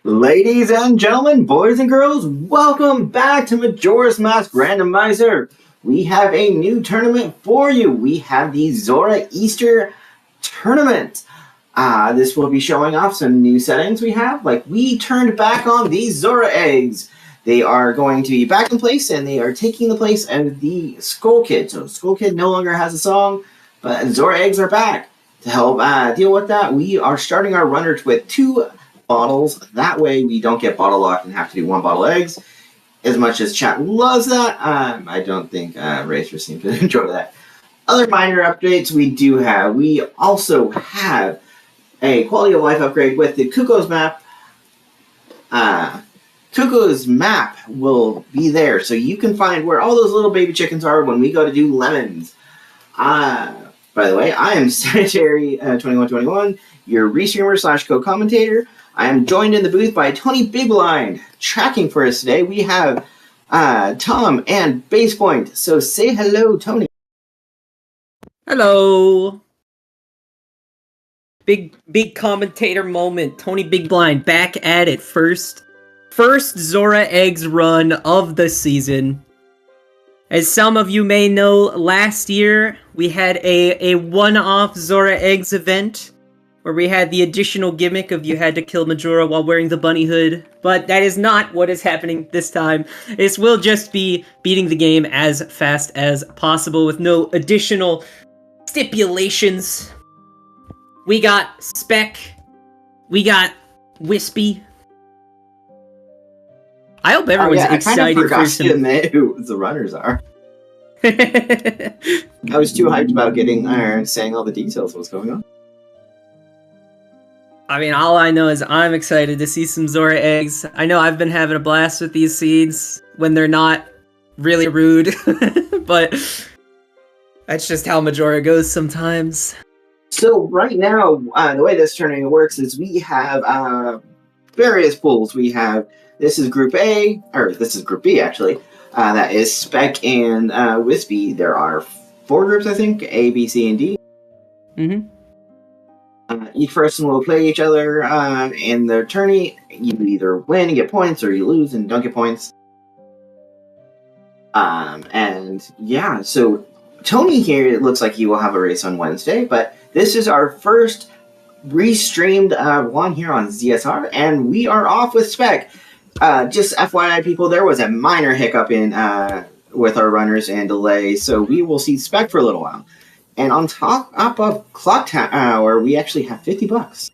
Ladies and gentlemen, boys and girls, welcome back to Majora's Mask Randomizer. We have a new tournament for you. We have the Zora Easter Tournament. This will be showing off some new settings we have. Like, we turned back on these Zora eggs. They are going to be back in place, and they are taking the place of the Skull Kid. So Skull Kid no longer has a song, but Zora eggs are back. To help deal with that, we are starting our runners with 2 bottles. That way we don't get bottle locked and have to do 1 bottle eggs. As much as chat loves that, I don't think racers seem to enjoy that. Other minor updates we also have a quality of life upgrade with the Kuko's map. Kuko's map will be there, so you can find where all those little baby chickens are when we go to do lemons. By the way, I am Sanitary2121, your restreamer / co-commentator. I am joined in the booth by Tony Bigblind. Tracking for us today, we have Tom and Basepoint. So say hello, Tony. Hello. Big commentator moment. Tony Bigblind back at it. First Zora Eggs run of the season. As some of you may know, last year we had a one-off Zora Eggs event where we had the additional gimmick of you had to kill Majora while wearing the bunny hood, but that is not what is happening this time. This will just be beating the game as fast as possible with no additional stipulations. We got Spec, we got Whispy. I hope everyone's excited I kind of forgot for some... to admit who the runners are. I was too hyped about getting there and saying all the details of what's going on. I mean, all I know is I'm excited to see some Zora eggs. I know I've been having a blast with these seeds when they're not really rude, but that's just how Majora goes sometimes. So right now, the way this tournament works is we have various pools. This is Group A, or this is Group B actually. That is Spec and Whispy. There are 4 groups, I think, A, B, C, and D. Mm-hmm. Each person will play each other in the tourney. You either win and get points, or you lose and don't get points. And yeah, so Tony here, it looks like he will have a race on Wednesday, but this is our first restreamed one here on ZSR, and we are off with Spec. Just FYI, people, there was a minor hiccup in with our runners and delay, so we will see Spec for a little while. And on top of Clock Tower, we actually have $50.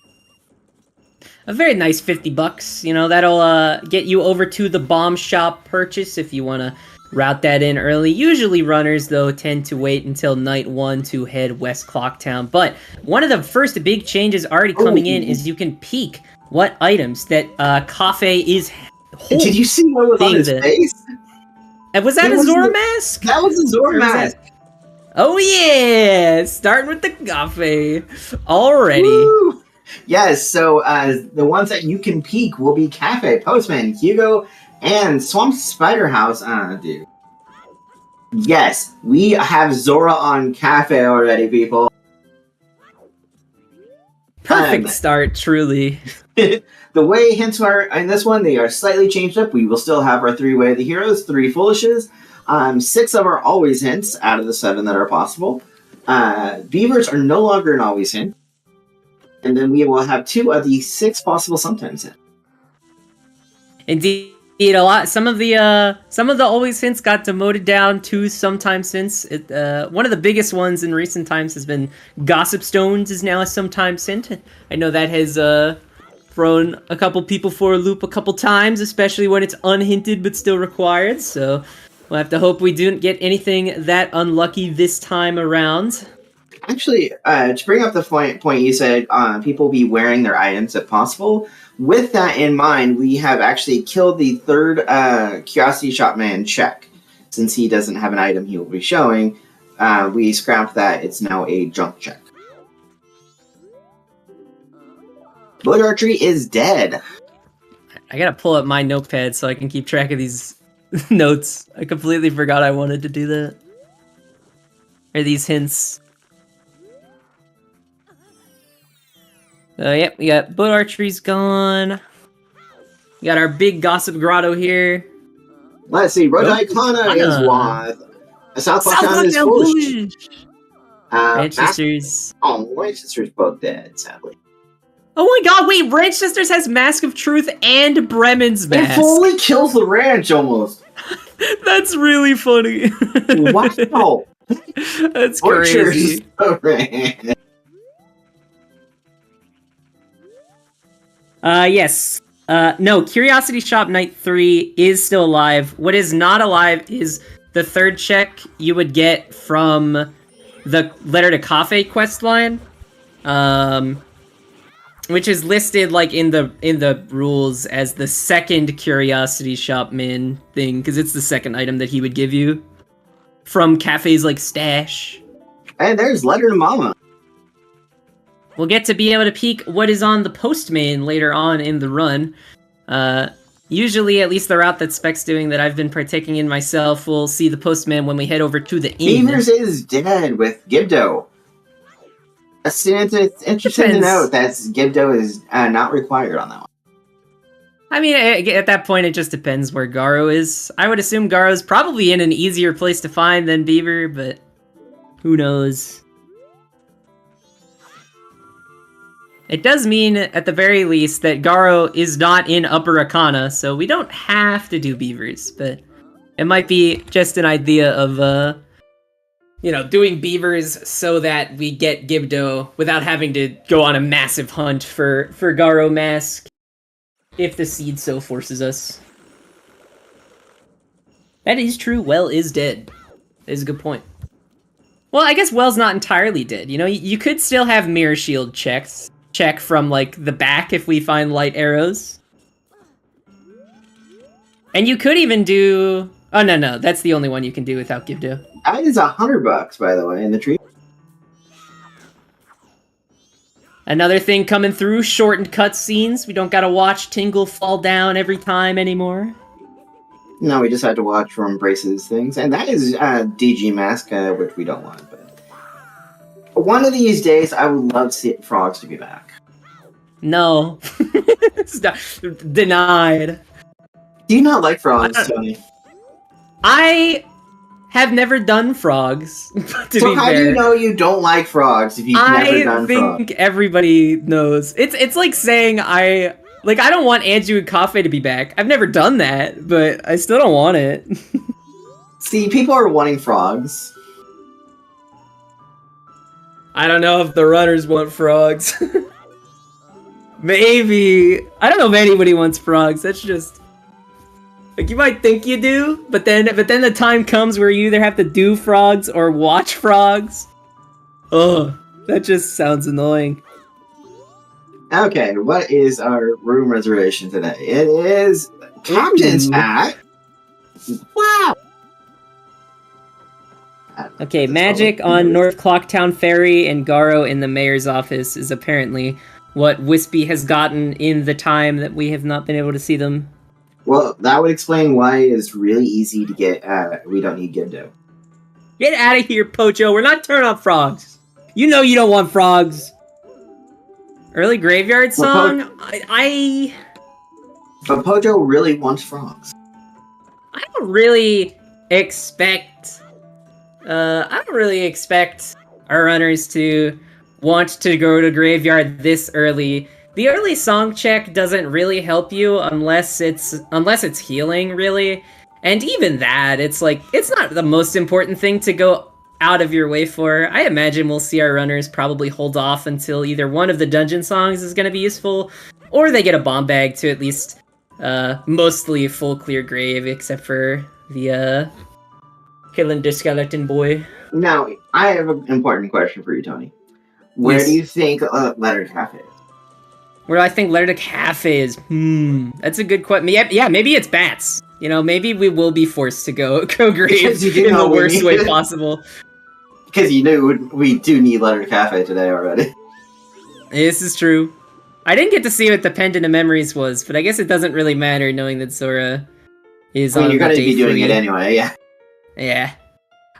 A very nice $50. You know, that'll get you over to the bomb shop purchase if you want to route that in early. Usually runners, though, tend to wait until night 1 to head west Clocktown. But one of the first big changes already coming in is you can peek what items that Cafe is holding. Did you see what was on his face? Was that a Zora mask? That was a Zora mask. Oh yeah! Starting with the Cafe already. Woo! Yes, so the ones that you can peek will be Cafe, Postman, Hugo, and Swamp Spider House. Dude. Yes, we have Zora on Cafe already, people. Perfect start, truly. The way hints are in this one, they are slightly changed up. We will still have our 3 Way of the Heroes, 3 Foolishes. 6 of our always hints out of the 7 that are possible. Beavers are no longer an always hint. And then we will have 2 of the 6 possible sometimes hints. Indeed, some of the always hints got demoted down to sometimes hints. One of the biggest ones in recent times has been Gossip Stones is now a sometimes hint. I know that has thrown a couple people for a loop a couple times, especially when it's unhinted but still required. So we'll have to hope we didn't get anything that unlucky this time around. Actually, to bring up the point you said, people be wearing their items if possible. With that in mind, we have actually killed the 3rd Curiosity Shop man check. Since he doesn't have an item he will be showing, we scrapped that. It's now a junk check. Boat Archery is dead. I gotta pull up my notepad so I can keep track of these notes. I completely forgot I wanted to do that. Or these hints. Yep, we got boat archery's gone. We got our big gossip grotto here. Let's see. Rodaikana is Wath. Southpaw Town is Foolish. Ranch Sisters. Ranch Sisters both dead, sadly. Oh my god, wait, Ranch Sisters has Mask of Truth and Bremen's Mask. It fully kills the ranch, almost. That's really funny. Wow. That's crazy. Yes. No, Curiosity Shop Night 3 is still alive. What is not alive is the third check you would get from the Letter to Cafe quest line. Which is listed like in the rules as the second Curiosity Shop min thing, because it's the second item that he would give you from Cafe's like stash. And there's Letter to Mama. We'll get to be able to peek what is on the postman later on in the run. Usually, at least the route that Spec's doing that I've been partaking in myself, we'll see the postman when we head over to the inn. Beavers is dead with Gibdo. It's interesting to note that Gibdo is not required on that one. I mean, at that point, it just depends where Garo is. I would assume Garo's probably in an easier place to find than Beaver, but who knows? It does mean, at the very least, that Garo is not in Upper Arcana, so we don't have to do Beavers, but it might be just an idea of, doing Beavers so that we get Gibdo without having to go on a massive hunt for Garo Mask, if the seed so forces us. That is true, Well is dead. That is a good point. Well, I guess Well's not entirely dead. You could still have Mirror Shield check from, like, the back if we find light arrows. And you could even do... Oh, no, that's the only one you can do without Gibdo. That is $100, by the way, in the tree. Another thing coming through, shortened cutscenes. We don't gotta watch Tingle fall down every time anymore. No, we just had to watch from Brace's things. And that is DG Mask, which we don't want. But one of these days, I would love to see Frogs to be back. No. Denied. Do you not like Frogs, Tony? I have never done Frogs, so how do you know you don't like Frogs if you've never done Frogs? I think everybody knows. It's like saying I don't want Anju and Cafe to be back. I've never done that, but I still don't want it. See, people are wanting Frogs. I don't know if the runners want Frogs. Maybe. I don't know if anybody wants Frogs. That's just... Like, you might think you do, but then the time comes where you either have to do Frogs or watch Frogs. Ugh, that just sounds annoying. Okay, what is our room reservation today? It is Captain's Hat. Wow! Okay, magic on North Clocktown Ferry and Garo in the mayor's office is apparently what Whispy has gotten in the time that we have not been able to see them. Well, that would explain why it's really easy to get, we don't need Gibdo. Get out of here, Pocho. We're not turning off Frogs. You know you don't want Frogs. Early Graveyard Song? But Pojo really wants Frogs. I don't really expect our runners to want to go to Graveyard this early. The early song check doesn't really help you unless it's healing, really. And even that, it's not the most important thing to go out of your way for. I imagine we'll see our runners probably hold off until either one of the dungeon songs is going to be useful, or they get a bomb bag to at least mostly full clear grave, except for the killing the skeleton boy. Now, I have an important question for you, Tony. Where do you think Letter Cafe is? Where do I think Letter to Cafe is? That's a good question. Yeah, maybe it's Bats. Maybe we will be forced to go grave in the worst way possible. Because we do need Letter to Cafe today already. This is true. I didn't get to see what the Pendant of Memories was, but I guess it doesn't really matter knowing that Zora is on you're going to day be doing 3. it anyway, yeah. Yeah.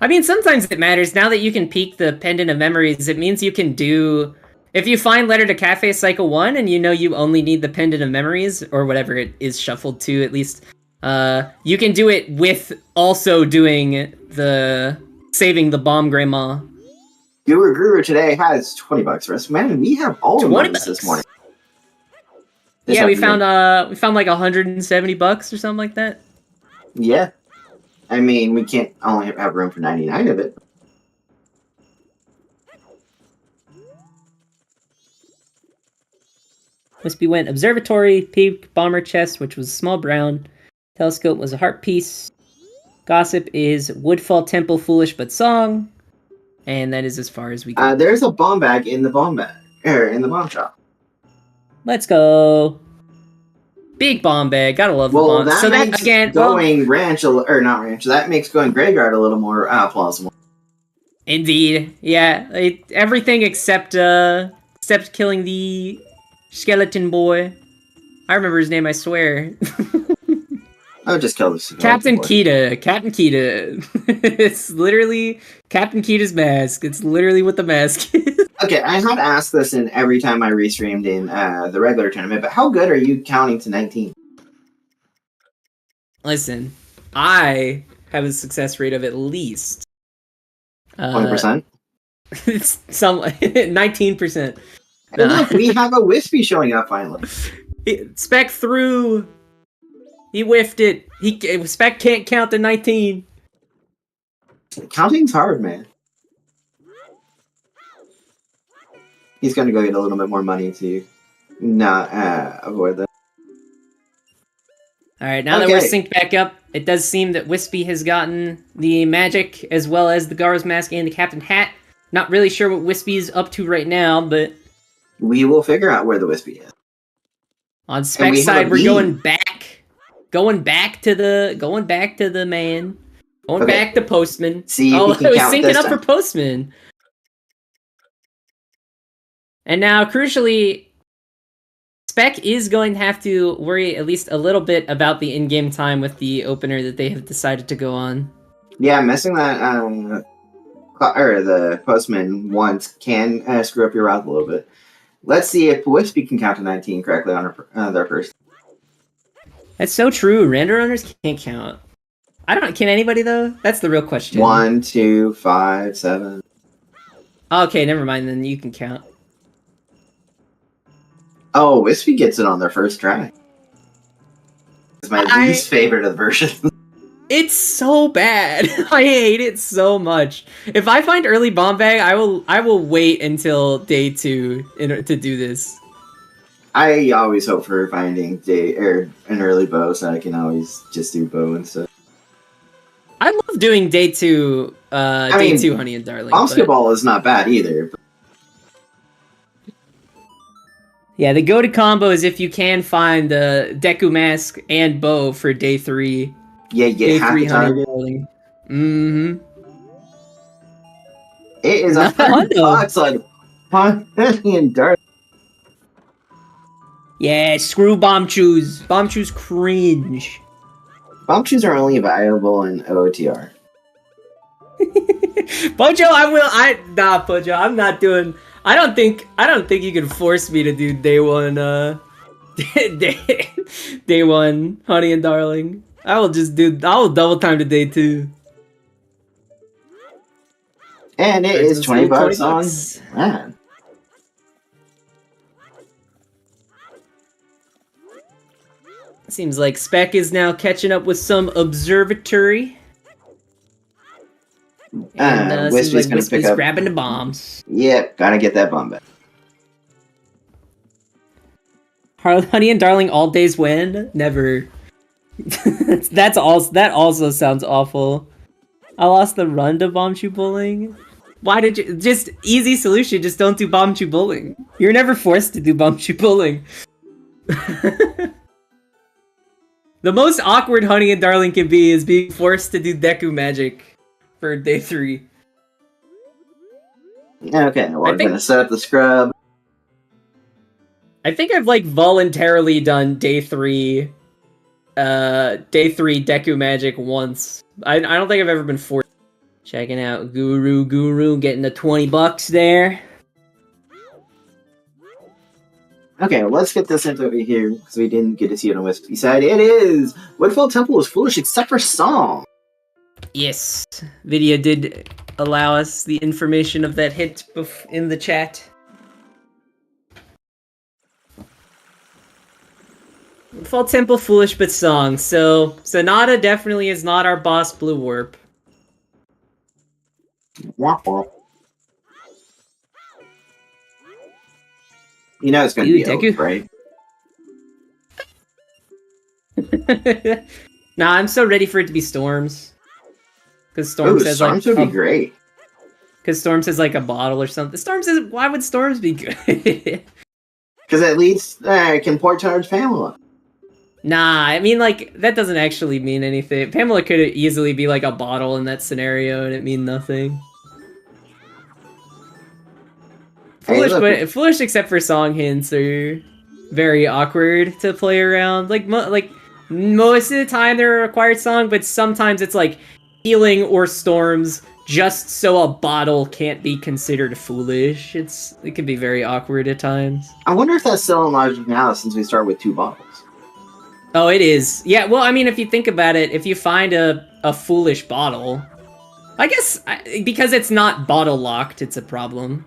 I mean, sometimes it matters. Now that you can peek the Pendant of Memories, it means you can do If you find Letter to Cafe Cycle 1 and you know you only need the Pendant of Memories, or whatever it is shuffled to at least, you can do it with also doing the saving the bomb grandma. Guru today has $20 for us. Man, we have all the money this morning. Yeah, we found like $170 or something like that. Yeah. I mean, we can't only have room for 99 of it. Whispy went observatory, peak, bomber chest, which was small brown. Telescope was a heart piece. Gossip is Woodfall Temple, foolish but song. And that is as far as we go. There's a bomb bag in the bomb shop. Let's go. Big bomb bag. Gotta love the bomb. That so makes that again, going ranch or not ranch. That makes going graveyard a little more plausible. Indeed, yeah. Everything except killing the skeleton boy. I remember his name. I swear. I would just kill this. Captain Kita. Captain Kita. It's literally Captain Kita's mask. It's literally what the mask is. Okay, I had asked this in every time I restreamed in the regular tournament, but how good are you counting to 19? Listen, I have a success rate of at least 20%. It's 19%. Hey, look, we have a Whispy showing up finally. Spec threw. He whiffed it. Spec can't count to 19. Counting's hard, man. He's going to go get a little bit more money to not avoid that. Alright, now that we're synced back up, it does seem that Whispy has gotten the magic as well as the Gar's mask and the Captain Hat. Not really sure what Whispy is up to right now, but we will figure out where the Whispy is. On Spec's side, we're going back. Going back to the man. Going back to Postman. See, I was syncing up for Postman. And now, crucially, Spec is going to have to worry at least a little bit about the in-game time with the opener that they have decided to go on. Yeah, missing that the Postman once can screw up your route a little bit. Let's see if Whispy can count to 19 correctly on their first. That's so true. Random runners can't count. Can anybody though? That's the real question. 1, 2, 5, 7. Okay, never mind. Then you can count. Oh, Whispy gets it on their first try. It's my least favorite of the version. It's so bad. I hate it so much. If I find early bomb bag, I will wait until day 2 to do this. I always hope for finding an early bow, so I can always just do bow and stuff. I love doing day 2 Honey and Darling. Basketball is not bad either. But... yeah, the go-to combo is if you can find the Deku Mask and bow for day 3. Yeah, you get half the time. Mm-hmm. It is $100 on Honey and Darling. Yeah, screw Bomb Chews. Bomb Chews cringe. Bomb Chews are only available in OTR. Pojo, Pojo, I'm not doing. I don't think you can force me to do day 1. Day 1 Honey and Darling. I will double time to day 2. And it is $20 on that. Seems like Spec is now catching up with some observatory. And seems like Whispy's grabbing the bombs. Yep, gotta get that bomb back. Honey and Darling all days win? Never. That also sounds awful. I lost the run to bomb chew bowling. Why did you just easy solution? Just don't do bomb chew bowling. You're never forced to do bomb chew bowling. The most awkward Honey and Darling can be is being forced to do Deku magic for day 3. Okay, we're gonna set up the scrub. I think I've voluntarily done day 3 Deku magic once. I don't think I've ever been forced. Checking out Guru getting the $20 there. Okay, let's get this into over here because we didn't get to see it on Whispy side. It is Woodfall Temple is foolish except for song. Yes, video did allow us the information of that hint in the chat. Fall Temple, foolish but song. So Sonata definitely is not our boss Blue Warp. Womp womp. You know it's going to be Deku. Oak, right? Nah, I'm so ready for it to be Storms. Because Storms has Storms like would be great. Because Storms has like a bottle or something. Storms is why would Storms be good? Because at least can port towards Pamela. Nah, I mean like that doesn't actually mean anything. Pamela could easily be like a bottle in that scenario and it mean nothing. Foolish, but foolish except for song hints are very awkward to play around. Like most of the time they're a required song, but sometimes it's like healing or storms just so a bottle can't be considered foolish. It can be very awkward at times. I wonder if that's still in logic now since we start with 2 bottles. Oh, it is. Yeah, well, I mean, if you think about it, if you find a foolish bottle, I guess because it's not bottle locked, it's a problem.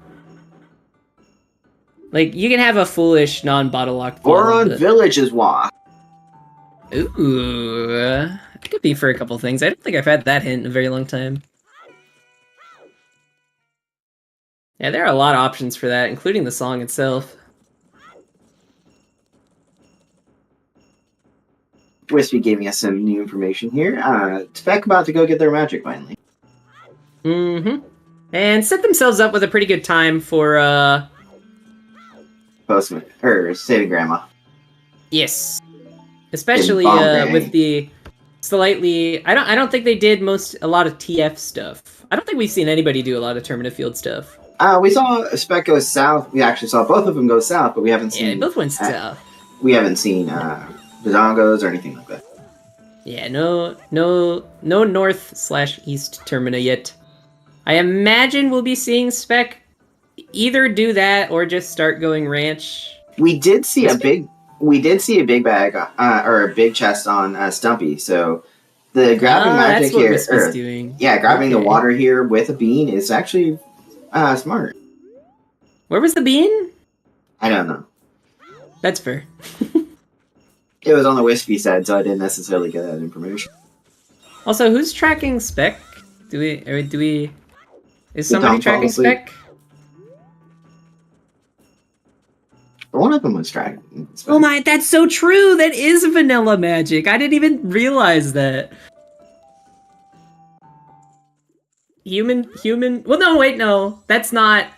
Like, you can have a foolish non-bottle locked bottle. Or on Village's Walk. Ooh, it could be for a couple things. I don't think I've had that hint in a very long time. Yeah, there are a lot of options for that, including the song itself. Whispy giving us some new information here. Spec about to go get their magic finally. Mm-hmm. And set themselves up with a pretty good time for, Postman, or saving Grandma. Yes. Especially, with the slightly... I don't think they did a lot of TF stuff. I don't think we've seen anybody do a lot of Terminative Field stuff. We saw Spec go south. We actually saw both of them go south, but we haven't seen... Yeah, they both went south. We haven't seen, Bazongos or anything like that. Yeah, no north/east Termina yet. I imagine we'll be seeing Spec either do that or just start going ranch. We did see a big bag or a big chest on Stumpy. So the grabbing magic that's what here, Whispy's doing. Yeah, grabbing the water here with a bean is actually smart. Where was the bean? I don't know. That's fair. It was on the Whispy side, so I didn't necessarily get that information. Also, who's tracking Spec? Do we? Is somebody tracking Spec? One of them was tracking Spec. Oh my, that's so true! That is vanilla magic! I didn't even realize that. Human, well no, wait, no. That's not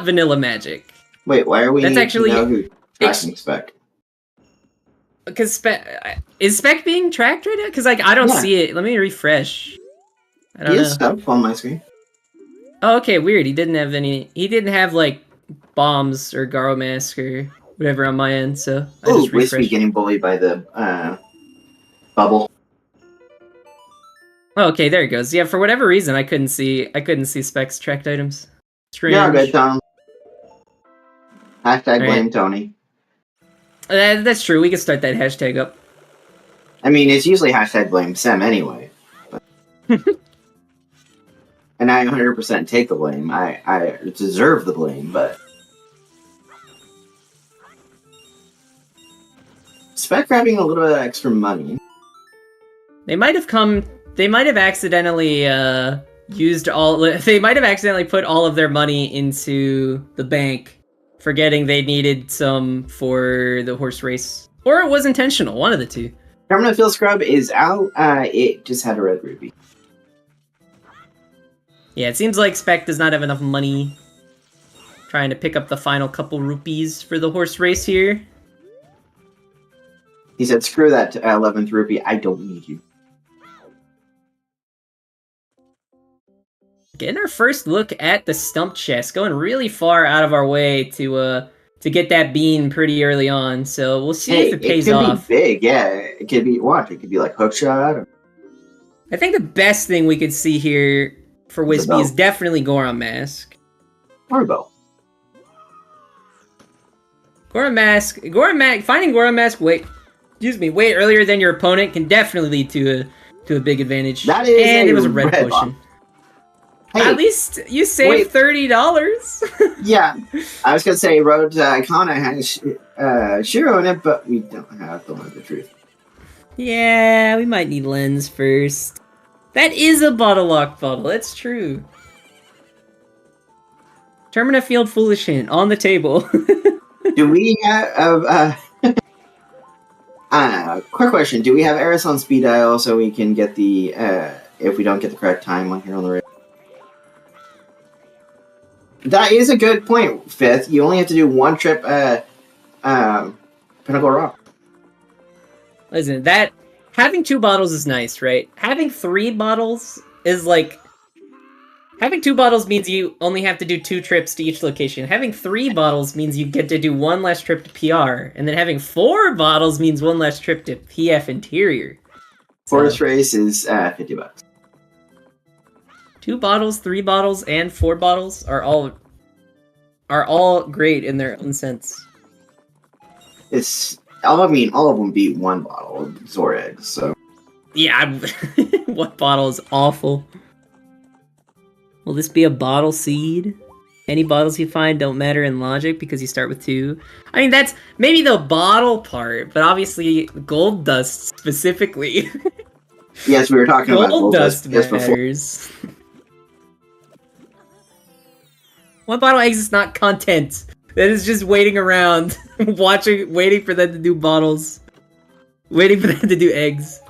vanilla magic. Wait, why are we That's actually, to know who's tracking Spec? Because Spec... Is Spec being tracked right now? Because, like, I don't see it. Let me refresh. I don't know. Stuff on my screen. Oh, okay, weird. He didn't have any... He didn't have, like, bombs or Garo Mask or whatever on my end, so I just refreshed. Whispy getting bullied by the bubble. Oh, okay, there it goes. Yeah, for whatever reason, I couldn't see Spec's tracked items. Strange. Yeah, good, Tom. Hashtag blame Tony. That's true. We can start that hashtag up. I mean, it's usually hashtag blame Sem anyway. But... and I 100% take the blame. I deserve the blame, but... Spec grabbing a little bit of extra money. They might have accidentally used all... They might have accidentally put all of their money into the bank, forgetting they needed some for the horse race. Or it was intentional, one of the two. Terminal Field Scrub is out. It just had a red ruby. Yeah, it seems like Spec does not have enough money. Trying to pick up the final couple rupees for the horse race here. He said, screw that 11th rupee, I don't need you. Getting our first look at the stump chest, going really far out of our way to get that bean pretty early on, so we'll see if it pays off. It could be big, yeah. It could be, it could be like hookshot. Or... I think the best thing we could see here for Whispy is definitely Goron Mask. Or a bow. Finding Gora Mask way earlier than your opponent can definitely lead to a big advantage. That is and a it was a red red potion. Hey, At least you saved $30. Yeah, I was gonna say Road to Icona has Shiro in it, but we don't have the one of the truth. Yeah, we might need lens first. That is a bottle lock bottle. That's true. Termina Field Foolish Hint on the table. Do we have quick question? Do we have Eris on speed dial so we can get the if we don't get the correct time on here on the radio? That is a good point, Fifth. You only have to do one trip Pinnacle Rock. Listen, that having 2 bottles is nice, right? Having 3 bottles is like having 2 bottles means you only have to do 2 trips to each location. Having 3 bottles means you get to do 1 less trip to PR, and then having 4 bottles means 1 less trip to PF Interior. Forest Race is $50. 2 bottles, 3 bottles, and 4 bottles are all great in their own sense. All of them beat 1 bottle of Zora eggs, so yeah, 1 bottle is awful. Will this be a bottle seed? Any bottles you find don't matter in logic because you start with 2. I mean, that's maybe the bottle part, but obviously gold dust specifically. Yes, we were talking about gold dust just before. matters. 1 bottle eggs is not content. That is just waiting around, waiting for them to do bottles. Waiting for them to do eggs.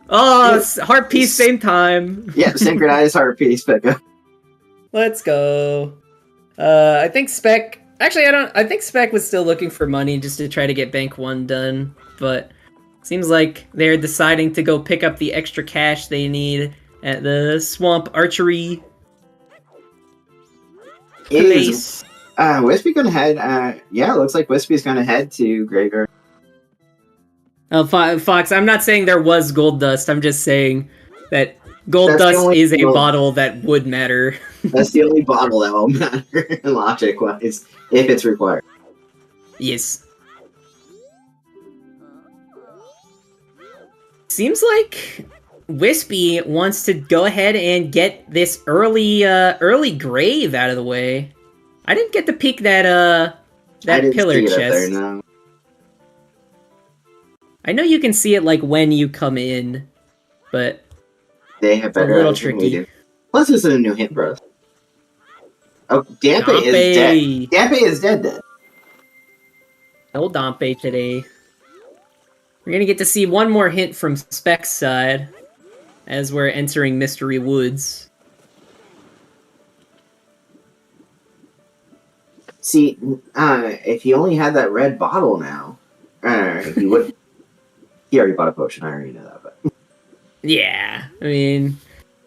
Oh, heart piece, same time. Yeah, synchronized heart piece pickup. Let's go. I think Spec... Actually, I think Spec was still looking for money just to try to get Bank 1 done, but seems like they're deciding to go pick up the extra cash they need at the Swamp Archery place. Whispy gonna head, yeah, it looks like Whispy's gonna head to Graveyard. Oh, Fox, I'm not saying there was gold dust, I'm just saying that gold dust is a bottle that would matter. That's the only bottle that will matter, logic-wise, if it's required. Yes. Seems like Whispy wants to go ahead and get this early grave out of the way. I didn't get to peek that pillar chest. There, no. I know you can see it like when you come in, but they have better. A little tricky. Plus, this is a new hint, bro. Oh, Dampe is dead. Dampe is dead. No Dampe today. We're gonna get to see one more hint from Spec's side as we're entering Mystery Woods. See, if he only had that red bottle now, he would. He already bought a potion. I already know that, but yeah, I mean,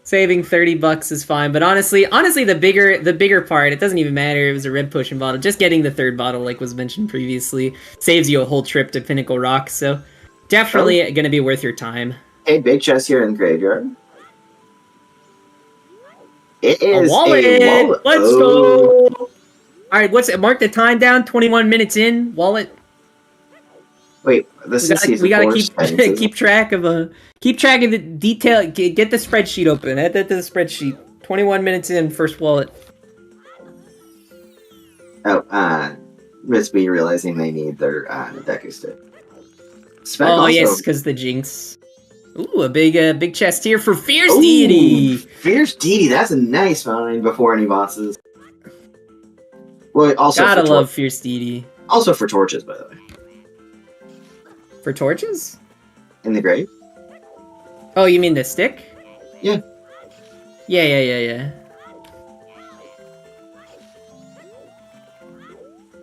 saving $30 is fine. But honestly, the bigger part, it doesn't even matter. It was a red potion bottle. Just getting the 3rd bottle, like was mentioned previously, saves you a whole trip to Pinnacle Rock. So definitely gonna be worth your time. Hey, big chest here in the graveyard. It is a wallet. Let's go. All right, what's it? Mark the time down. 21 minutes in. Wallet. Wait, this is season we gotta 4 keep track of the detail. Get the spreadsheet open. Add that to the spreadsheet. 21 minutes in. First wallet. Oh, Whispy realizing they need their Deku stick. Spec oh also... yes, because the Jinx. Ooh, a big chest here for Fierce Deity. Fierce Deity, that's a nice find before any bosses. Well, also gotta love Fierce Deity. Also for torches, by the way. For torches? In the grave? Oh, you mean the stick? Yeah. Yeah.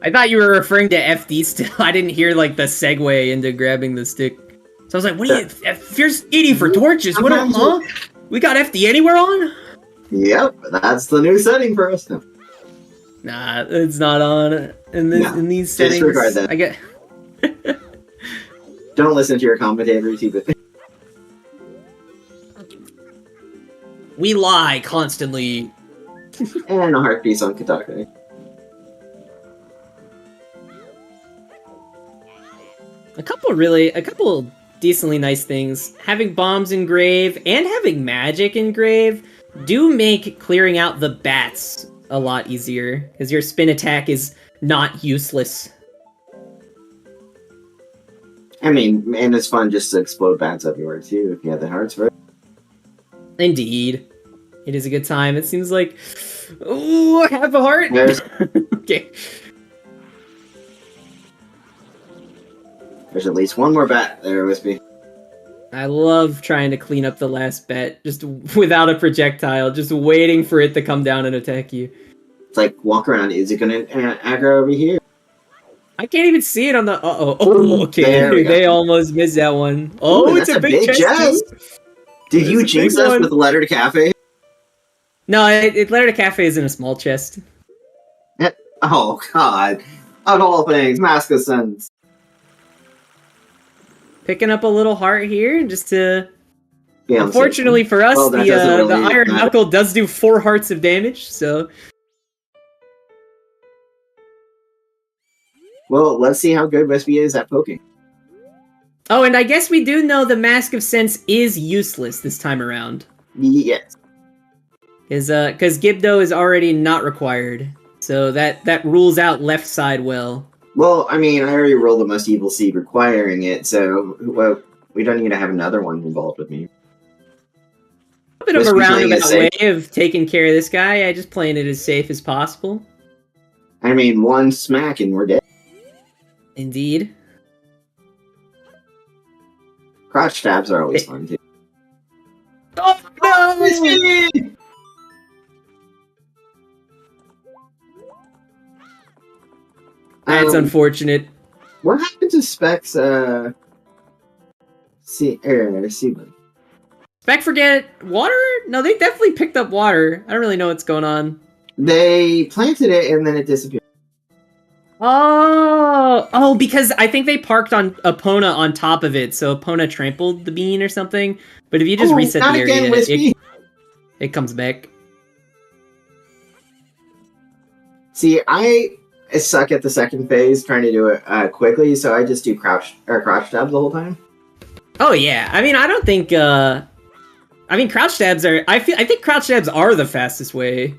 I thought you were referring to FD still. I didn't hear, like, the segue into grabbing the stick. So I was like, what are you... Fierce Deity for torches? What, huh? We got FD anywhere on? Yep, that's the new setting for us now. Nah, it's not on in these settings. Disregard that. I get... Don't listen to your commentators either. We lie constantly. And a heart piece on Kotaku. A couple decently nice things. Having bombs engrave and having magic engrave do make clearing out the bats a lot easier, because your spin attack is not useless. I mean, and it's fun just to explode bats everywhere too if you have the hearts for it. Indeed. It is a good time. It seems like... Ooh, half a heart? Okay. There's at least one more bat there, Whispy. I love trying to clean up the last bat, just without a projectile, just waiting for it to come down and attack you. It's like, walk around. Is it going to aggro over here? I can't even see it on the... Uh-oh. Oh, okay. They almost missed that one. Oh, it's a big chest. Did you jinx us with the letter to cafe? No, letter to cafe is in a small chest. Oh, God. Of all things, Mask of Sins. Picking up a little heart here, just to... Yeah, unfortunately for us, the Iron Knuckle does do 4 hearts of damage, so... Well, let's see how good Whispy is at poking. Oh, and I guess we do know the Mask of Sense is useless this time around. Yes. Because Gibdo is already not required. So that rules out left side well. Well, I mean, I already rolled the Most Evil Seed requiring it, so we don't need to have another one involved with me. A bit of a roundabout way of taking care of this guy. I just playing it as safe as possible. I mean, one smack and we're dead. Indeed. Crotch stabs are always fun, too. Oh, no! Whispy! That's unfortunate. What happened to Spec's, seedling? Spec forget water? No, they definitely picked up water. I don't really know what's going on. They planted it and then it disappeared. Oh, because I think they parked on Epona on top of it, so Epona trampled the bean or something. But if you just reset the area, it comes back. See, I suck at the second phase trying to do it quickly, so I just do crotch stabs the whole time. Oh yeah, I mean, I don't think. Crouch stabs are. I think crouch stabs are the fastest way.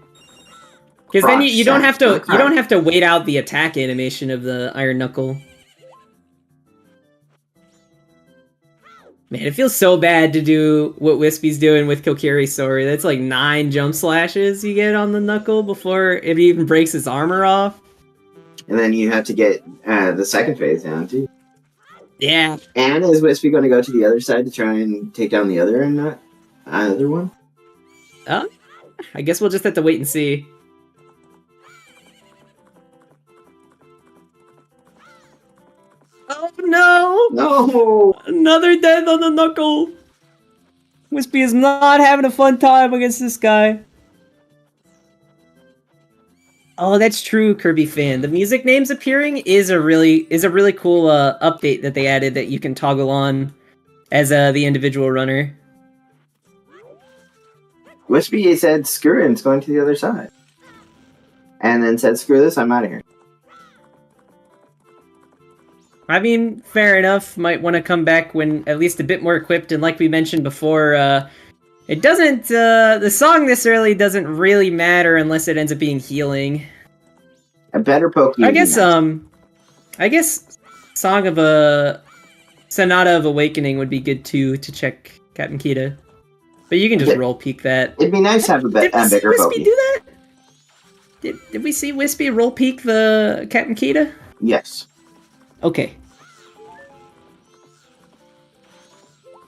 Because then you don't have to wait out the attack animation of the Iron Knuckle. Man, it feels so bad to do what Whispy's doing with Kokiri's sword. That's like 9 jump slashes you get on the Knuckle before it even breaks its armor off. And then you have to get the second phase down, too. Yeah. And is Whispy going to go to the other side to try and take down the other one? I guess we'll just have to wait and see. Oh no! No! Another death on the Knuckle! Whispy is not having a fun time against this guy. Oh, that's true, Kirby fan. The music names appearing is a really cool update that they added that you can toggle on as the individual runner. Whispy said, screw it, it's going to the other side. And then said, screw this, I'm out of here. I mean, fair enough. Might want to come back when at least a bit more equipped, and like we mentioned before, it doesn't, the song this early doesn't really matter unless it ends up being healing. A better Pokemon. I guess Song of a Sonata of Awakening would be good too, to check Captain Kita. But you can just roll peek that. It'd be nice to have a bigger Pokemon. Did Whispy do that? Did we see Whispy roll peek the Captain Kita? Yes. Okay.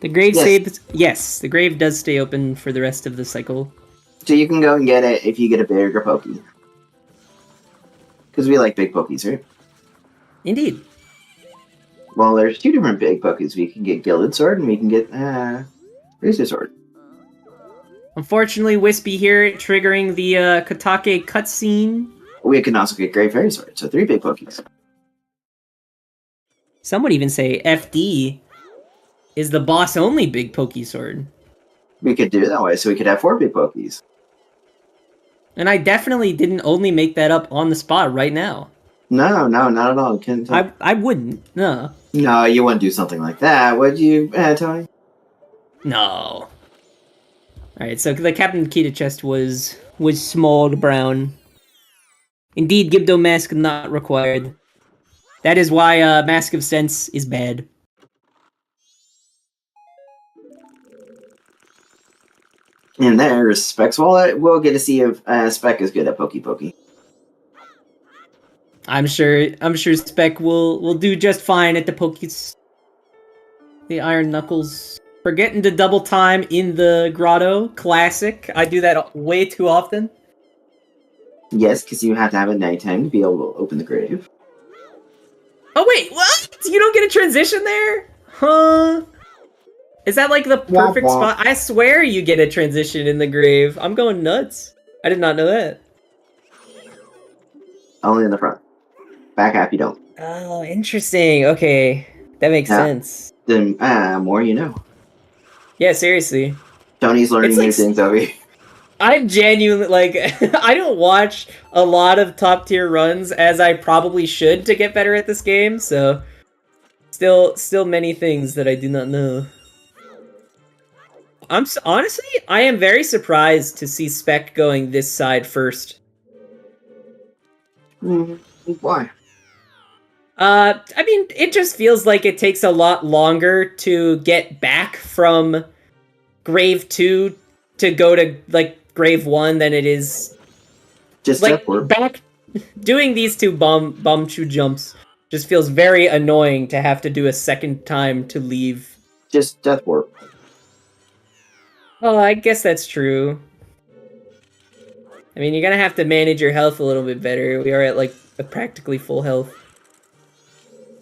The grave stays... Yes, the grave does stay open for the rest of the cycle. So you can go and get it if you get a bigger Poke. Because we like big Pokies, right? Indeed. Well, there's 2 different big Pokies. We can get Gilded Sword and we can get Razor Sword. Unfortunately, Whispy here triggering the Katake cutscene. We can also get Great Fairy Sword, so 3 big Pokies. Some would even say FD is the boss-only big Poke Sword. We could do it that way, so we could have 4 big Pokies. And I definitely didn't only make that up on the spot right now. No, not at all. Couldn't tell. I wouldn't. No. No, you wouldn't do something like that, would you, Tony? No. Alright, so the Captain Key to chest was small brown. Indeed, Gibdo mask not required. That is why Mask of Sense is bad. And there's Spec's wallet. We'll get to see if Spec is good at Pokey. I'm sure Spec will do just fine at the Pokies. The Iron Knuckles. Forgetting to double time in the grotto. Classic. I do that way too often. Yes, because you have to have a nighttime to be able to open the grave. Oh wait, what? You don't get a transition there? Huh? Is that like the perfect spot? I swear you get a transition in the grave. I'm going nuts. I did not know that. Only in the front. Back half you don't. Oh, interesting. Okay. That makes sense. Then more you know. Yeah, seriously. Tony's learning new things over here. I'm genuinely, like, I don't watch a lot of top tier runs as I probably should to get better at this game, so still many things that I do not know. Honestly, I am very surprised to see Spec going this side first. Why? I mean, it just feels like it takes a lot longer to get back from Grave 2 to go to, like, Grave 1 than it is... Just like, Death back... Doing these two bum-chew jumps just feels very annoying to have to do a second time to leave. Just Death Warp. Oh, I guess that's true. I mean, you're gonna have to manage your health a little bit better. We are at, like, a practically full health.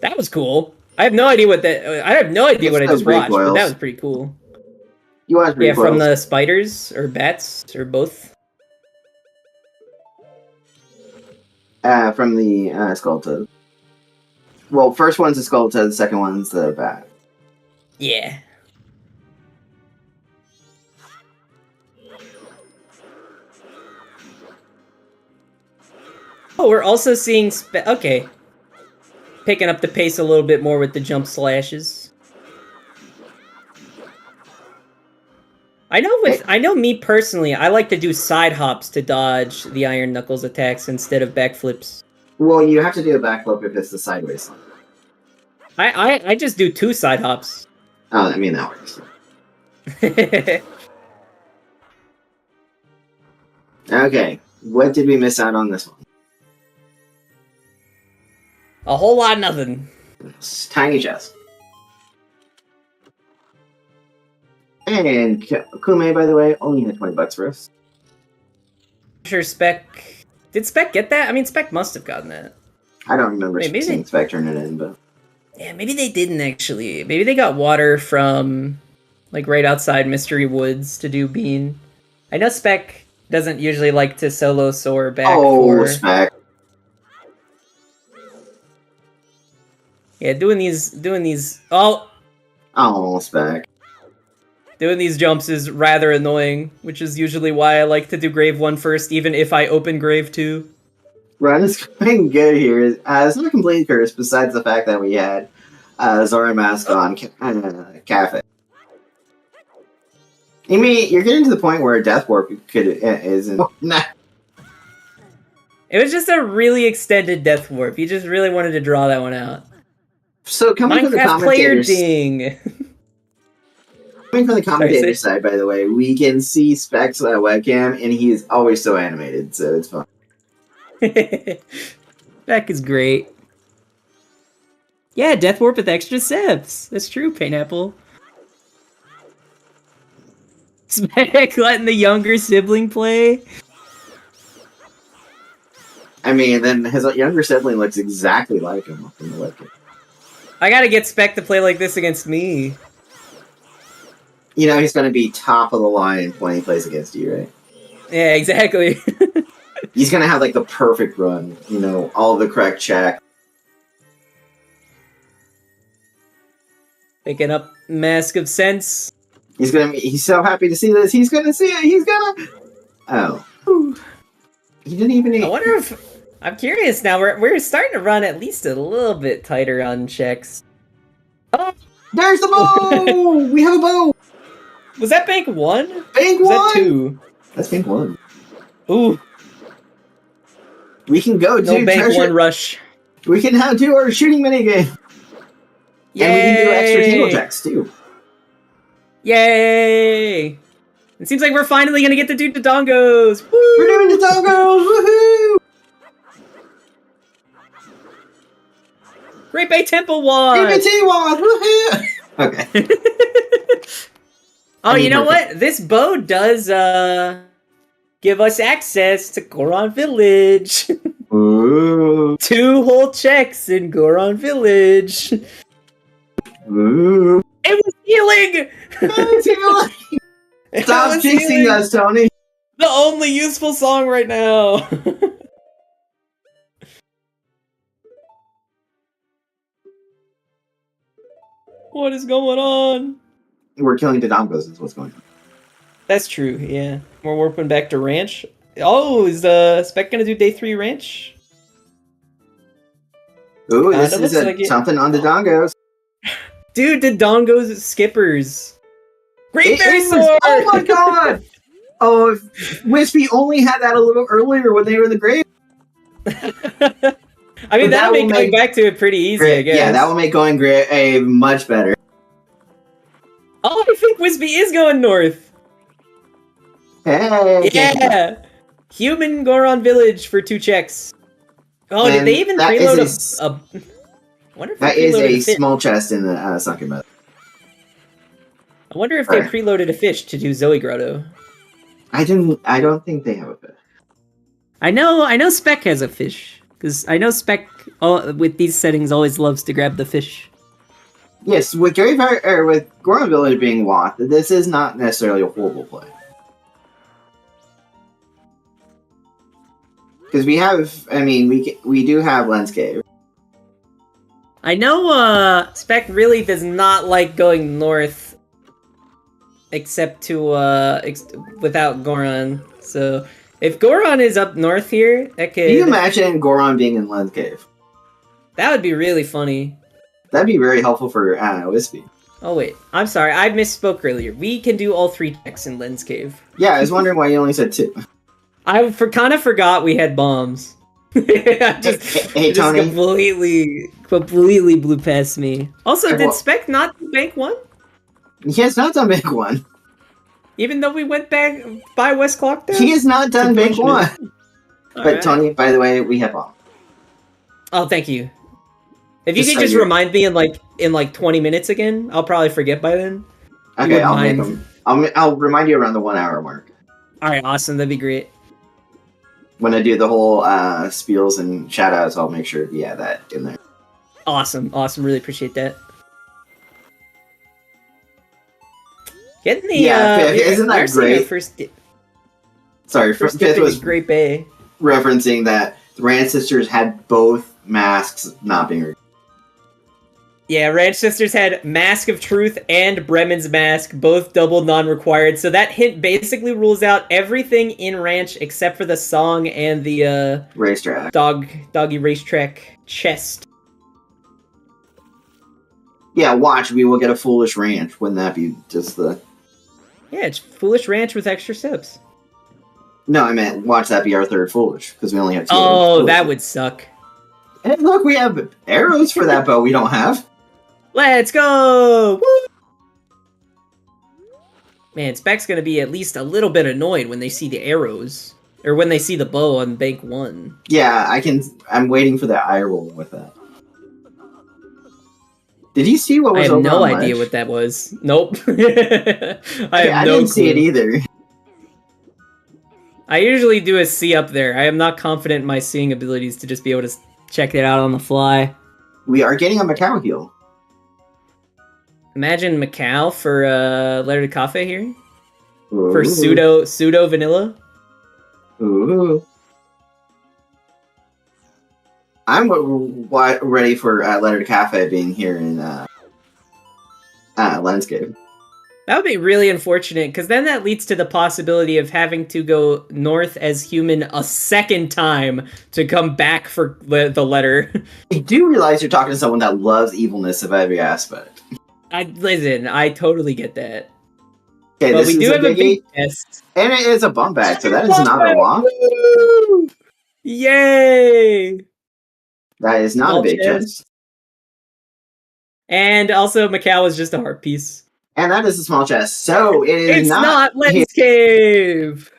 That was cool. I have no idea what that... I have no idea what I just watched, but that was pretty cool. You watched Yeah, from the spiders, or bats, or both? From the Skulltug. Well, first one's the Skulltug, the second one's the bat. Yeah. Oh, we're also seeing okay. Picking up the pace a little bit more with the jump slashes. I know me personally, I like to do side hops to dodge the Iron Knuckles attacks instead of backflips. Well, you have to do a backflip if it's the sideways one. I just do 2 side hops. Oh, I mean, that works. Okay, what did we miss out on this one? A whole lot of nothing. Tiny chest. And Kume, by the way, only had $20 for us. Sure, Spec... Did Spec get that? I mean, Spec must have gotten that. I don't remember seeing Spec turn it in, but... Yeah, maybe they didn't, actually. Maybe they got water from, like, right outside Mystery Woods to do Bean. I know Spec doesn't usually like to solo soar back for... Spec. Yeah, doing these... Oh! Oh, Spec. Doing these jumps is rather annoying, which is usually why I like to do Grave 1 first, even if I open Grave 2. Run is going good here. It's not a complete curse, besides the fact that we had Zora mask on Cafe. I mean, you're getting to the point where a Death Warp isn't... Nah. It was just a really extended Death Warp. You just really wanted to draw that one out. So coming from the commentator's ding. Coming from the commentator side, by the way, we can see Spec's webcam, and he is always so animated, so it's fun. Spec is great. Yeah, Death Warp with extra sips. That's true, Pineapple. Spec letting the younger sibling play. I mean, then his younger sibling looks exactly like him from the webcam. I gotta get Spec to play like this against me. You know he's going to be top of the line when he plays against you, right? Yeah, exactly. He's going to have, like, the perfect run. You know, all the correct check. Picking up Mask of Sense. He's so happy to see this. He's going to see it. He's going to... Oh. He didn't even... I wonder if... I'm curious now. We're starting to run at least a little bit tighter on checks. Oh, There's the bow! We have a bow! was that bank 1? Bank was 1! that 2? That's bank 1. Ooh. We can go No to bank treasure. 1 rush. We can now do our shooting minigame. Yay! And we can do extra table checks, too. Yay! It seems like we're finally gonna get to do the dongos! Woo! We're doing the dongos! Woohoo! Great Bay Temple won! EBT won! Woohoo! Okay. Oh, you know what? This bow does give us access to Goron Village. Ooh. 2 whole checks in Goron Village. Ooh. It was healing! Stop chasing us, Tony! The only useful song right now. What is going on? We're killing the dongos is what's going on. That's true, yeah. We're warping back to ranch. Oh, is Spec gonna do day 3 ranch? Ooh, this is something on the dongos. Dude, the dongos skippers. Great Fairy Sword! Oh my god! Oh, if Whispy only had that a little earlier when they were in the grave. I mean, that'll make going back to it pretty easy, I guess. Yeah, that will make going grave much better. Oh, I think Whispy is going north. Hey! Yeah! Human Goron Village for 2 checks. Oh, and did they even preload a... I wonder if that is a small chest in the sunken meadow. I wonder if they preloaded a fish to do Zoe Grotto. I don't think they have a fish. I know Spec has a fish. Because I know Spec, with these settings, always loves to grab the fish. Yes, with with Goron Village being locked, this is not necessarily a horrible play. Because we have, I mean, we do have Lens Cave. I know Spec really does not like going north, except to without Goron. So if Goron is up north here, that could. Can you imagine Goron being in Lens Cave? That would be really funny. That'd be very helpful for Whispy. Oh wait, I'm sorry, I misspoke earlier. We can do all 3 checks in Lens Cave. Yeah, I was wondering why you only said 2. I kind of forgot we had bombs. Hey, Tony. Completely blew past me. Also, did Spec not do bank 1? He has not done bank 1. Even though we went back by West Clocktown? He has not done bank 1. But right. Tony, by the way, we have bomb. Oh, thank you. If you could just remind me in like 20 minutes again, I'll probably forget by then. Okay, I'll make them. I'll remind you around the 1 hour mark. All right, awesome. That'd be great. When I do the whole spiels and shoutouts, I'll make sure to add that in there. Awesome. Really appreciate that. Getting the isn't that great? Sorry, first Fifth was Great Bay. Referencing that the Ranch Sisters had both masks not being. Yeah, Ranch Sisters had Mask of Truth and Bremen's Mask, both double non-required. So that hint basically rules out everything in Ranch except for the song and the racetrack. Doggy racetrack chest. Yeah, watch. We will get a Foolish Ranch. Wouldn't that be just the? Yeah, it's Foolish Ranch with extra steps. No, I meant watch that be our 3rd Foolish because we only have 2. Oh, that would suck. And look, we have arrows for that bow. We don't have. Let's go! Woo! Man, Spec's gonna be at least a little bit annoyed when they see the arrows. Or when they see the bow on bank 1. Yeah, I'm waiting for that eye roll with that. Did you see what was over on I have no idea what that was. Nope. I didn't see it either. I usually do a C up there. I am not confident in my seeing abilities to just be able to check it out on the fly. We are getting a Macau heal. Imagine Macau for Letter to Cafe here. Ooh. For pseudo vanilla. Ooh. I'm ready for Letter to Cafe being here in Landscape. That would be really unfortunate, because then that leads to the possibility of having to go north as human a second time to come back for the letter. I do realize you're talking to someone that loves evilness of every aspect. Listen, I totally get that. Okay, But this we is do a have a big biggie, test. and it is a bump back, so that is not a walk. Woo! Yay! That is not Small a big chest. chest. And also, Macau is just a heart piece. And that is a small chest, so it is It's not here. Lens Cave!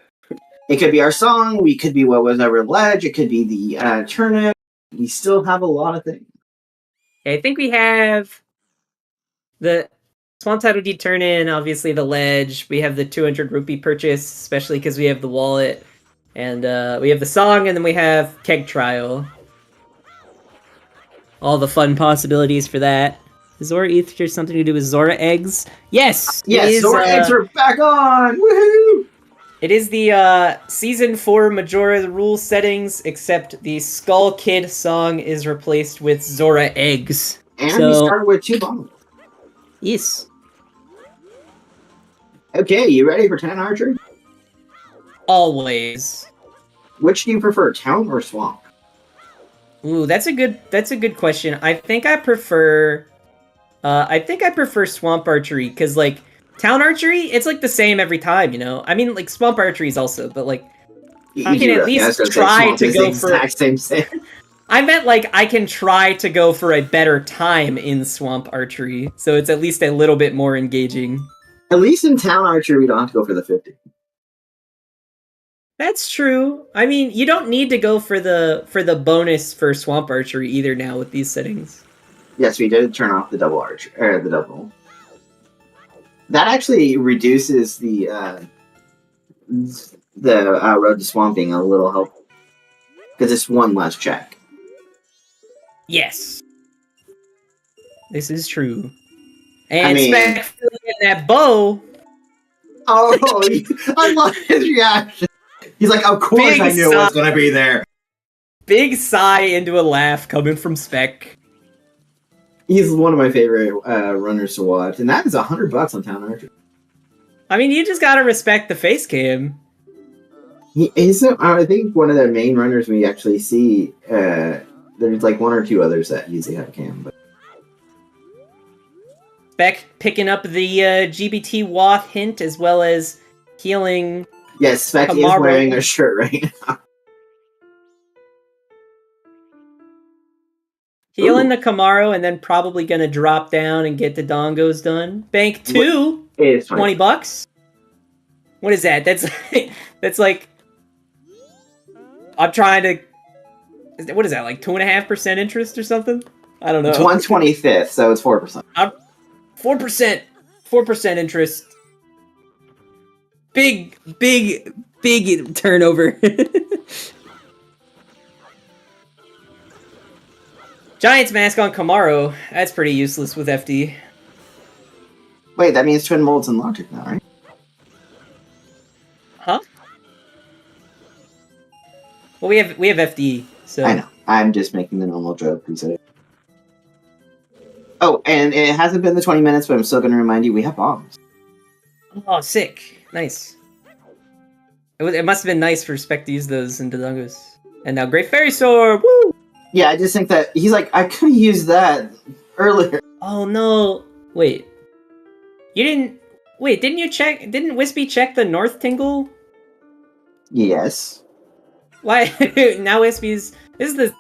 It could be our song, we could be what was ever ledge, it could be the turnip. We still have a lot of things. I think we have the Swamp Title Deed turn in, obviously the ledge. We have the 200 rupee purchase, especially because we have the wallet. And we have the song, and then we have Keg Trial. All the fun possibilities for that. Zora ETH or something to do with Zora eggs? Yes! Yes, Zora eggs are back on! Woohoo! It is the Season 4 Majora rule settings, except the Skull Kid song is replaced with Zora eggs. And we started with 2 bombs. Yes. Okay, you ready for 10 archery? Always. Which do you prefer, town or swamp? Ooh, that's a good question. I think I prefer swamp archery, because like town archery, it's like the same every time, you know? I mean, like swamp archery is also, but like I can at least try to go for exact same thing. I meant like I can try to go for a better time in swamp archery, so it's at least a little bit more engaging. At least in town archery, we don't have to go for the 50. That's true. I mean, you don't need to go for the bonus for swamp archery either now with these settings. Yes, we did turn off the double arch or the double. That actually reduces the road to swamping a little help because it's one less check. Yes, this is true. And Spec filling in that bow. Oh, I love his reaction. He's like, "Of course, I knew it was going to be there." Big sigh into a laugh coming from Spec. He's one of my favorite runners to watch, and that is $100 on Town Archer. I mean, you just gotta respect the face cam. He's, I think, one of the main runners we actually see. There's like 1 or 2 others that usually have cam, but Spec picking up the GBT Wath hint as well as healing. Yes, Spec is wearing a shirt right now. Healing the Camaro and then probably gonna drop down and get the Dongos done. Bank 2. It's $20. What is that? That's like I'm trying to. What is that, like 2.5% interest or something? I don't know. It's 1/25th, so it's 4%. 4%. 4% interest. Big turnover. Giant's Mask on Camaro. That's pretty useless with FD. Wait, that means twin molds and logic now, right? Huh? Well, we have FD, so I know. I'm just making the normal joke. Oh, and it hasn't been the 20 minutes, but I'm still going to remind you we have bombs. Oh, sick. Nice. It must have been nice for Spec to use those in Dodongos. And now Great Fairy Sword! Woo! Yeah, I just think that he's like, I could have used that earlier. Oh no. Wait. You didn't. Wait, didn't you check? Didn't Whispy check the North Tingle? Yes. Why? Now Whispy's. This is the.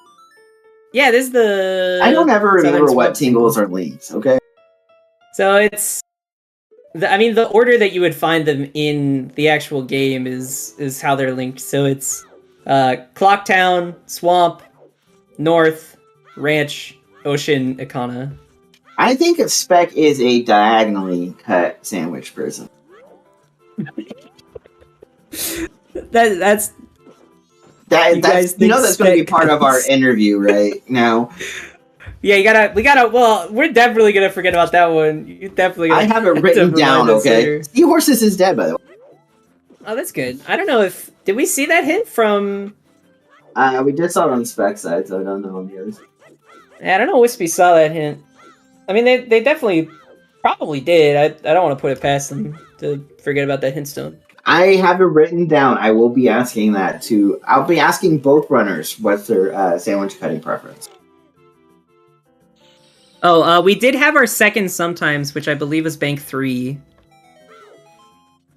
Yeah, this is the. I don't ever remember what tingles are links, okay? So it's. I mean, the order that you would find them in the actual game is how they're linked. So it's Clocktown, Swamp, North, Ranch, Ocean, Ikana. I think Spec is a diagonally cut sandwich person. That's you know that's going to be part of our interview right now. Yeah, we gotta. Well, we're definitely gonna forget about that one. You definitely. I have it written down. Okay. Seahorses is dead, by the way. Oh, that's good. I don't know if did we see that hint from. We did saw it on the Spec side, so I don't know on the others. Yeah, I don't know. Whispy saw that hint. I mean, they definitely Probably did. I don't want to put it past them to forget about that hint stone. I have it written down. I will be asking that too. I'll be asking both runners what's their sandwich cutting preference. Oh, we did have our second sometimes, which I believe was bank 3.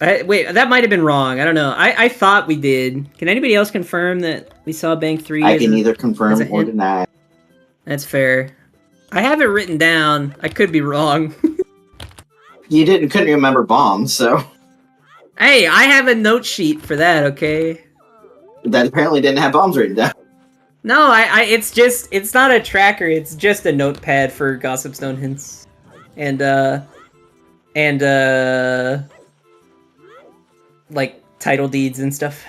Wait, that might have been wrong. I don't know. I thought we did. Can anybody else confirm that we saw bank 3? I can neither confirm or deny. That's fair. I have it written down. I could be wrong. You couldn't remember bombs, so... Hey, I have a note sheet for that, okay? That apparently didn't have bombs written down. No, it's not a tracker, it's just a notepad for Gossip Stone hints. And, like, title deeds and stuff.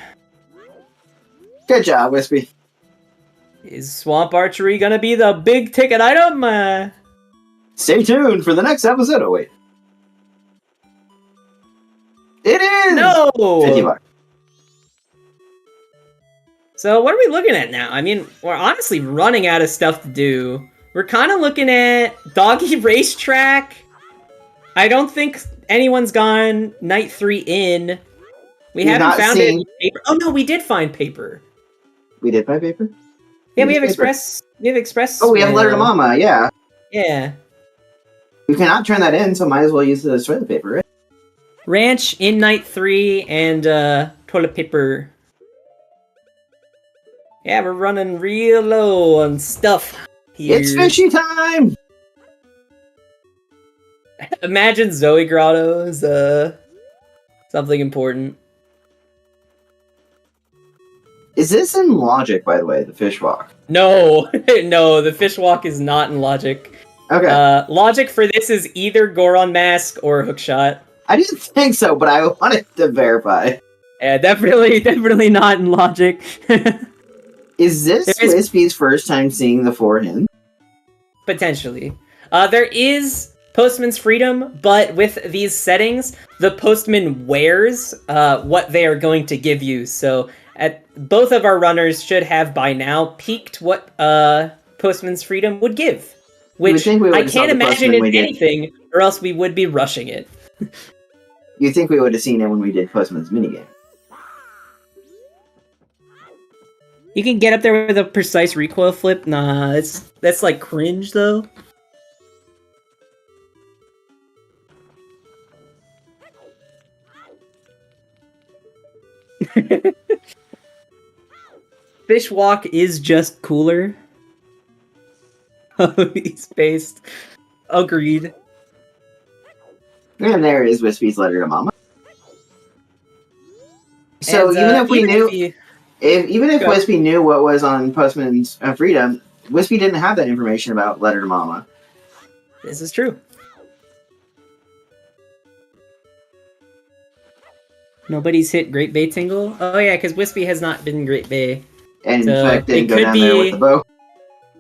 Good job, Whispy. Is Swamp Archery gonna be the big ticket item? Stay tuned for the next episode. Oh, wait. It is! No! $50. So what are we looking at now? I mean, we're honestly running out of stuff to do. We're kind of looking at Doggy Racetrack. I don't think anyone's gone Night 3 in. We haven't found any paper. Oh no, we did find paper. We did find paper? Yeah, we have Express. We have Express. Oh, we have Letter to Mama, yeah. Yeah. You cannot turn that in, so might as well use the toilet paper, right? Ranch in Night 3 and toilet paper. Yeah, we're running real low on stuff here. It's fishy time! Imagine Zoe Grotto's something important. Is this in Logic, by the way, the fish walk? No, no, the fish walk is not in Logic. Okay. Logic for this is either Goron Mask or Hookshot. I didn't think so, but I wanted to verify. Yeah, definitely not in Logic. Is this Whispy's first time seeing the 4 hints? Potentially. There is Postman's Freedom, but with these settings, the Postman wears what they are going to give you. So both of our runners should have by now peaked what Postman's Freedom would give. Which I can't imagine is anything, or else we would be rushing it. You think we would have seen it when we did Postman's minigame? You can get up there with a precise recoil flip. Nah, that's like cringe though. Fish walk is just cooler. Oh, he's based. Agreed. And there is Whispy's Letter to Mama. So and, even if we knew, even if Whispy knew what was on Postman's Freedom, Whispy didn't have that information about Letter to Mama. This is true. Nobody's hit Great Bay Tingle? Oh yeah, because Whispy has not been Great Bay. And so in fact, didn't go down there with the bow.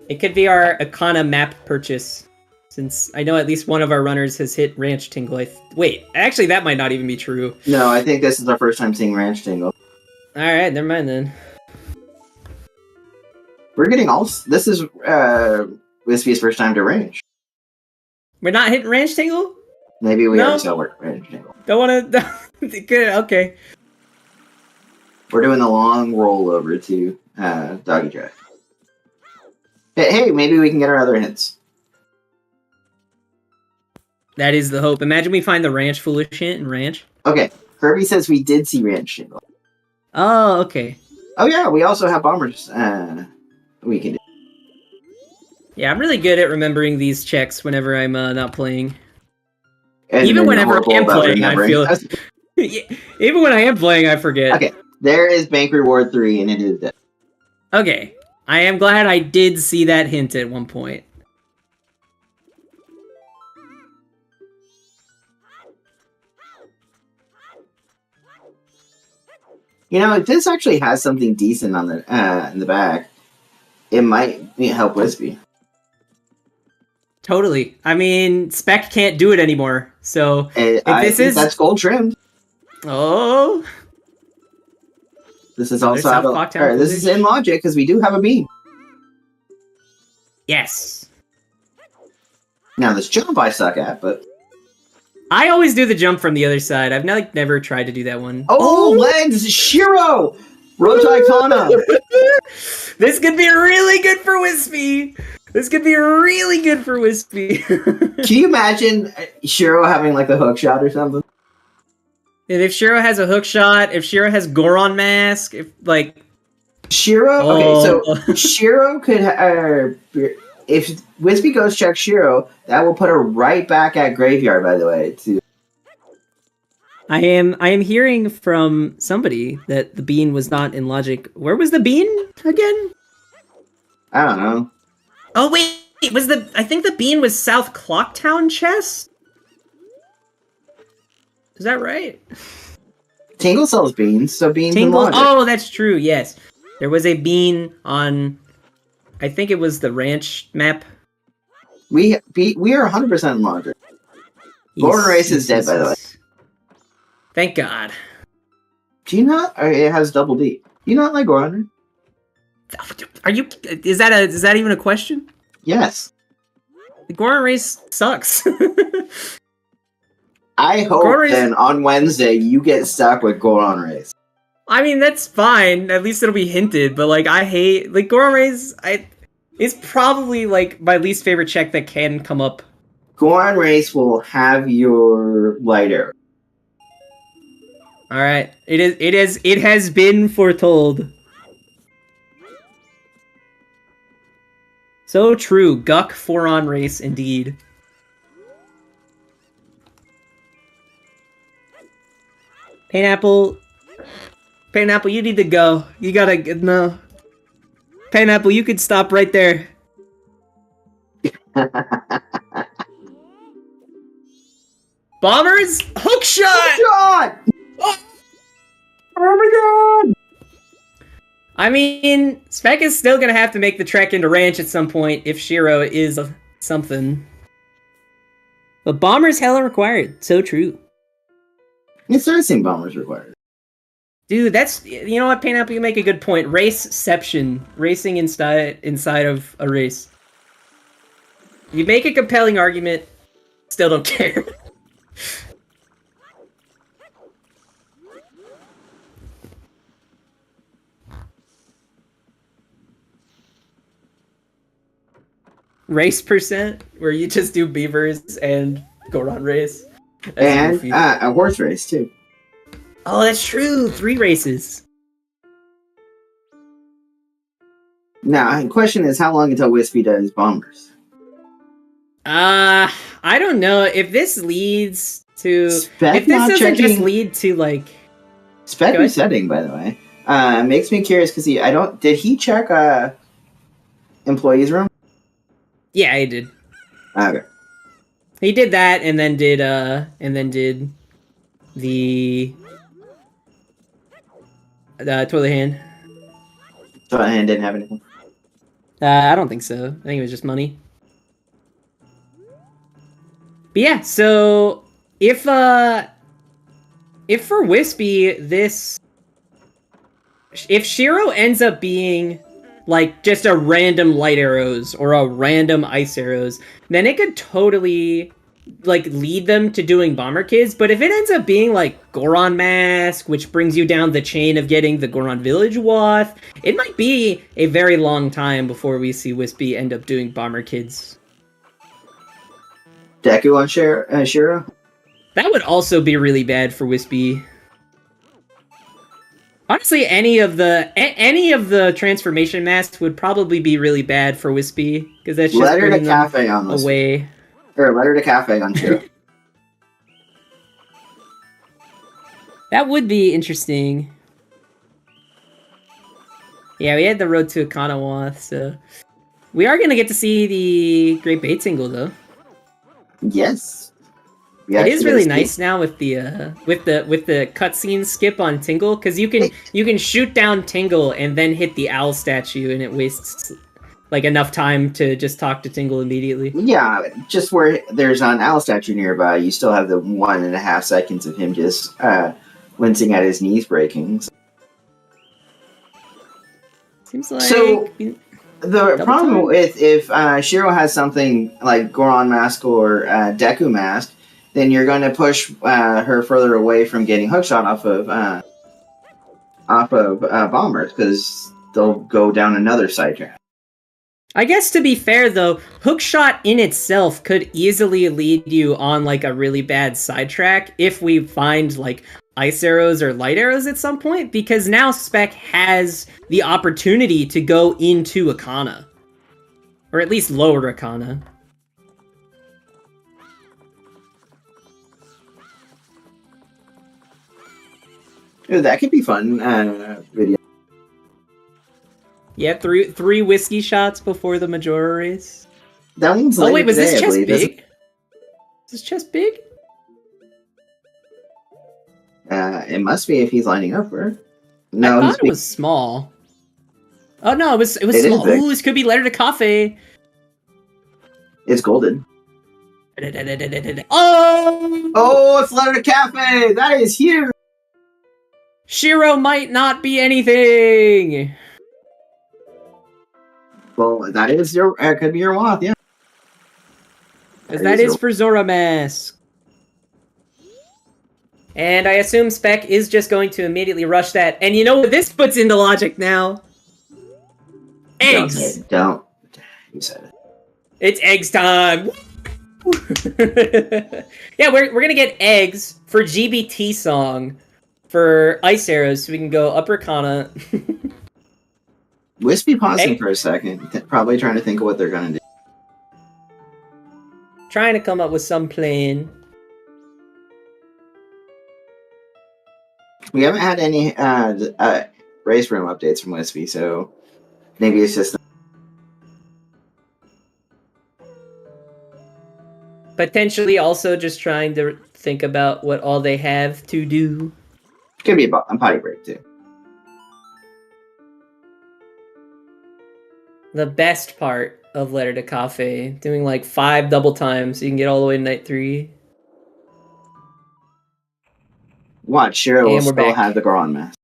It could be our Akana map purchase, since I know at least one of our runners has hit Ranch Tingle. Wait, actually that might not even be true. No, I think this is our first time seeing Ranch Tingle. Alright, never mind then. We're getting all... This is Whispy's first time to Ranch. We're not hitting Ranch Tingle? Maybe we already saw Ranch Tingle. Don't wanna... Good, okay. We're doing the long rollover to Doggy Jack. Hey, maybe we can get our other hints. That is the hope. Imagine we find the Ranch Foolish hint in Ranch. Okay, Kirby says we did see Ranch Tingle. Oh, okay. Oh yeah, we also have Bombers we can do. Yeah, I'm really good at remembering these checks whenever I'm not playing. And even whenever I am playing, I feel... Even when I am playing, I forget. Okay, there is Bank Reward 3, and it is dead. Okay. I am glad I did see that hint at one point. You know, if this actually has something decent on the in the back, it might help Whispy. Totally. I mean, Spec can't do it anymore, so if that's gold trimmed. Oh. This is also this is in Logic because we do have a beam. Yes. Now this jump I suck at, but I always do the jump from the other side. I've never tried to do that one. Oh, Lens! Shiro! Road to Icona! This could be really good for Whispy. This could be really good for Whispy. Can you imagine Shiro having like the hook shot or something? And if Shiro has a hook shot, if Shiro has Goron mask, if like Shiro? Oh. Okay, so Shiro could if Whispy goes check Shiro, that will put her right back at Graveyard, by the way, too. I am hearing from somebody that the bean was not in logic. Where was the bean again? I don't know. Oh wait, I think the bean was South Clocktown chest? Is that right? Tingle sells beans, so beans Tingle. in logic. Oh, that's true. Yes, there was a bean on. I think it was the ranch map. We are 100% in logic. Gordon Race is dead, by the way. Thank God. Do you not? It has double D. Do you not like Gordon? Are you? Is that even a question? Yes. The Goron race sucks. I hope then on Wednesday you get stuck with Goron Race. I mean, that's fine. At least it'll be hinted. But like, I hate like Goron Race. It's probably like my least favorite check that can come up. Goron Race will have your light arrow. All right, it has been foretold. So true, Guck Foron Race indeed. Pineapple, you need to go. You gotta no. Pineapple, you could stop right there. Bombers, hook shot! Hook shot! Oh my god! I mean, Spec is still gonna have to make the trek into ranch at some point if Shiro is something. But bombers hella required. So true. It started saying bombers required. Dude, that's, you know what, Pineapple, you make a good point. Raceception. Racing inside of a race. You make a compelling argument, still don't care. Race percent, where you just do beavers and Goron race. And a horse race, too. Oh, that's true. 3 races. Now, the question is, how long until Whispy does bombers? I don't know. If this leads to... Spec if this doesn't checking... just lead to, like... Spec resetting, by the way. Makes me curious, because did he check employees room? Yeah, he did. Okay. He did that, and then did the toilet hand. Toilet hand didn't have anything? I don't think so. I think it was just money. But yeah, so if for Whispy, if Shiro ends up being like just a random light arrows or a random ice arrows, then it could totally like lead them to doing bomber kids. But if it ends up being like Goron mask, which brings you down the chain of getting the Goron village wath, it might be a very long time before we see Whispy end up doing bomber kids. Deku on Shiro? That would also be really bad for Whispy. Honestly, any of the transformation masks would probably be really bad for Whispy, because that's just letter to bringing cafe on this away. Or letter to cafe on Shiro. That would be interesting. Yeah, we had the road to Akanawath, so we are gonna get to see the Great Bait single though. Yes. It is really nice now with the cutscene skip on Tingle, because you can shoot down Tingle and then hit the owl statue, and it wastes like enough time to just talk to Tingle immediately. Yeah, just where there's an owl statue nearby, you still have the 1.5 seconds of him just wincing at his knees breaking. Seems like so. The problem with if Shiro has something like Goron mask or Deku mask, then you're going to push her further away from getting hookshot off of bombers because they'll go down another side track. I guess to be fair though, hookshot in itself could easily lead you on like a really bad sidetrack if we find like ice arrows or light arrows at some point, because now Spec has the opportunity to go into Akana. Or at least lower Akana. Ooh, that could be fun video. Yeah, three whiskey shots before the Majora race. That one's oh wait, was today, this chest believe. big? Is this chest big? It must be if he's lining up for it. No, I thought it was small. Oh no, it was small. Ooh, this could be letter to coffee. It's golden. Oh, it's letter to cafe. That is huge. Shiro might not be anything. Well, that is your could be your Wath, yeah. Because that is for Zora Mask. And I assume Spec is just going to immediately rush that. And you know what this puts into logic now? Eggs! Don't. You said it. It's eggs time! Yeah, we're gonna get eggs for GBT song for ice arrows so we can go upper Kana. Whispy pausing for a second, probably trying to think of what they're gonna do. Trying to come up with some plan. We haven't had any race room updates from Whispy, so maybe it's just potentially also just trying to think about what all they have to do. Could be a potty break too. The best part of Letter to Cafe, doing like 5 double times so you can get all the way to night 3. Watch, Shiro will still have the Goron mask.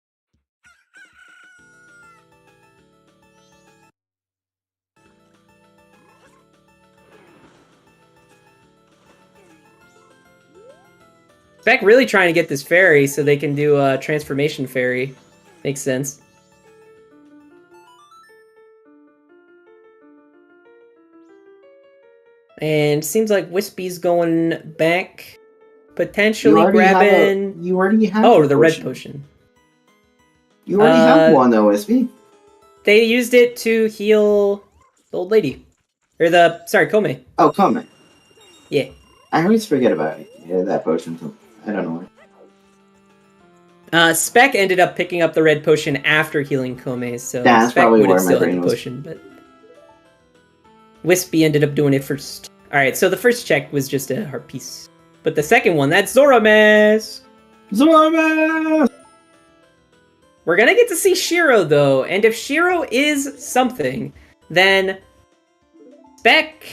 Spec really trying to get this fairy so they can do a transformation fairy. Makes sense. And seems like Whispy's going back, potentially grabbing. You already have. Oh, the red potion. You already have one though, Whispy. They used it to heal the old lady, or Kome. Oh, Kome. Yeah. I always forget about that potion. I don't know why. Spec ended up picking up the red potion after healing Kome, so that's Spec probably would have where still my had brain the was. potion, but Whispy ended up doing it first. Alright, so the first check was just a heart piece. But the second one, that's Zora Mask! Zora Mask! We're gonna get to see Shiro, though, and if Shiro is something, then Spec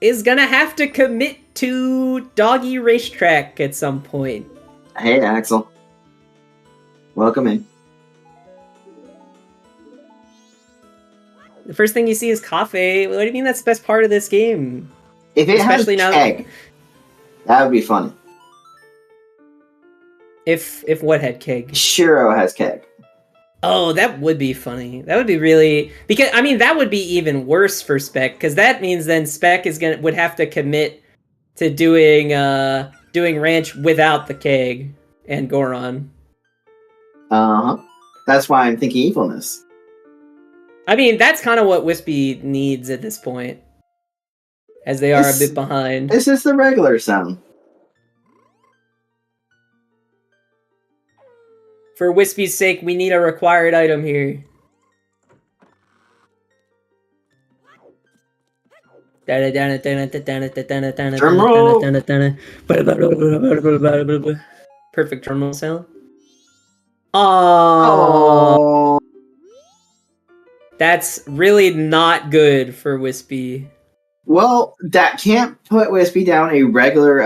is gonna have to commit to Doggy Racetrack at some point. Hey, Axel. Welcome in. The first thing you see is Cafe. What do you mean that's the best part of this game? If it has keg, that would be funny. If what had keg? Shiro has keg. Oh, that would be funny. That would be really... Because, I mean, that would be even worse for Spec, because that means then Spec would have to commit to doing Ranch without the keg and Goron. Uh-huh. That's why I'm thinking evilness. I mean, that's kind of what Whispy needs at this point. As they are a bit behind. This is the regular sound. For Whispy's sake, we need a required item here. Drum roll. Perfect drum roll sound. Oh, that's really not good for Whispy. Well, that can't put Whispy down a regular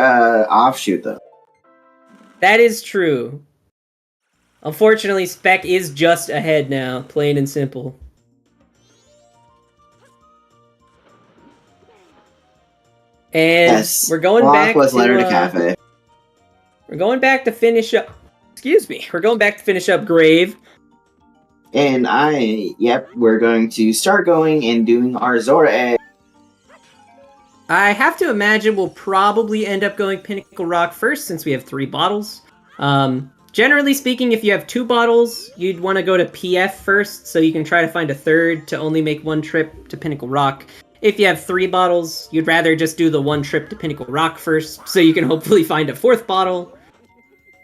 offshoot, though. That is true. Unfortunately, Spec is just ahead now, plain and simple. And Yes. we're going Walk back was Leonard to a cafe. we're going back to finish up. Excuse me. We're going back to finish up Grave. And we're going to start going and doing our Zora egg. I have to imagine we'll probably end up going Pinnacle Rock first since we have 3 bottles. Generally speaking, if you have 2 bottles, you'd want to go to PF first, so you can try to find a third to only make 1 trip to Pinnacle Rock. If you have 3 bottles, you'd rather just do the 1 trip to Pinnacle Rock first, so you can hopefully find a 4th bottle.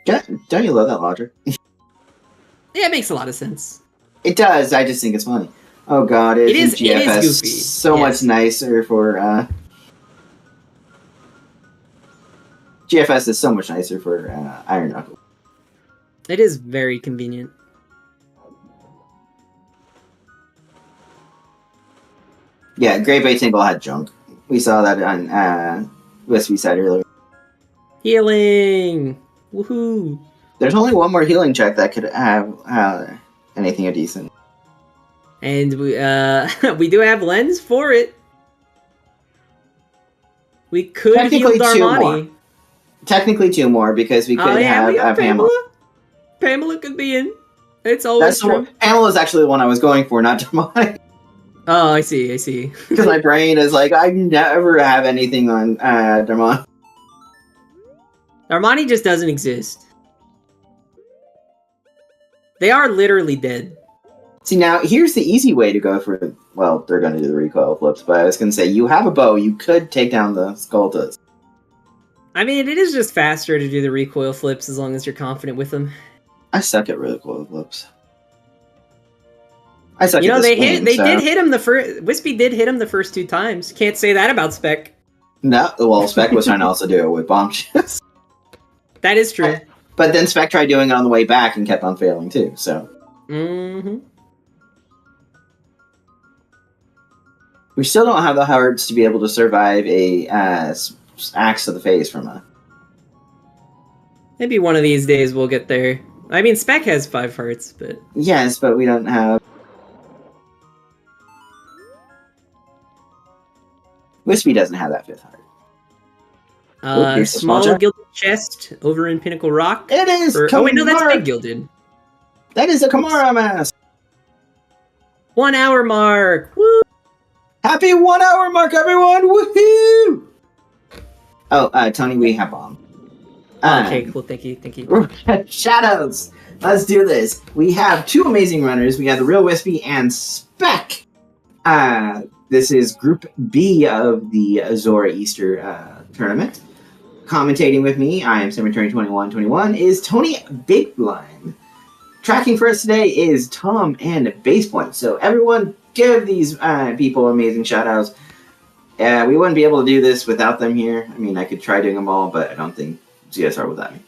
Don't you love that logic? Yeah, it makes a lot of sense. It does. I just think it's funny. Oh god, It is GFS goofy. So much nicer for GFS is so much nicer for Iron Knuckle. It is very convenient. Yeah, Great Bay Tingle had junk. We saw that on Whispy said earlier. Healing! Woohoo! There's only one more healing check that could have anything decent. And we do have lens for it. We could heal Darmani. Technically 2 more because we could have Pamela. Pamela could be in. It's always true. Pamela is actually the one I was going for, not Darmani. Oh, I see. Because my brain is like, I never have anything on Darmani. Darmani just doesn't exist. They are literally dead. See, now, here's the easy way to go for... Well, they're going to do the recoil flips, but I was going to say, you have a bow, you could take down the Skulltulas. I mean, it is just faster to do the recoil flips as long as you're confident with them. I suck at recoil flips. I suck at they did hit him the first... Whispy did hit him the first 2 times. Can't say that about Spec. No, well, Spec was trying to also do it with bomb shifts. That is true. But then Spec tried doing it on the way back and kept on failing, too, so... Mm-hmm. We still don't have the hearts to be able to survive a axe to the face from a... Maybe one of these days we'll get there. I mean, Spec has 5 hearts, but... Yes, but we don't have... Whispy doesn't have that 5th heart. Small gilded chest over in Pinnacle Rock. It is! Oh wait, no, that's big gilded. That is a Kamara mask! 1 hour mark! Woo! Happy 1 hour mark, everyone! Woohoo! Oh, Tony, we have bomb. Okay, cool. Thank you. Shadows! Let's do this. We have 2 amazing runners. We have the Real Whispy and Spec. This is Group B of the Zora Easter tournament. Commentating with me, I am Cemetery2121, is Tony Big Blind. Tracking for us today is Tom and Basepoint. So everyone, give these people amazing shoutouts. We wouldn't be able to do this without them here. I mean, I could try doing them all, but I don't think ZSR without me.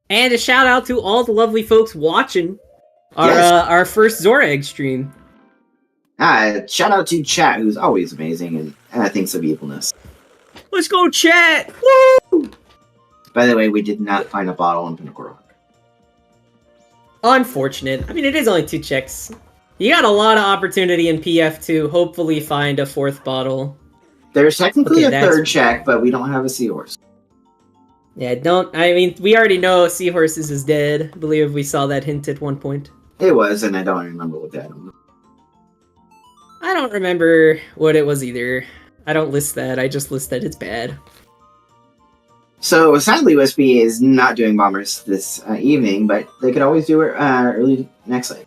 And a shout out to all the lovely folks watching our first Zora Egg stream. Shout out to Chat, who's always amazing and thinks of evilness. Let's go, Chat! Woo! By the way, we did not find a bottle in Pinnacle Rock. Unfortunate. I mean, it is only 2 checks. You got a lot of opportunity in PF to hopefully find a 4th bottle. There's technically a 3rd check, but we don't have a seahorse. Yeah, I mean, we already know Seahorses is dead. I believe we saw that hint at one point. It was, and I don't remember what that was. I don't remember what it was either. I don't list that, I just list that it's bad. So, sadly, Whispy is not doing bombers this evening, but they could always do it early next night.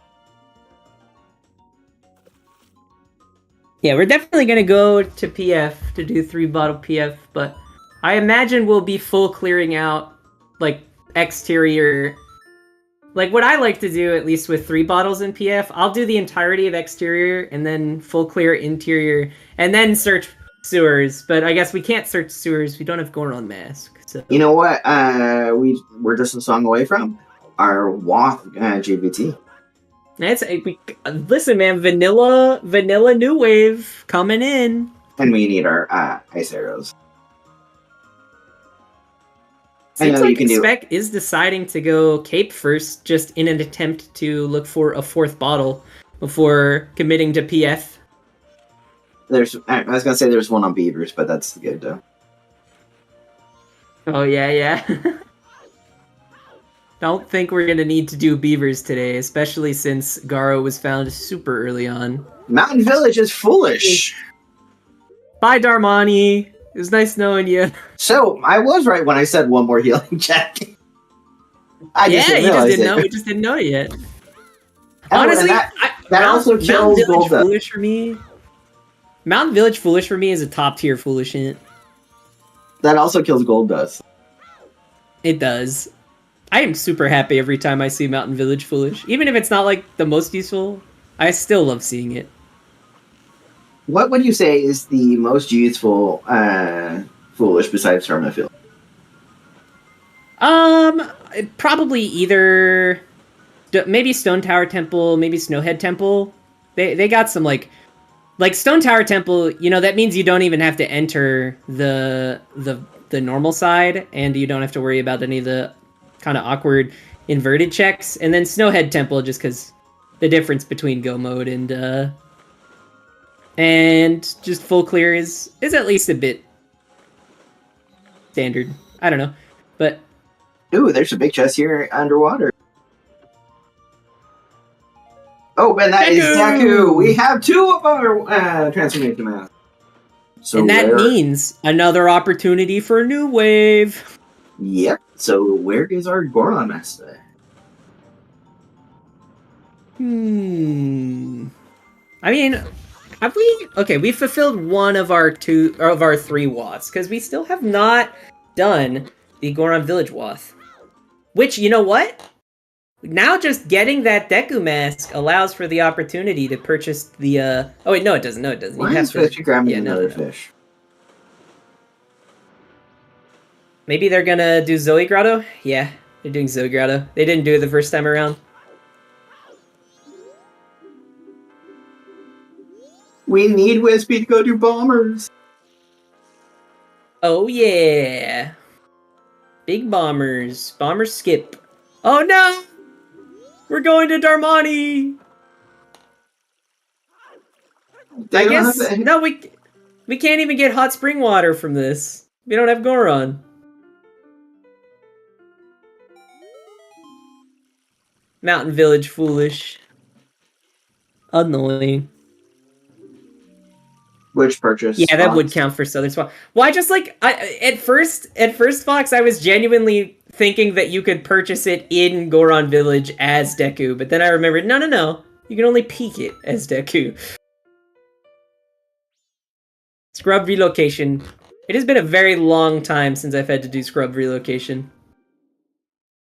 Yeah, we're definitely going to go to PF to do 3-bottle PF, but I imagine we'll be full clearing out, like, exterior. Like, what I like to do, at least with 3 bottles in PF, I'll do the entirety of exterior, and then full clear interior, and then search sewers. But I guess we can't search sewers, we don't have Goron Mask. So. You know what we're just a song away from? Our WOTH GBT. Listen, man, vanilla new wave coming in. And we need our ice arrows. Seems like Spec is deciding to go Cape first, just in an attempt to look for a 4th bottle before committing to PF. I was gonna say there's one on beavers, but that's good though. Oh yeah. Don't think we're gonna need to do beavers today, especially since Garo was found super early on. Mountain Village is foolish. Bye, Darmani. It was nice knowing you. So I was right when I said one more healing check. You just didn't know. We just didn't know it yet. Honestly, that also kills Mountain Village Golda. Foolish for me. Mountain Village Foolish for me is a top tier foolish int. That also kills Gold Dust. It does. I am super happy every time I see Mountain Village Foolish. Even if it's not like the most useful, I still love seeing it. What would you say is the most useful foolish besides Hermaphield? Probably either maybe Stone Tower Temple, maybe Snowhead Temple. They got some like Stone Tower Temple. You know, that means you don't even have to enter the normal side, and you don't have to worry about any of the kind of awkward inverted checks. And then Snowhead Temple, just because the difference between go mode and just full clear is at least a bit standard. I don't know, but Ooh, there's a big chest here underwater. Oh, and that is Deku. We have two of our transformation masks. So and that means another opportunity for a new wave. Yep. So where is our Goron mask today? I mean, have we? Okay, we fulfilled one of our three Waths, because we still have not done the Goron Village Wath. Which, you know what? Now just getting that Deku mask allows for the opportunity to purchase the oh wait, no it doesn't. Why is Fishy grabbing another fish? Maybe they're gonna do Zoe Grotto? Yeah, they're doing Zoe Grotto. They didn't do it the first time around. We need Whispy to go do bombers. Oh yeah. Big bombers. Bomber skip. Oh no! We're going to Darmani! I guess... No, we can't even get hot spring water from this. We don't have Goron. Mountain Village Foolish. Annoying. Which purchase? Yeah, that would count for Southern Swap. Well, I just at first, Fox, I was genuinely thinking that you could purchase it in Goron Village as Deku, but then I remembered, no, you can only peek it as Deku. Scrub relocation. It has been a very long time since I've had to do scrub relocation.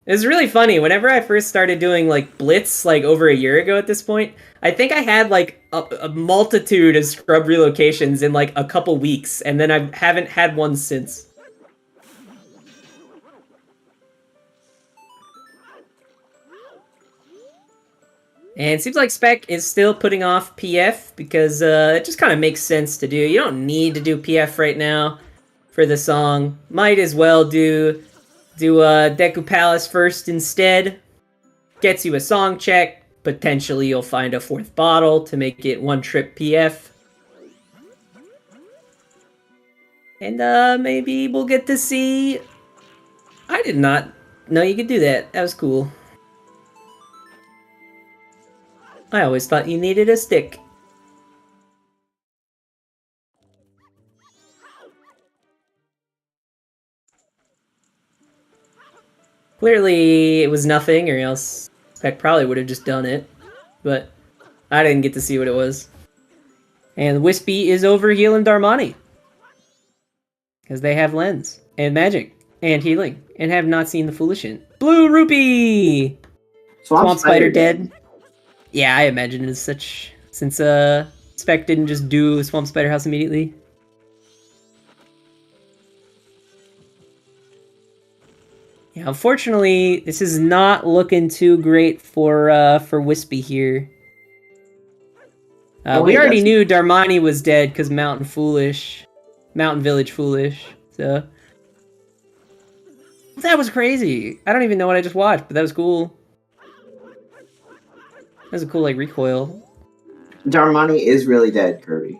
It's really funny. Whenever I first started doing Blitz over a year ago at this point, I think I had a multitude of scrub relocations in a couple weeks, and then I haven't had one since. And it seems like Spec is still putting off PF because it just kind of makes sense to do. You don't need to do PF right now for the song. Might as well do Deku Palace first instead. Gets you a song check. Potentially you'll find a fourth bottle to make it one trip PF. And maybe we'll get to see... I did not know you could do that. That was cool. I always thought you needed a stick. Clearly, it was nothing, or else Spec probably would have just done it. But I didn't get to see what it was. And Whispy is over healing Darmani. Because they have Lens, and Magic, and Healing, and have not seen the Foolish Int. Blue Rupee! Swamp Spider dead. Yeah, I imagine it is such... Since Spec didn't just do Swamp Spider House immediately. Yeah, unfortunately, this is not looking too great for Whispy here. We already knew Darmani was dead because Mountain Village Foolish. So that was crazy. I don't even know what I just watched, but that was cool. That was a cool recoil. Darmani is really dead, Kirby.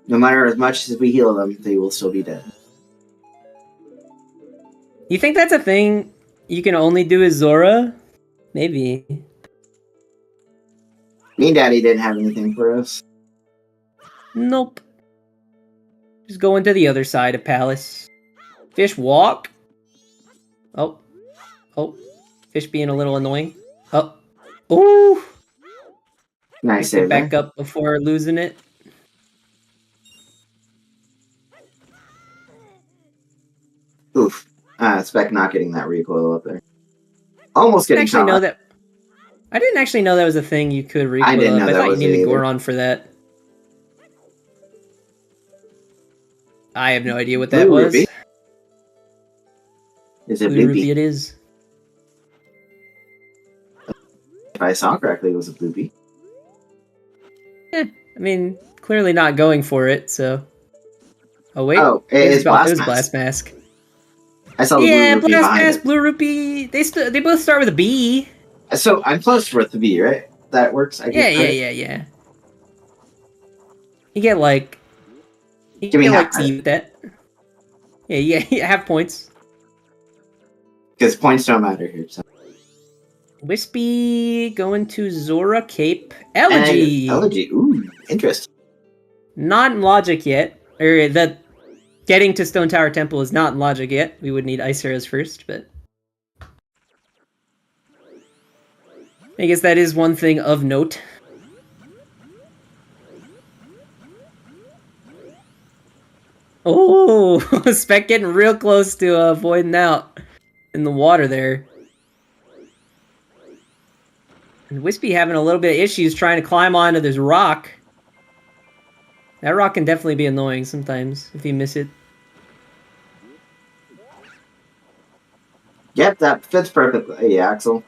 No matter as much as we heal them, they will still be dead. You think that's a thing you can only do as Zora? Maybe. Me and Daddy didn't have anything for us. Nope. Just going to the other side of Palace. Fish walk. Oh. Oh. Fish being a little annoying. Oh. Ooh. Nice Get save back there. up before losing it. Oof. Spec not getting that recoil up there. Almost getting Actually, shot. know that. I didn't actually know that was a thing you could recoil I didn't know up. I that thought you was it needed either. Goron for that. I have no idea what that Blue was. rupee? Is it Blue Bloopy? rupee it is. If I saw correctly, it was a Bloopy. I mean, clearly not going for it, so... Oh, wait. Oh, It it's Blast was Mask. Blast Mask. I saw the Yeah, blue rupee Blast behind Mask, Blue Rupee. They both start with a B. it. So I'm close with the B, right? That works. I Yeah, get credit? yeah. You get like... You Give me get half like C with that. Yeah, have points. Because points don't matter here. So. Whispy going to Zora Cape. Elegy! And Elegy. Ooh, interesting. Not in logic yet. Or the getting to Stone Tower Temple is not in logic yet. We would need Ice Arrows first, but... I guess that is one thing of note. Oh, Spec getting real close to avoiding out in the water there. And Whispy having a little bit of issues trying to climb onto this rock. That rock can definitely be annoying sometimes if you miss it. Yep, that fits perfectly, Axel.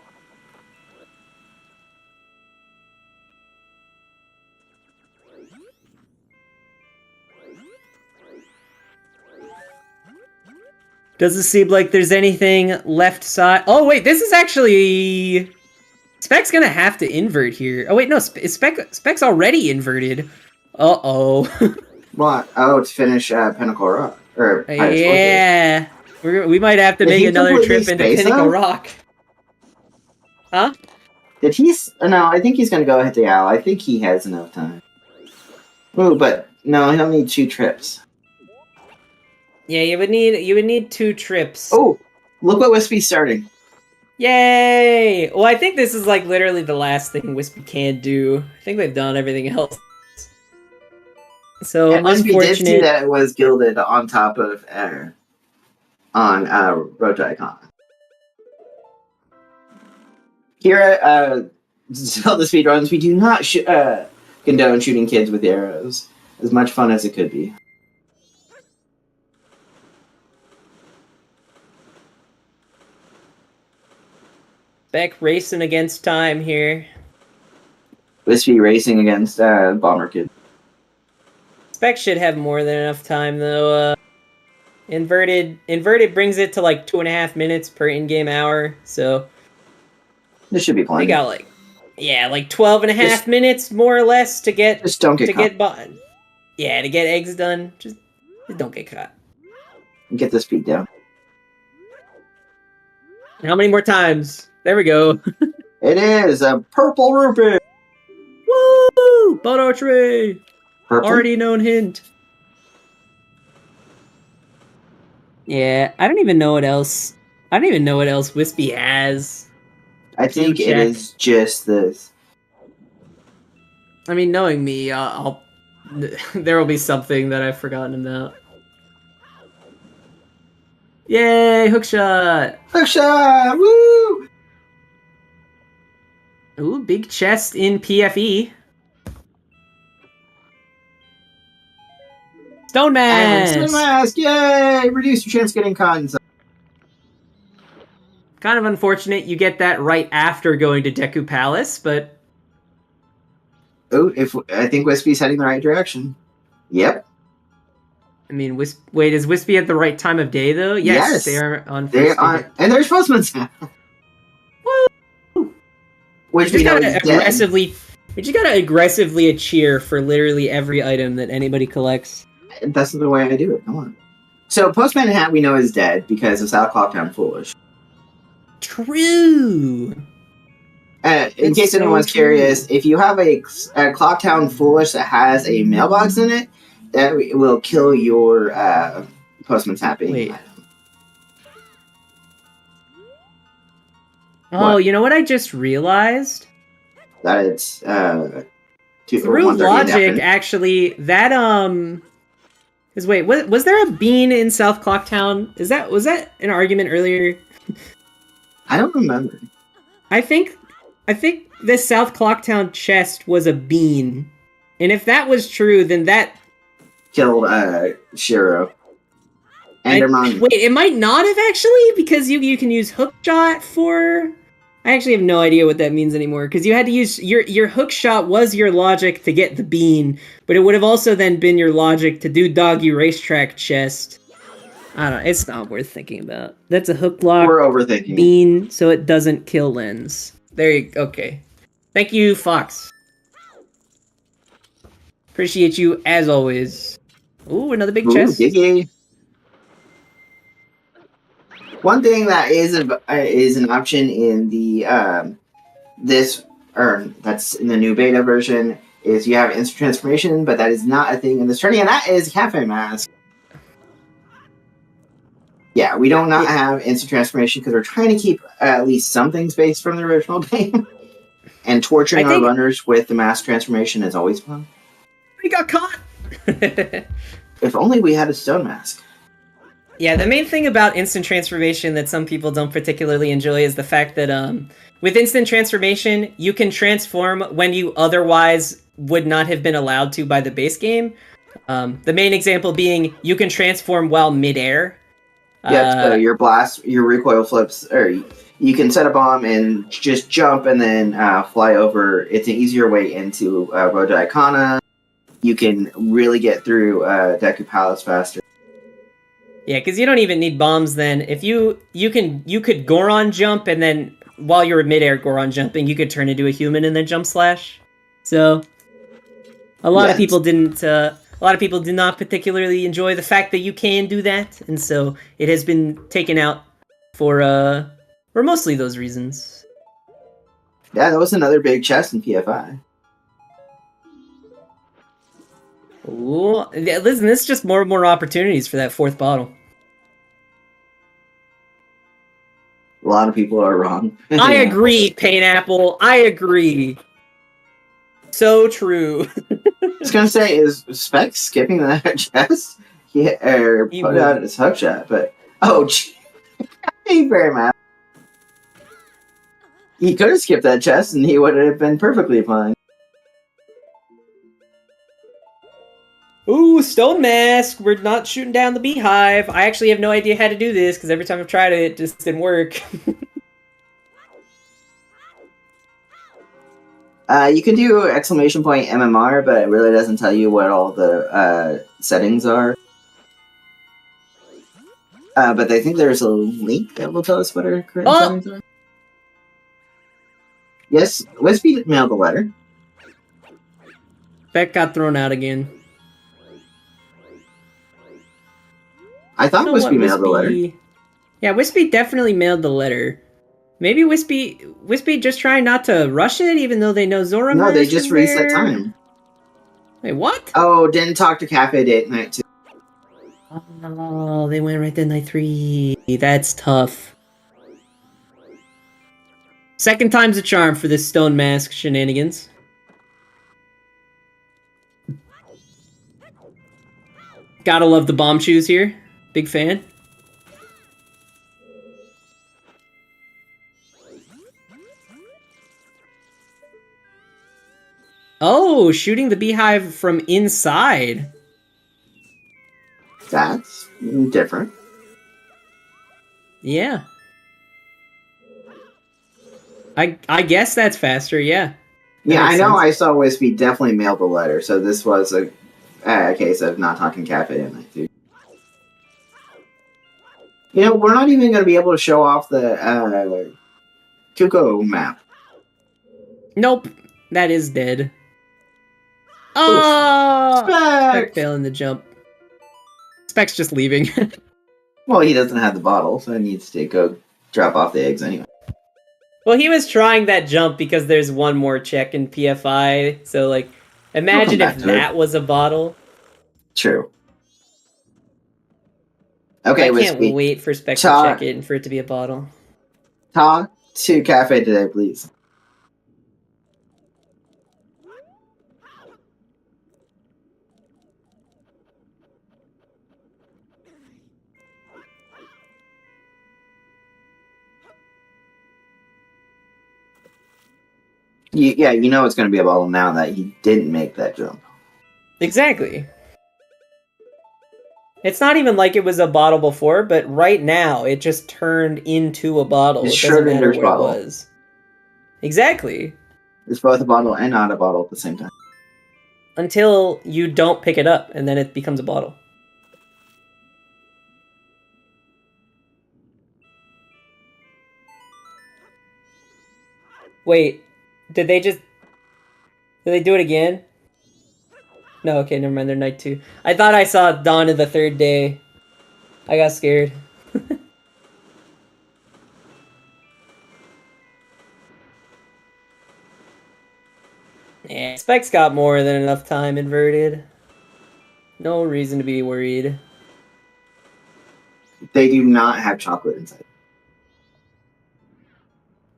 Doesn't seem like there's anything left side. Oh, wait, this is actually... Spec's gonna have to invert here. Oh, wait, no, Spec's already inverted. Uh-oh. What? Oh, to finish Pinnacle Rock. Or Yeah. We might have to Did make he another completely trip into space Pinnacle out? Rock. Huh? Did he... No, I think he's going to go hit the owl. I think he has enough time. Ooh, but no, he'll need 2 trips. Yeah, you would need 2 trips. Oh, look what Whispy's starting. Yay! Well, I think this is like literally the last thing Whispy can do. I think they've done everything else. So And Whispy did see unfortunate. that it was gilded on top of air on Road to Icon. Here at ZeldaSpeedRuns, we do not condone shooting kids with arrows. As much fun as it could be. Spec racing against time here. Whispy racing against Bomber Kid. Spec should have more than enough time though. Inverted brings it to like 2.5 minutes per in-game hour, so This should be they plenty. got like 12 and a half minutes more or less to get Just don't get caught. to get eggs done. Just don't get caught. Get the speed down. How many more times? There we go. It is a purple rupee. Woo! Bono tree. Purple? Already known hint. Yeah, I don't even know what else. Whispy has. I think it check. is just this. I mean, knowing me, there will be something that I've forgotten about. Yay, hookshot! Hookshot! Woo! Ooh, big chest in PFE. Stone Mask! And Stone Mask! Yay! Reduce your chance of getting caught inside. Kind of unfortunate you get that right after going to Deku Palace, but... Oh, I think Whispy's heading the right direction. Yep. I mean, wait, is Whispy at the right time of day, though? Yes. They are on They first are, and there's Postman's now. Woo! Which we Just know gotta is dead. aggressively We just gotta aggressively cheer for literally every item that anybody collects. That's the way I do it. Come on. So Postman Hat we know is dead because of South Clocktown Foolish. True. In case anyone's curious, if you have a Clocktown Foolish that has a mailbox in it, that will kill your Postman's Happy. Wait. Oh, you know what I just realized? That it's through logic, actually, that is wait, was there a bean in South Clocktown? Was that an argument earlier? I don't remember. I think this South Clocktown chest was a bean, and if that was true, then that killed Shiro. Enderman. Wait, it might not have actually, because you can use hook shot for. I actually have no idea what that means anymore, because you had to use your hook shot was your logic to get the bean, but it would have also then been your logic to do Doggy Racetrack chest. I don't know, it's not worth thinking about. That's a hook block. We're overthinking bean, so it doesn't kill Lens. There you go. Okay. Thank you, Fox. Appreciate you as always. Ooh, another big chest. Giggy. One thing that is an option in the that's in the new beta version is you have instant transformation, but that is not a thing in this tourney, and that is Cafe Mask. Yeah, we don't not have instant transformation because we're trying to keep at least something space from the original game. And torturing our runners with the mask transformation is always fun. We got caught! If only we had a stone mask. Yeah, the main thing about instant transformation that some people don't particularly enjoy is the fact that with instant transformation, you can transform when you otherwise would not have been allowed to by the base game. The main example being you can transform while midair. Yeah, so your recoil flips, or you can set a bomb and just jump and then fly over. It's an easier way into Road to Icona. You can really get through Deku Palace faster. Yeah, because you don't even need bombs then. If you could Goron jump, and then while you're midair Goron jumping, you could turn into a human and then jump slash. So a lot of people didn't. A lot of people did not particularly enjoy the fact that you can do that, and so it has been taken out for mostly those reasons. Yeah, that was another big chest in PFI. Ooh, listen, this is just more and more opportunities for that fourth bottle. A lot of people are wrong. I agree, Painapple. I agree. So true. I was gonna say, is Spec skipping that chest? Or put out his hook shot, but he very mad. He could have skipped that chest and he would have been perfectly fine. Ooh, Stone Mask! We're not shooting down the beehive. I actually have no idea how to do this, because every time I've tried it, it just didn't work. You can do exclamation point MMR, but it really doesn't tell you what all the settings are. But I think there's a link that will tell us what our current settings are. Yes, Whispy mailed the letter. Spec got thrown out again. I thought Whispy mailed the letter. Yeah, Whispy definitely mailed the letter. Maybe Whispy just trying not to rush it, even though they know Zora. No, they just reset time. Wait, what? Oh, didn't talk to Cafe Date Night 2. Oh, they went right to night 3. That's tough. Second time's a charm for this Stone Mask shenanigans. Gotta love the bomb shoes here. Big fan. Oh, shooting the beehive from inside. That's different. Yeah. I guess that's faster, yeah. Yeah, I know. I saw Whispy definitely mailed the letter, so this was a case of not talking Cafe in night 2. You know, we're not even going to be able to show off the Kuko map. Nope. That is dead. Oh! Spec Spec! failing the jump. Spec's just leaving. Well, he doesn't have the bottle, so he needs to go drop off the eggs anyway. Well, he was trying that jump because there's one more check in PFI, so, like, imagine if that was a bottle. True. Okay, I can't Whispy. wait for Spec to check it and for it to be a bottle. Talk to Cafe today, please. Yeah, you know it's going to be a bottle now that he didn't make that jump. Exactly. It's not even like it was a bottle before, but right now it just turned into a bottle. It doesn't matter what it was. Exactly. It's both a bottle and not a bottle at the same time. Until you don't pick it up, and then it becomes a bottle. Wait, did they do it again? No, okay, never mind, they're night 2. I thought I saw dawn of the 3rd day. I got scared. Yeah, Spec's got more than enough time inverted. No reason to be worried. They do not have chocolate inside.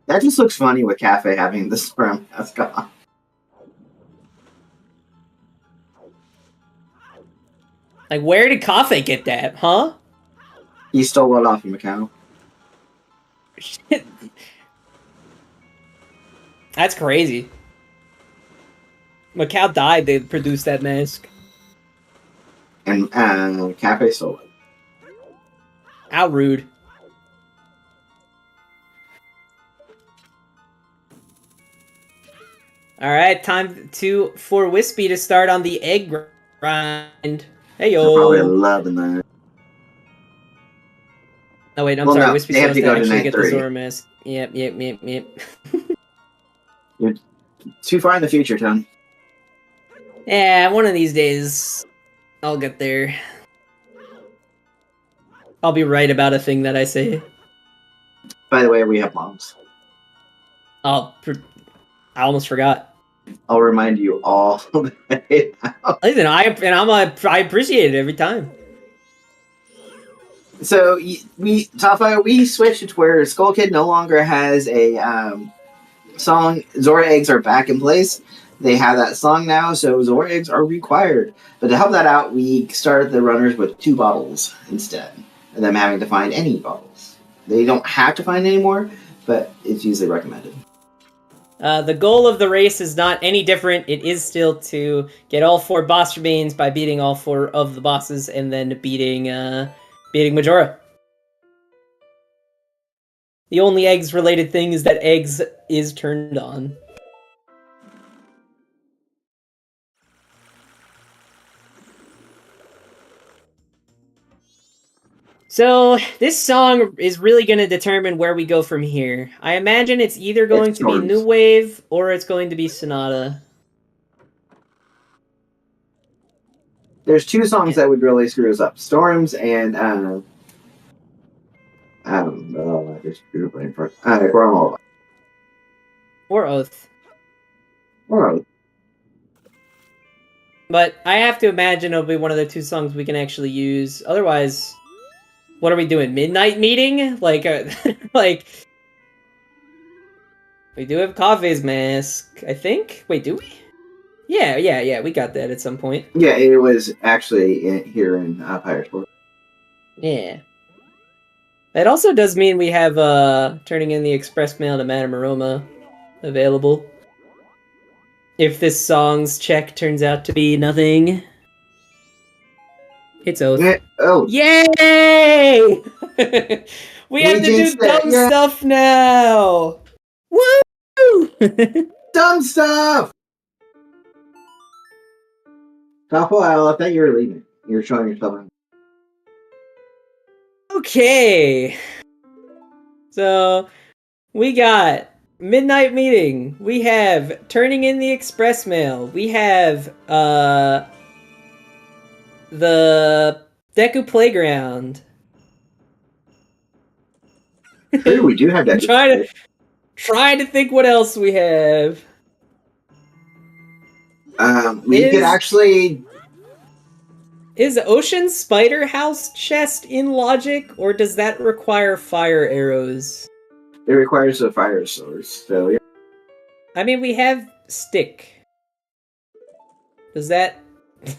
That just looks funny with Cafe having the sperm mask on. Like, where did Cafe get that, huh? He stole it off of Macau. Shit. That's crazy. Macau died, they produced that mask. And Cafe stole it. How rude. Alright, time for Whispy to start on the egg grind. Hey yo. They're probably loving that. Oh wait, I'm sorry, no, Whispy they have supposed to to go to actually night get 3. the Zora mask. Yep. You're too far in the future, Tony. Yeah, one of these days, I'll get there. I'll be right about a thing that I say. By the way, we have moms. Oh, I almost forgot. I'll remind you all the way now. Listen, I appreciate it every time. So we switched it to where Skull Kid no longer has a song. Zora eggs are back in place. They have that song now, so Zora eggs are required. But to help that out, we started the runners with 2 bottles instead of them having to find any bottles. They don't have to find any more, but it's usually recommended. The goal of the race is not any different. It is still to get all 4 boss remains by beating all 4 of the bosses and then beating Majora. The only eggs-related thing is that eggs is turned on. So, this song is really going to determine where we go from here. I imagine it's either going to be New Wave or it's going to be Sonata. There's 2 songs that would really screw us up. Storms and I just drew a brain fart. Or Oath. Or Oath. But I have to imagine it'll be one of the 2 songs we can actually use. Otherwise, what are we doing? Midnight meeting? Like, like... We do have Kafe's mask, I think? Wait, do we? Yeah, we got that at some point. Yeah, it was actually here in Pirates Port. Yeah. That also does mean we have turning in the express mail to Madame Aroma available. If this song's check turns out to be nothing. It's Oath. Oh. Yay! we have to do dumb stuff now! Woo! Dumb stuff! Topo, I thought you were leaving. You were showing yourself on. Okay. So, we got Midnight Meeting. We have turning in the express mail. We have the Deku Playground. True, we do have that. Trying to think what else we have. We could actually. Is Ocean Spider House chest in logic, or does that require fire arrows? It requires a fire source, so yeah. I mean, we have stick. Does that?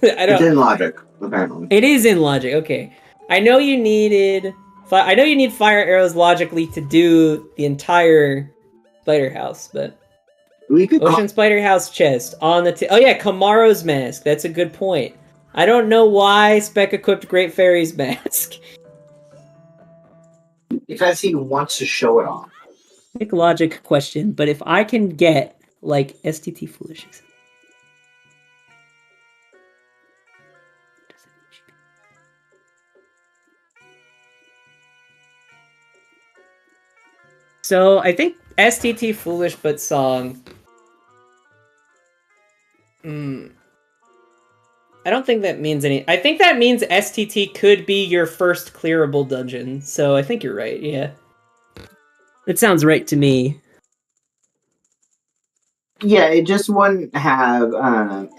I don't. It's in logic, apparently. It is in logic. Okay, I know you needed. I know you need fire arrows logically to do the entire spider house, but We could Ocean Spider House chest on the. Oh yeah, Kamaro's mask. That's a good point. I don't know why Spec equipped Great Fairy's mask. Because he wants to show it off. Big logic question, but if I can get like STT Foolish. So I think STT Foolish but song. I don't think that means any. I think that means STT could be your first clearable dungeon. So I think you're right. Yeah, that sounds right to me. Yeah, it just wouldn't have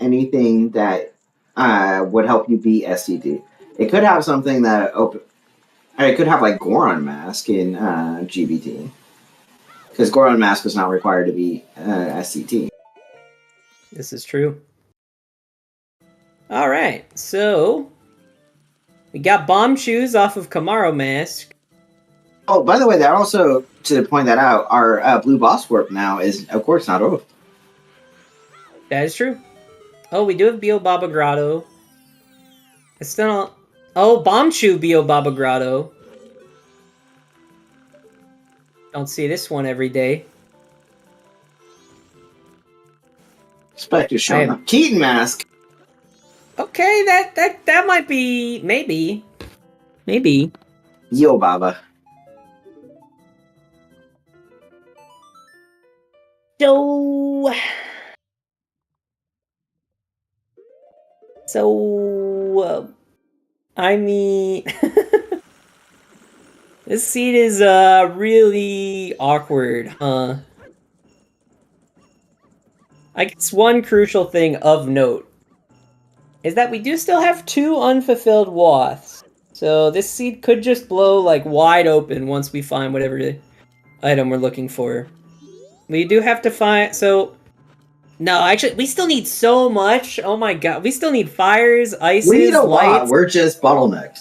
anything that would help you beat STT. It could have something that it could have like Goron Mask in GBT, because Goron Mask was not required to be STT. This is true. All right, so we got bomb shoes off of Kamaro Mask. Oh, by the way, that also, to point that out, our blue boss warp now is, of course, not off. That is true. Oh, we do have Bio Baba Grotto. It's still not... Oh, Bombchu Bio Baba Grotto. Don't see this one every day. Spec is showing up. Keaton Mask. Okay, that might be... Maybe. Yo, Baba. So, I mean, this seed is really awkward, huh? I guess one crucial thing of note is that we do still have 2 unfulfilled waths. So this seed could just blow like wide open once we find whatever item we're looking for. We do have to find, so no, actually, we still need so much. Oh my god, we still need fires, ices, We need a lot. lights. We're just bottlenecked.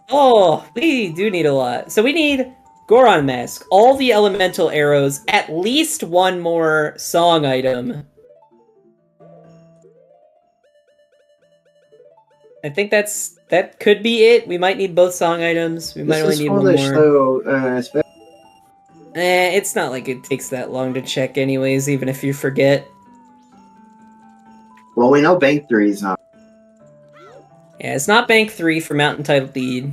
Oh, we do need a lot. So we need Goron Mask, all the elemental arrows, at least one more song item. I think that could be it. We might need both song items. We might only need one more. So, it's not like it takes that long to check anyways, even if you forget. Well, we know Bank 3 is not. Yeah, it's not Bank 3 for Mountain Title Deed.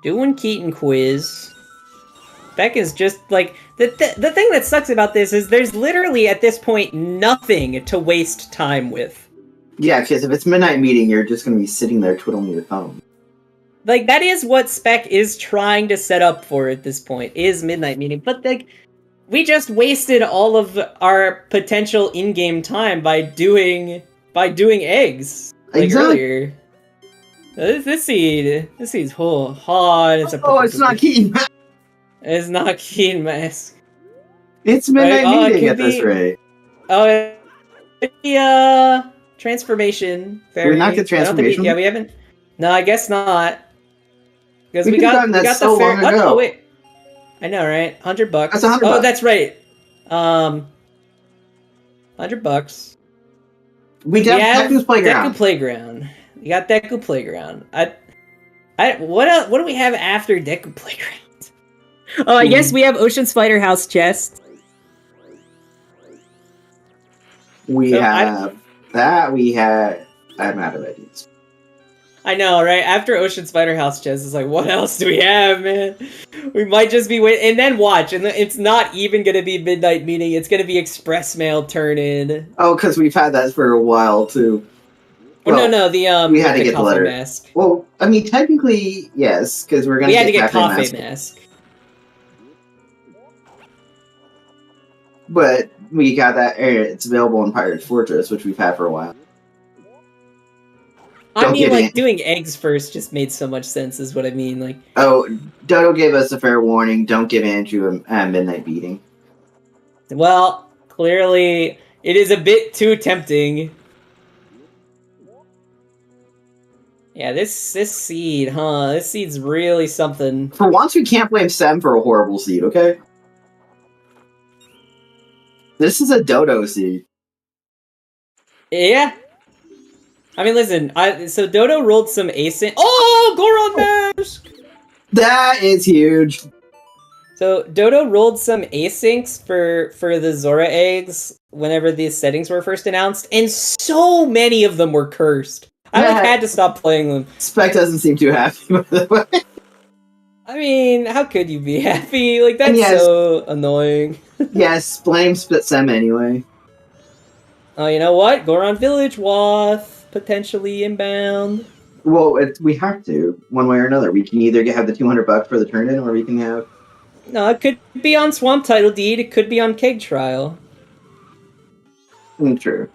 Doing Keaton quiz. Beck is just like the thing that sucks about this is there's literally at this point nothing to waste time with. Yeah, because if it's Midnight Meeting, you're just going to be sitting there twiddling your thumb. Like, that is what Spec is trying to set up for at this point, is Midnight Meeting. But, like, we just wasted all of our potential in-game time by doing eggs. Like, exactly. Earlier. This seed's hard. It's not Keaton Mask. It's not Keaton Mask. It's Midnight Meeting at this rate. Oh, the transformation. Did we not get transformation? We haven't. No, I guess not. Because we got that the so fair. long ago. Oh wait, I know, right? $100. That's $100. Oh, that's right. $100. We have Deku's Playground. Deku Playground. You got Deku Playground. What do we have after Deku Playground? Oh, I guess we have Ocean Spider House chest. We have that. We had. I'm out of ideas. I know, right? After Ocean Spider House chest, it's like, what else do we have, man? We might just be waiting, and then watch, and it's not even gonna be Midnight Meeting. It's gonna be Express Mail turn in. Oh, because we've had that for a while too. Oh Well, no, we had with to the get the coffee letter. mask. Well, I mean, technically, yes, because we're gonna We had to get Cafe coffee mask. But we got that. It's available in Pirate Fortress, which we've had for a while. I mean, like, doing eggs first just made so much sense, is what I mean. Like, oh, Dodo gave us a fair warning. Don't give Andrew a midnight beating. well, clearly, it is a bit too tempting. Yeah, this seed, huh? This seed's really something. For once, we can't blame Sam for a horrible seed, okay? This is a Dodo seed. Yeah. I mean, listen, so Dodo rolled some async. Oh, Goron mask! That is huge. So Dodo rolled some asyncs for the Zora eggs whenever these settings were first announced, and so many of them were cursed. I had to stop playing them. Spec doesn't seem too happy, by the way. I mean, how could you be happy? Like, that's so annoying. Yes, blame Sam anyway. Oh, you know what? Goron Village Wath potentially inbound. Well, we have to, one way or another. We can either have the $200 for the turn-in, or we can have... No, it could be on Swamp Title Deed, it could be on Keg Trial. True.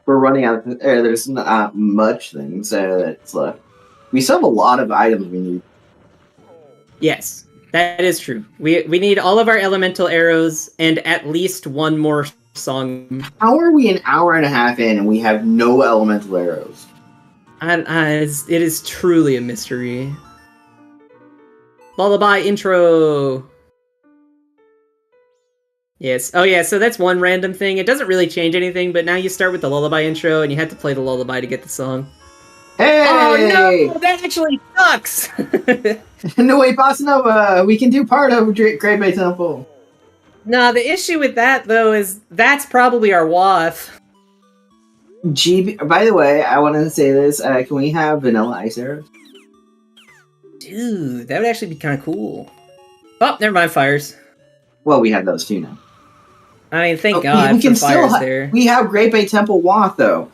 We're running out of... there's not much things that's left. We still have a lot of items we need. Yes, that is true. We need all of our elemental arrows and at least one more song. How are we an hour and a half in and we have no elemental arrows? It is truly a mystery. Lullaby intro. Yes. Oh yeah, so that's one random thing. It doesn't really change anything, but now you start with the lullaby intro and you have to play the lullaby to get the song. Hey! Oh no, that actually sucks! No way, Bossa Nova! We can do part of Great Bay Temple. No, the issue with that, though, is that's probably our Wath. By the way, I want to say this. Can we have vanilla ice arrows? Dude, that would actually be kind of cool. Oh, never mind, fires. Well, we have those too now. I mean, thank God for fires there. We have Great Bay Temple Wath, though.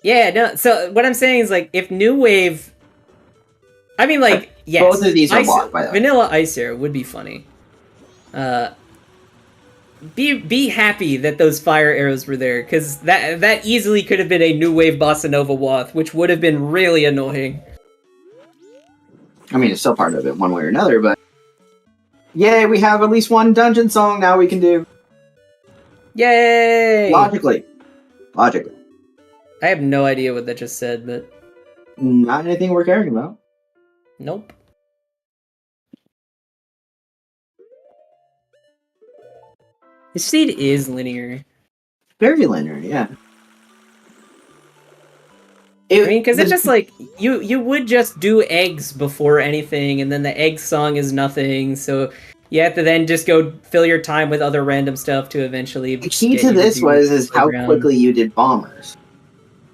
Yeah, no, so what I'm saying is, like, if New Wave... I mean, like, yes. Both of these are Wath, by the way. Vanilla Ice Arrow would be funny. Be happy that those fire arrows were there, because that easily could have been a New Wave Bossa Nova Wath, which would have been really annoying. I mean, it's still part of it, one way or another, but... Yay, we have at least one dungeon song now we can do. Yay! Logically. I have no idea what that just said, but... Not anything we're caring about. Nope. The seed is linear. Very linear, yeah. I mean, because it's just like, you would just do eggs before anything, and then the egg song is nothing, so you have to then just go fill your time with other random stuff to eventually... The key to this is how quickly you did bombers.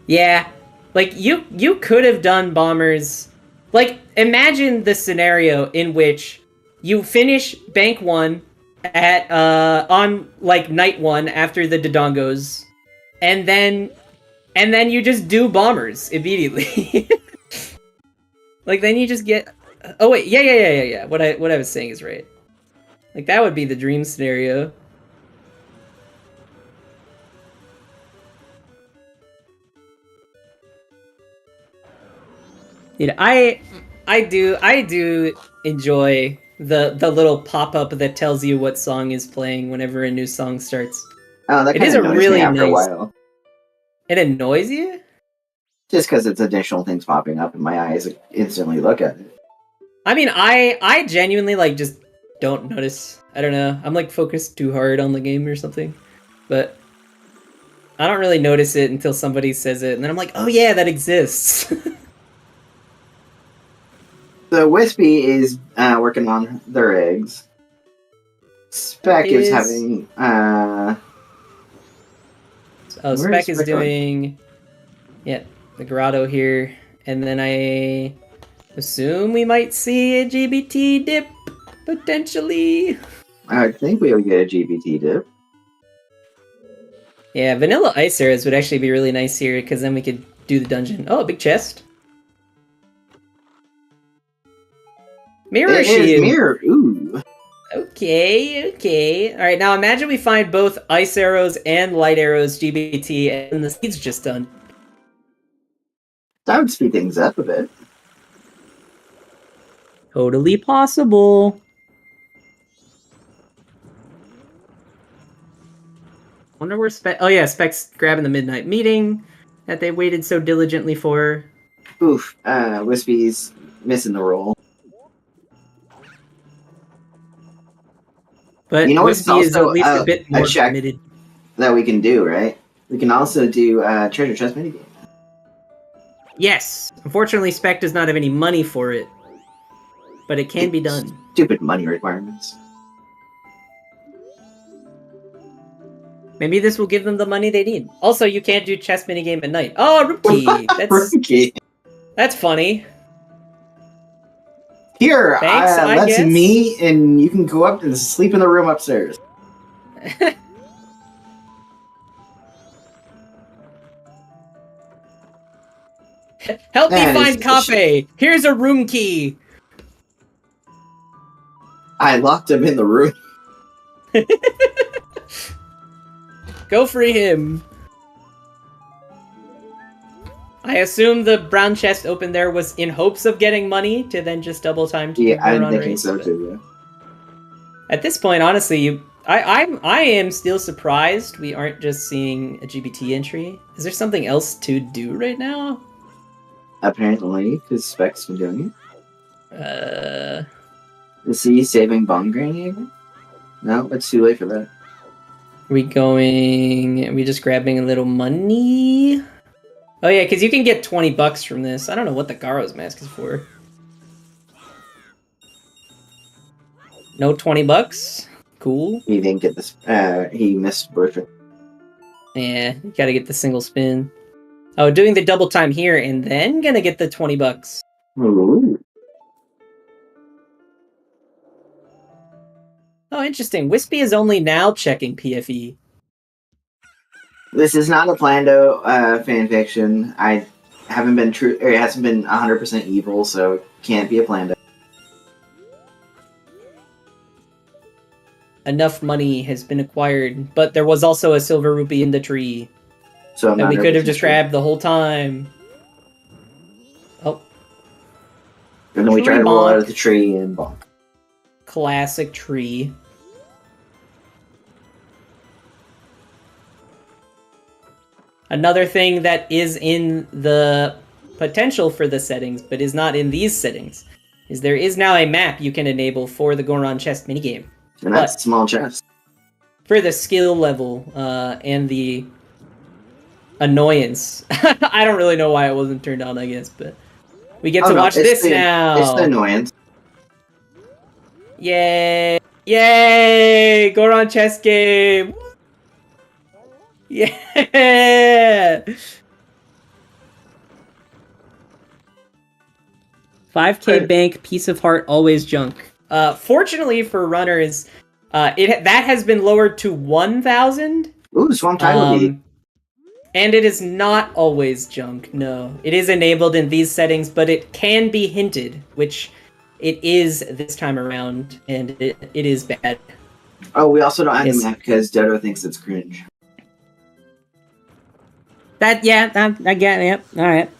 Yeah. Like, you could have done bombers... Like, imagine the scenario in which you finish Bank 1 at, on, like, Night 1 after the Dodongos, and then you just do bombers immediately. Like, then you just get... Oh, wait, yeah. What I was saying is right. Like, that would be the dream scenario. You know, I do enjoy the little pop-up that tells you what song is playing whenever a new song starts. Oh, that kind of annoys me after a while. It annoys you? Just because it's additional things popping up in my eyes instantly look at it. I mean, I genuinely, like, just don't notice. I don't know. I'm, like, focused too hard on the game or something. But I don't really notice it until somebody says it, and then I'm like, oh yeah, that exists. So Whispy is working on their eggs. Spec is having... Spec is doing... Yeah. the grotto here, and then I assume we might see a GBT dip, potentially. I think we'll get a GBT dip. Yeah, vanilla ice arrows would actually be really nice here, because then we could do the dungeon. Oh, a big chest. Mirror shield. Mirror. Ooh. Okay. Alright, now imagine we find both ice arrows and light arrows GBT, and the seed's just done. That would speed things up a bit. Totally possible. Wonder where Spec... Oh yeah, Spec's grabbing the midnight meeting that they waited so diligently for. Oof. Whispy's missing the roll. But you know Whispy is at least a bit more committed. That we can do, right? We can also do treasure chest minigame. Yes. Unfortunately, Spec does not have any money for it. But it can be done. Stupid money requirements. Maybe this will give them the money they need. Also, you can't do chess minigame at night. Oh, rookie! That's funny. Here, Thanks, let's meet, and you can go up and sleep in the room upstairs. Help me find Cafe! Here's a room key! I locked him in the room. Go free him. I assume the brown chest open there was in hopes of getting money to then just double time to I'm thinking so too, yeah. At this point, honestly, I am still surprised we aren't just seeing a GBT entry. Is there something else to do right now? Apparently, because Spec's been doing it. Is he saving Bomb Granny again? No, it's too late for that. Are we just grabbing a little money? Oh yeah, because you can get 20 bucks from this. I don't know what the Garo's mask is for. No 20 bucks? Cool. He didn't get this. He missed birthday. Yeah, you gotta get the single spin. Oh, doing the double time here and then gonna get the 20 bucks. Ooh. Oh, interesting. Whispy is only now checking PFE. This is not a Plando fanfiction. I haven't been true, or it hasn't been 100% evil, so it can't be a Plando. Enough money has been acquired, but there was also a silver rupee in the tree. So that we could have just grabbed the whole time. Oh. And then we tried to roll out of the tree and bonk. Classic tree. Another thing that is in the potential for the settings, but is not in these settings, is there is now a map you can enable for the Goron chest minigame. And that's a small chest. For the skill level and the annoyance. I don't really know why it wasn't turned on, I guess, but we get to watch this now. It's the annoyance. Yay! Yay! Goron chess game! Yeah! 5K bank, piece of heart, always junk. Fortunately for runners, that has been lowered to 1,000. Ooh, Swamp Title Deed. And it is not always junk, no. It is enabled in these settings, but it can be hinted, which it is this time around, and it is bad. Oh, we also don't add the map because Dodo thinks it's cringe. I get it, yep, alright.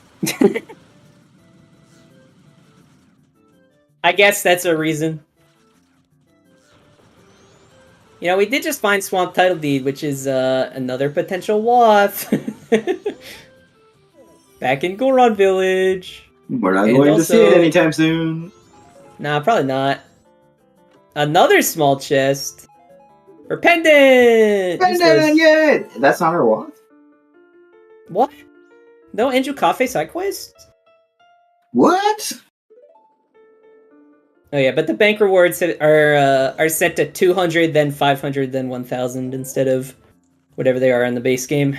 I guess that's a reason. You know, we did just find Swamp Title Deed, which is another potential Woth. Back in Goron Village. We're not going to see it anytime soon. Nah, probably not. Another small chest. Or pendant! Pendant, yeah! That's not our Woth? What? No Anju Cafe side quests? What? Oh yeah, but the bank rewards are set to 200, then 500, then 1,000 instead of whatever they are in the base game.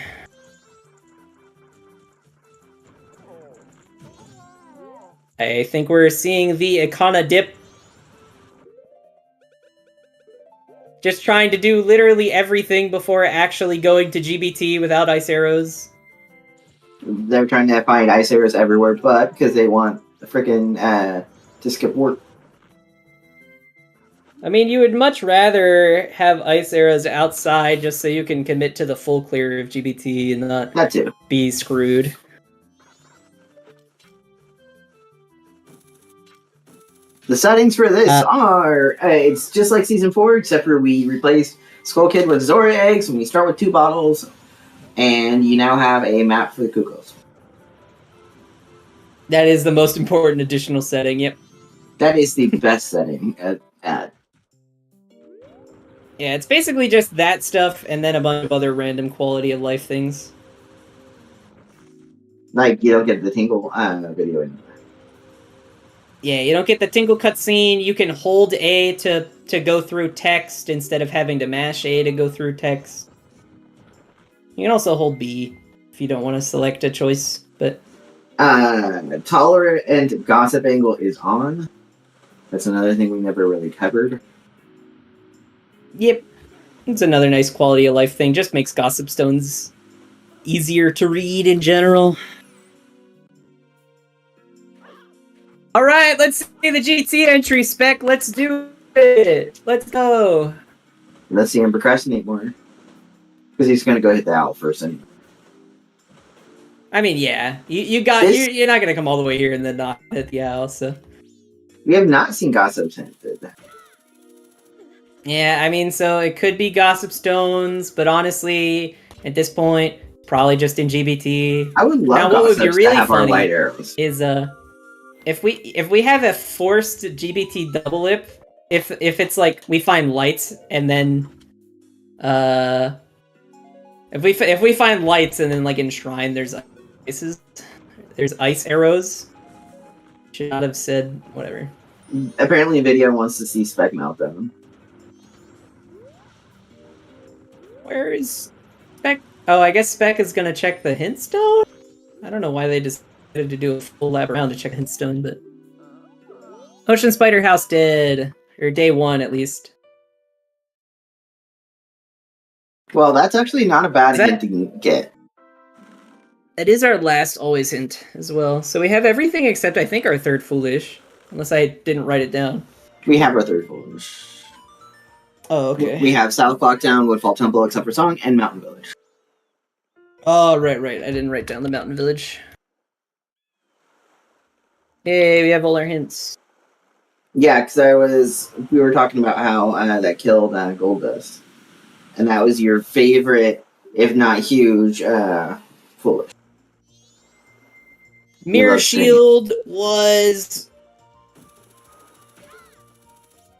I think we're seeing the Ikana dip. Just trying to do literally everything before actually going to GBT without ice arrows. They're trying to find ice arrows everywhere, but because they want the freaking to skip work. I mean, you would much rather have ice arrows outside just so you can commit to the full clear of GBT and not That too. be screwed. The settings for this are it's just like season 4, except for we replaced Skull Kid with Zora eggs, and we start with 2 bottles, and you now have a map for the Kukos. That is the most important additional setting. Yep. That is the best setting. Yeah, it's basically just that stuff and then a bunch of other random quality of life things. Like, you don't get the Tingle video anymore. Yeah, you don't get the Tingle cutscene. You can hold A to go through text instead of having to mash A to go through text. You can also hold B if you don't want to select a choice, but... Tolerant and Gossip Angle is on. That's another thing we never really covered. Yep. It's another nice quality of life thing. Just makes Gossip Stones easier to read in general. Alright, let's see the GT entry, Spec. Let's do it. Let's go. Let's see him procrastinate more. Because he's going to go hit the owl first. And I mean, yeah. You're not going to come all the way here and then not hit the owl, so... We have not seen Gossip hinted. Yeah, I mean, so it could be Gossip Stones, but honestly, at this point, probably just in GBT. I would love Gossips to have our light arrows. Is if we have a forced GBT double lip, if it's like we find lights and then if we find lights and then like in Shrine there's ice arrows. Should not have said whatever. Apparently, Video wants to see Spec Meltdown. Where is Spec? Oh, I guess Spec is gonna check the hint stone? I don't know why they decided to do a full lap around to check the hint stone, but... Ocean Spider House did. Or day 1, at least. Well, that's actually not a bad hint to get. It is our last always hint as well. So we have everything except, I think, our third Foolish. Unless I didn't write it down. We have our third Foolish. Oh, okay. We have South Clocktown, Woodfall Temple, except for Song, and Mountain Village. Oh, right. I didn't write down the Mountain Village. Yay, we have all our hints. Yeah, because we were talking about how that killed Goldust. And that was your favorite, if not huge, Foolish. Mirror Shield was...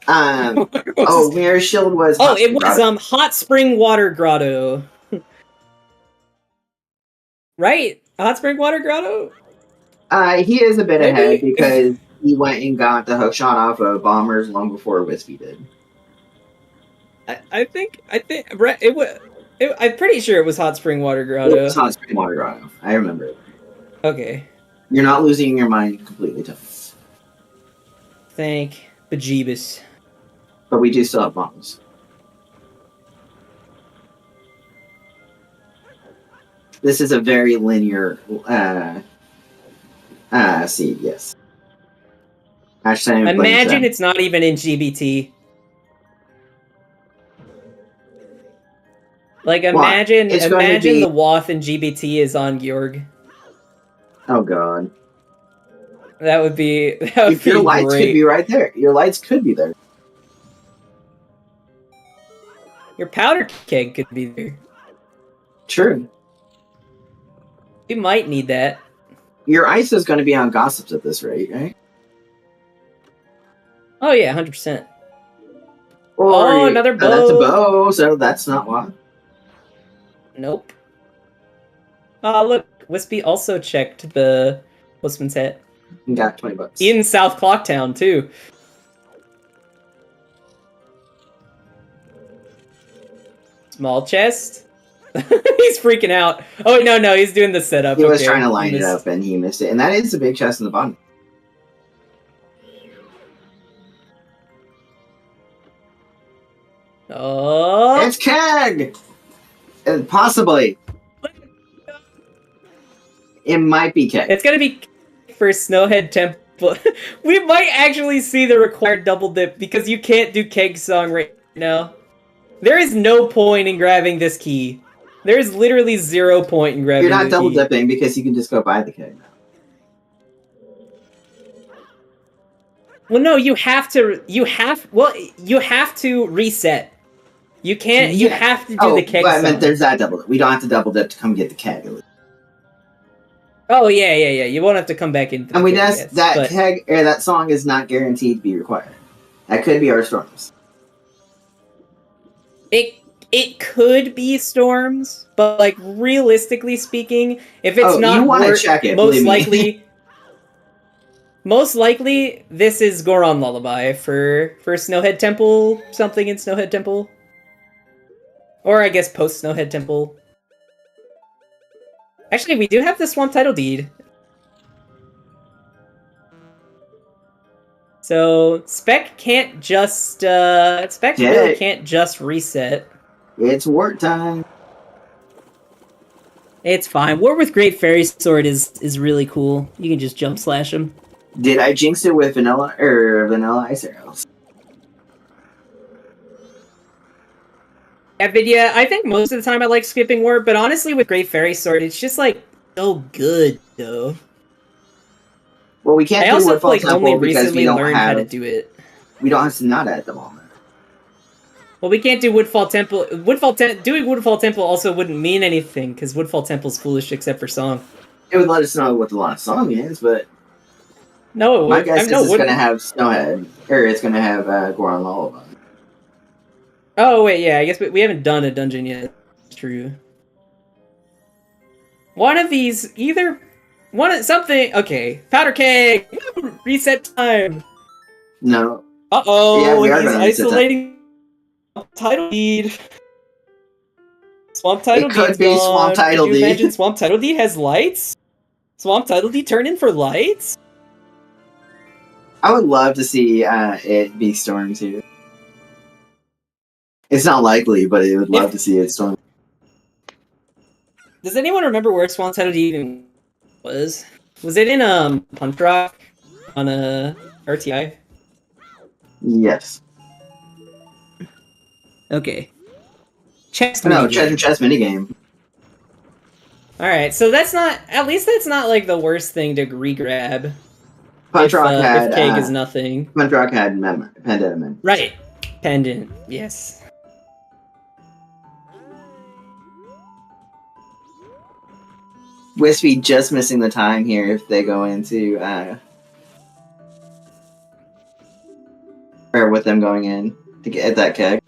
Mirror Shield was... it was Hot Spring Water Grotto. Right? Hot Spring Water Grotto? He is a bit ahead because he went and got the hookshot off of Bombers long before Whispy did. I think it was... I'm pretty sure it was Hot Spring Water Grotto. It was Hot Spring Water Grotto. I remember it. Okay. You're not losing your mind completely, Tom. Thank bejeebus. But we do still have bombs. This is a very linear seed, yes. Imagine it's not even in GBT. Like, imagine the Wath in GBT is on Georg. Oh, God. That would be your lights could be right there. Your lights could be there. Your powder keg could be there. True. We might need that. Your ice is going to be on Gossips at this rate, right? Oh, yeah, 100%. Or another bow. That's a bow, so that's not one. Nope. Oh, look. Whispy also checked the Postman's Hat. You got $20. In South Clocktown, too. Small chest. He's freaking out. Oh, no, he's doing the setup. He was trying to line it up, and he missed it. And that is a big chest in the bottom. Oh! It's Keg! Possibly. It might be Keg. It's gonna be for Snowhead Temple. We might actually see the required double dip because you can't do Keg Song right now. There is no point in grabbing this key. There is literally 0 point in grabbing. You're not the double key. dipping because you can just go buy the Keg now. Well, no, you have to. You have to reset. You can't. You have to do the Keg but Song. I meant there's that double dip. We don't have to double dip to come get the Keg. Oh yeah. You won't have to come back in. And Keg or that song is not guaranteed to be required. That could be our storms. It could be storms, but like realistically speaking, if it's not, you want to check it. Most likely this is Goron Lullaby for Snowhead Temple, something in Snowhead Temple, or I guess post Snowhead Temple. Actually, we do have the Swamp Title Deed. So Spec can't just really can't just reset. It's work time. It's fine. War with Great Fairy Sword is really cool. You can just jump slash him. Did I jinx it with vanilla ice arrows? Yeah, I think most of the time I like skipping War, but honestly with Great Fairy Sword, it's just like so good though. Well, we can't do Woodfall Temple only because we don't learned have how to do it. We don't have Sonata at the moment. Well, we can't do Woodfall Temple. Doing Woodfall Temple also wouldn't mean anything because Woodfall Temple's foolish except for song. It would let us know what the last song is, but no, it would. My guess is it's going to have Snowhead, or it's going to have Goron Lullaby. Oh wait, yeah, I guess we haven't done a dungeon yet. True. One of these, something. Okay, Powder Keg. Reset time. No. Uh-oh, yeah, he's isolating Title Deed. Swamp Title Deed. It could be gone. Swamp Title Deed. Could you imagine Swamp Title Deed has lights? Swamp Title Deed turn in for lights? I would love to see it be Storm too. It's not likely, but I would love to see it Storm. Does anyone remember where Swamp Title Deed even was? Was it in Punch Rock on a RTI? Yes. Okay. Chess minigame. Alright, so that's not... At least that's not, like, the worst thing to re-grab. Punch Rock had... If Keg is nothing. Punch Rock had Pendant. Right. Pendant, yes. Whispy just missing the time here if they go into... or with them going in to get that Keg.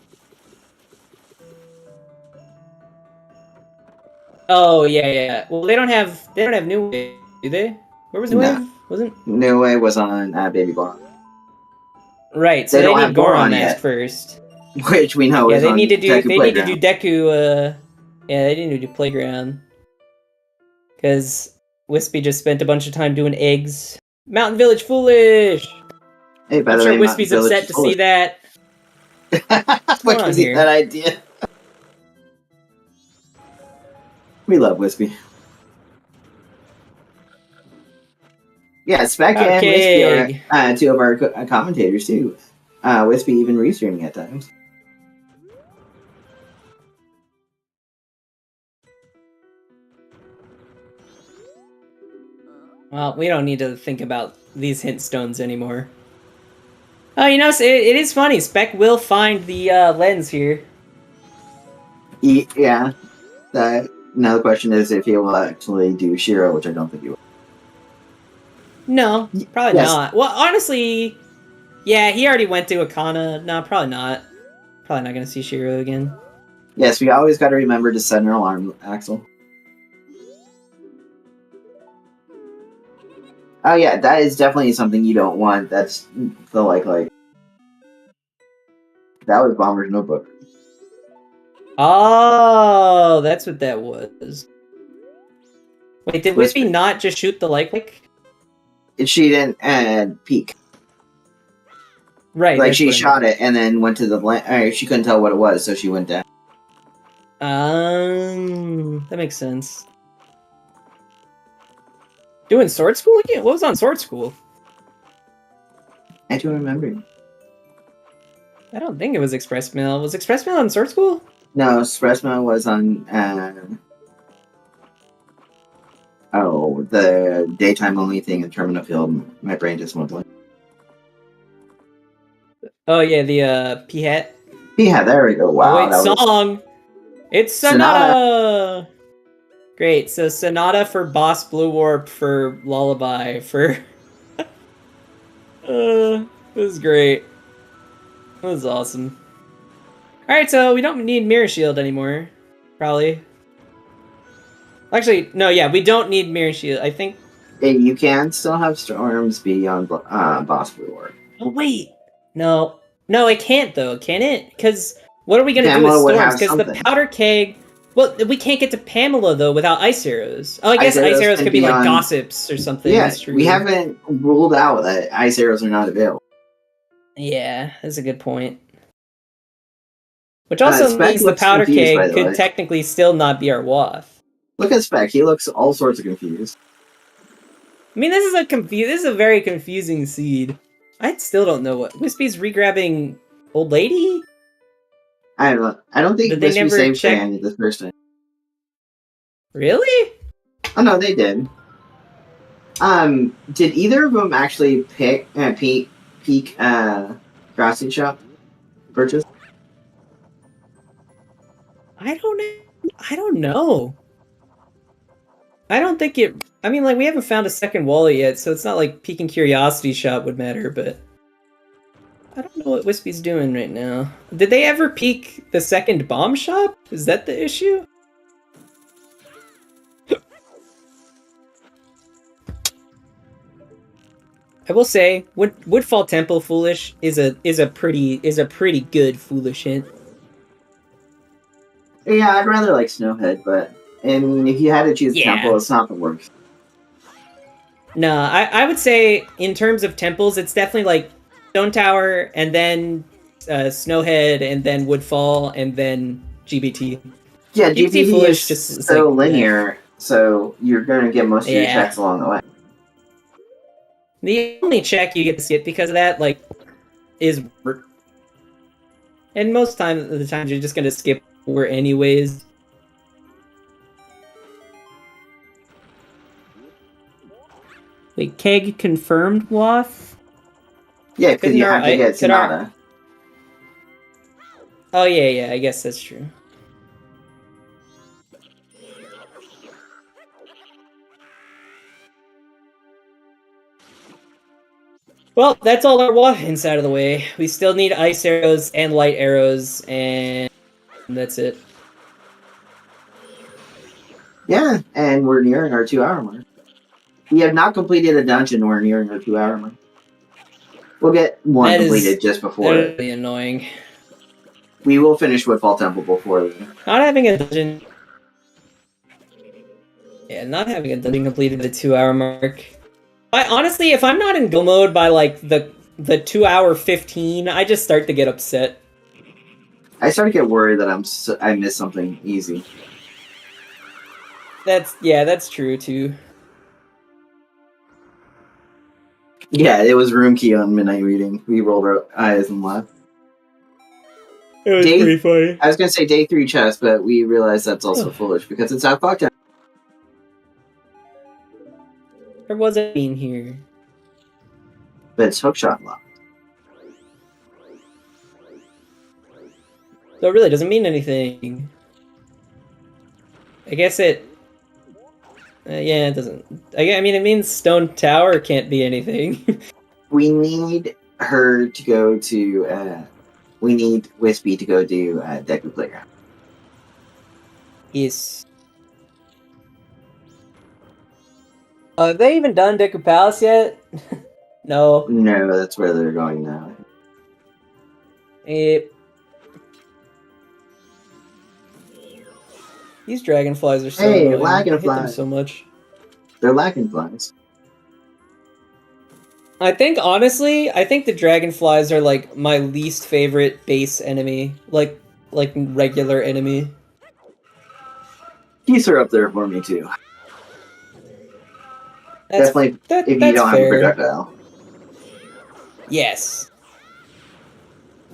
Oh yeah. Well, they don't have New Wave, do they? Where was New Wave? Wasn't New Wave was on Baby Blonde. Right. So they need Goron Mask first, which we know. Yeah, they need to do. They need to do Deku. Yeah, they need to do Playground because Whispy just spent a bunch of time doing eggs. Mountain Village foolish. Hey, by I'm the sure way, Whispy's upset to see that. What gives you that idea? We love Whispy. Yeah, Spec and Whispy are two of our commentators too. Whispy even restreaming at times. Well, we don't need to think about these hint stones anymore. Oh, you know, it is funny. Spec will find the lens here. Yeah. Now the question is if he will actually do Shiro, which I don't think he will. No, probably not. Well, honestly, yeah, he already went to Akana. No, probably not. Probably not going to see Shiro again. Yes, we always got to remember to set an alarm, Axel. Oh yeah, that is definitely something you don't want. That's the like. That was Bomber's Notebook. Oh, that's what that was. Wait, did Whispy not just shoot the light click? She didn't peek. Right. Like that's she what I shot meant. it and then went to the she couldn't tell what it was, so she went down. That makes sense. Doing sword school again? What was on sword school? I don't remember. I don't think it was Express Mail. Was Express Mail on sword school? No, Espresso was on. The daytime only thing in Terminal Field. My brain just went blank. Oh yeah, the P hat. Yeah, there we go. Oh Wow, wait, that was song. It's Sonata. Great. So Sonata for Boss Blue Warp for Lullaby for. This is great. That was awesome. All right, so we don't need Mirror Shield anymore, probably. Actually, no, yeah, we don't need Mirror Shield. I think. Hey, you can still have storms be on Boss Reward. Oh wait, no, it can't though, can it? Because what are we gonna do with Pamela would storms? have Because the something. powder keg. Well, we can't get to Pamela though without ice arrows. Oh, I guess Ice ice arrows arrows can could be be like on- gossips or something. Yeah, That's true. we haven't ruled out that ice arrows are not available. Yeah, that's a good point. Which also Spec means the looks powder confused, by keg the could way. technically still not be our waff. Look at Spec. He looks all sorts of confused. I mean, this is a very confusing seed. I still don't know what Wispy's regrabbing old lady. I don't think Did they Whispy never saved check? Fanny this first time. Really? Oh no, they did. Did either of them actually peak Crossing Shop purchase? I don't know. I don't think it. I mean, like we haven't found a second wallet yet, so it's not like peeking curiosity shop would matter. But I don't know what Wispy's doing right now. Did they ever peek the second bomb shop? Is that the issue? I will say, Woodfall Temple Foolish is a pretty good Foolish hint. Yeah, I'd rather like Snowhead, but I mean, if you had to choose Yeah. Temple, it's not the worst. No, I would say in terms of temples, it's definitely like Stone Tower and then Snowhead and then Woodfall and then GBT. Yeah, GBT GPD Foolish is just is so like, linear, so you're going to get most of your Yeah. checks along the way. The only check you get to skip because of that, like, is work. And most of the times you're just gonna skip war anyways. Wait, Keg confirmed Waff? Yeah, because Couldn't you our- have to get could our- Sonata. Oh yeah, I guess that's true. Well, that's all our Waff hints out of the way. We still need ice arrows and light arrows, and that's it. Yeah, and we're nearing our 2-hour mark. We have not completed a dungeon, we're nearing our 2-hour mark. We'll get one That is completed just before. really annoying. We will finish Woodfall Temple before then. Not having a dungeon. Yeah, not having a dungeon completed at the 2-hour mark. Honestly, if I'm not in go mode by like the 2-hour 15, I just start to get upset. I start to get worried that I missed something easy. That's true too. Yeah, it was room key on midnight reading. We rolled our eyes and laughed. It was pretty funny. I was gonna say day 3 chess, but we realized that's also foolish because it's out fucked. There wasn't a bean here. But it's hookshot locked. So it really doesn't mean anything. I guess it. Yeah, it doesn't. I mean, it means Stone Tower can't be anything. We need her to go to. We need Whispy to go do Deku Playground. Yes. Have they even done Deku Palace yet? No. No, that's where they're going now. These dragonflies are so Hey, annoying. I hate them lagonflies. so much. They're lagonflies. I think honestly, I think the dragonflies are like my least favorite base enemy, like regular enemy. Geese are up there for me too. That's Definitely if you that's don't have a fair. projectile. Yes.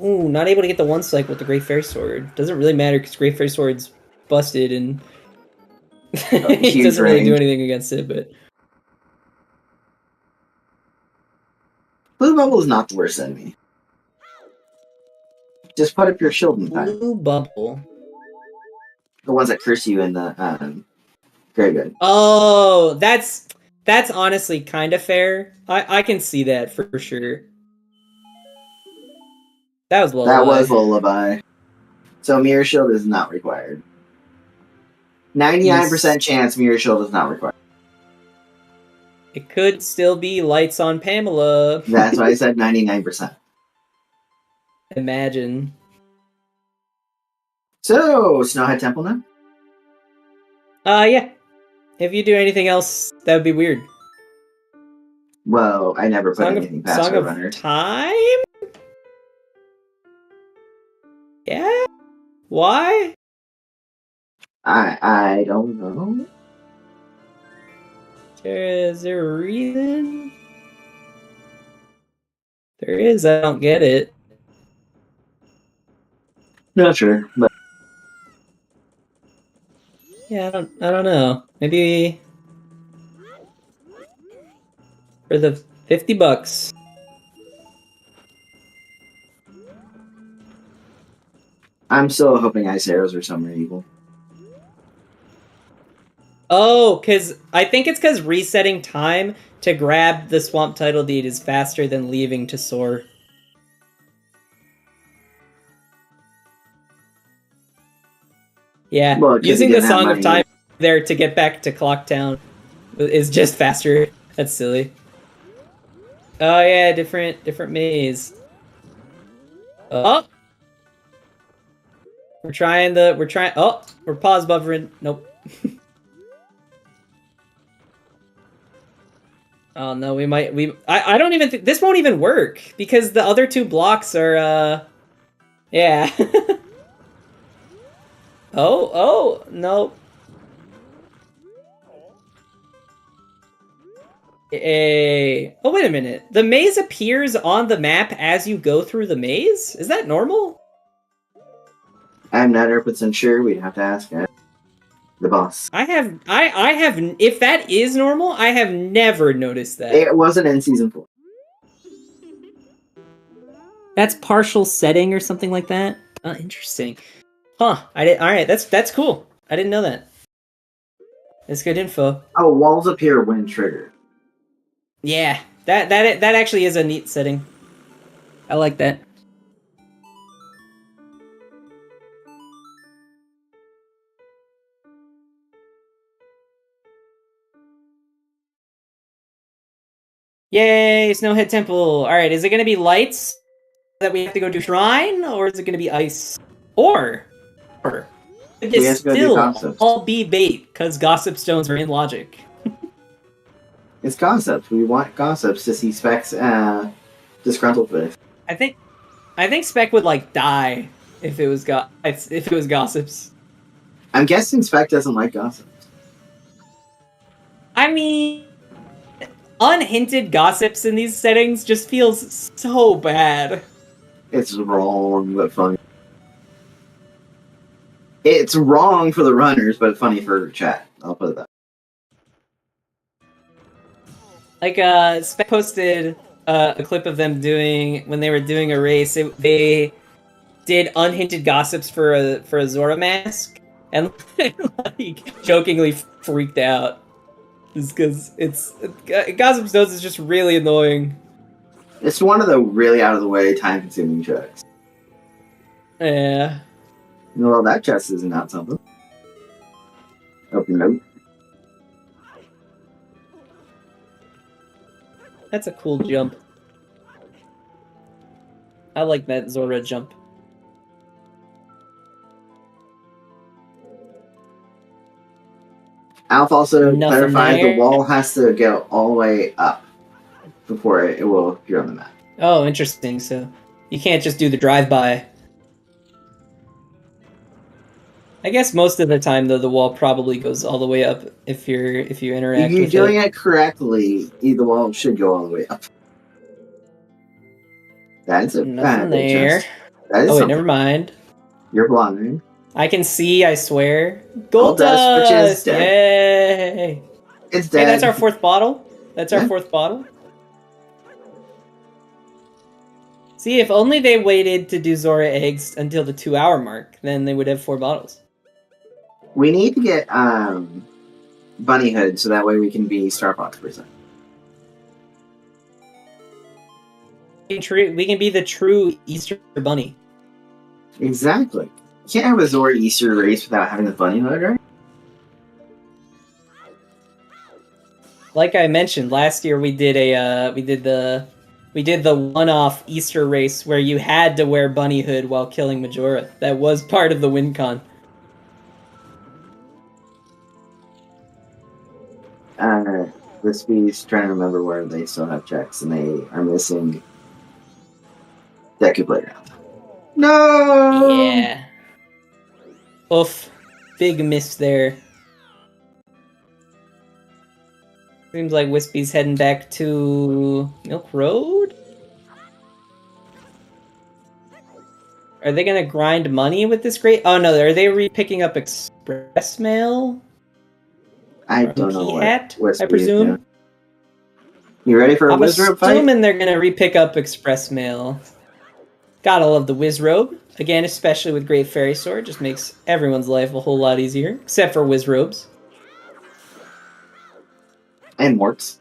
Ooh, not able to get the one strike with the Great Fairy Sword. Doesn't really matter because Great Fairy Sword's busted and he Huge doesn't really do range. anything against it, but Blue bubble is not the worst enemy. Just put up your shield in time. Blue Bubble. The ones that curse you in the graveyard. Oh, that's honestly kind of fair. I can see that for sure. That was Lullaby. That was Lullaby. So Mirror Shield is not required. 99% chance Mirror Shield is not required. It could still be Lights on Pamela. That's why I said 99%. Imagine. So, Snowhead Temple now? Yeah. If you do anything else, that would be weird. Well, I never put anything past Song a of runner. Time? Yeah? Why? I don't know. Is there a reason? There is, I don't get it. Not sure, but Yeah, I don't know. Maybe for the $50. I'm still hoping Ice Arrows are somewhere evil. Oh, I think it's because resetting time to grab the Swamp Title Deed is faster than leaving to soar. Yeah, Well, using the Song of Time there to get back to Clocktown is just faster. That's silly. Oh yeah, different maze. Oh! We're pause buffering. Nope. Oh no, I don't even think this won't even work because the other two blocks are yeah. Oh no. Hey. Oh wait a minute. The maze appears on the map as you go through the maze? Is that normal? I'm not 100% sure. We'd have to ask the boss. I have if that is normal, I have never noticed that. It wasn't in season 4. That's partial setting or something like that? Interesting. Huh. Alright, that's cool. I didn't know that. That's good info. Oh, walls appear when triggered. Yeah. That actually is a neat setting. I like that. Yay, Snowhead Temple. Alright, is it gonna be lights that we have to go do shrine, or is it gonna be ice? Or it's still all be bait, because gossip stones are in logic. It's gossips. We want gossips to see Spec's disgruntled face. I think Spec would like die if it was gossips. I'm guessing Spec doesn't like gossips. I mean, unhinted gossips in these settings just feels so bad. It's wrong, but funny. It's wrong for the runners, but funny for chat. I'll put it that. Like, Spec posted a clip of them when they were doing a race. They did unhinted gossips for a Zora mask, and like jokingly freaked out. Just because gossip stones is just really annoying. It's one of the really out of the way, time consuming checks. Yeah. Well, that chest is not something. Open note. That's a cool jump. I like that Zora jump. Alf also clarified the wall has to go all the way up. before it will appear on the map. Oh, interesting. So you can't just do the drive-by. I guess most of the time, though, the wall probably goes all the way up if you interact If you're with doing it correctly, the wall should go all the way up. That's a Nothing bad there. adjust. That is Oh wait, something. never mind. You're blind. I can see, I swear. Gold Gold dust, which is dust! dead. Yay! It's Hey, dead. that's our fourth bottle. That's our Yeah. fourth bottle. See, if only they waited to do Zora eggs until the 2-hour mark, then they would have 4 bottles. We need to get Bunny Hood so that way we can be Star Fox person. We can be the true Easter bunny. Exactly. You can't have a Zora Easter race without having the Bunny Hood, right? Like I mentioned, last year we did the one-off Easter race where you had to wear bunny hood while killing Majora. That was part of the win con. Whispy's trying to remember where they still have checks and they are missing Deku Playground. No! Yeah. Oof. Big miss there. Seems like Whispy's heading back to Milk Road? Are they gonna grind money with this great? Oh no, are they re-picking up express mail? I don't know what Whispy I presume. is doing. You ready for a I'm Wizrobe fight? assuming they're gonna re-pick up express mail. Gotta love the Wizrobe. Again, especially with Great Fairy Sword, just makes everyone's life a whole lot easier. Except for Wizrobes. And Morts.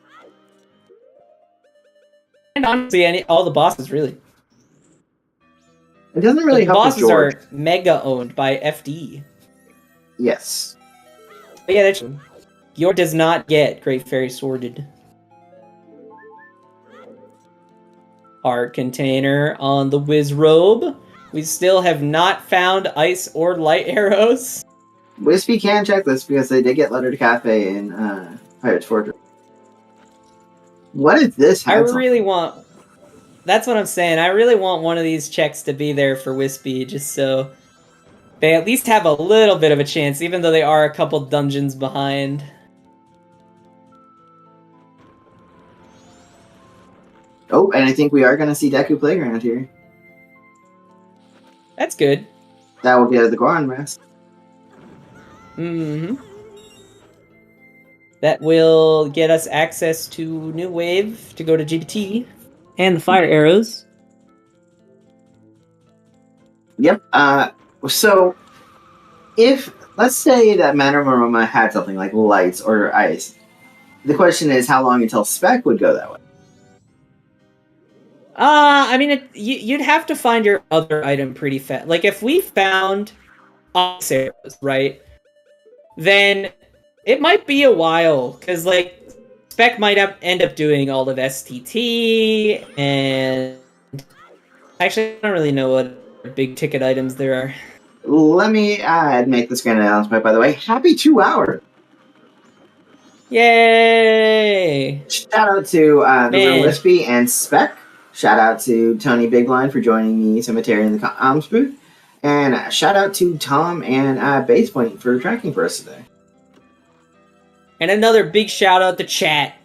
And honestly, all the bosses, really. It doesn't really The help with bosses George. are mega owned by FD. Yes. But yeah, that's true. Yor does not get Great Fairy Sworded. Art container on the Wizrobe. We still have not found ice or light arrows. Whispy can check this because they did get Letter to Cafe in Pirate's Fortress. What if this I had really want... That's what I'm saying. I really want one of these checks to be there for Whispy, just so they at least have a little bit of a chance, even though they are a couple dungeons behind. Oh, and I think we are going to see Deku Playground here. That's good. That will get us the Goron Mask. Mm-hmm. That will get us access to New Wave to go to GBT. And the fire arrows. Yep. So, if, let's say that Manor had something like lights or ice, the question is how long until Spec would go that way? I mean, you'd have to find your other item pretty fast. Like, if we found ice arrows, right, then it might be a while, because, like, Spec might end up doing all of STT, and actually, I don't really know what big ticket items there are. Let me make this grand announcement, by the way. Happy 2 hours! Yay! Shout out to the real Whispy and Spec. Shout out to Tony Bigline for joining me, Cemetery in the comms booth. And shout out to Tom and Basepoint for tracking for us today. And another big shout out to chat.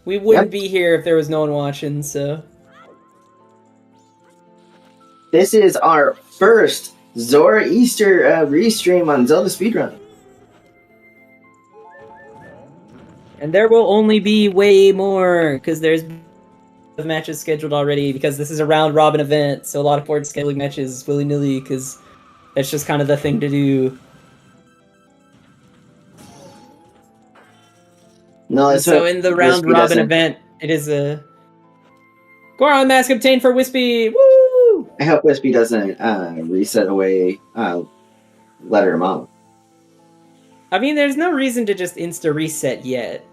We wouldn't be here if there was no one watching, so... This is our first Zora Easter restream on ZeldaSpeedRuns. And there will only be way more, because there's matches scheduled already, because this is a round-robin event, so a lot of board scheduling matches willy-nilly, because that's just kind of the thing to do. No, so in the round-robin event, it is a Goron mask obtained for Whispy! Woo! I hope Whispy doesn't reset away Letter Mom. I mean, there's no reason to just insta-reset yet.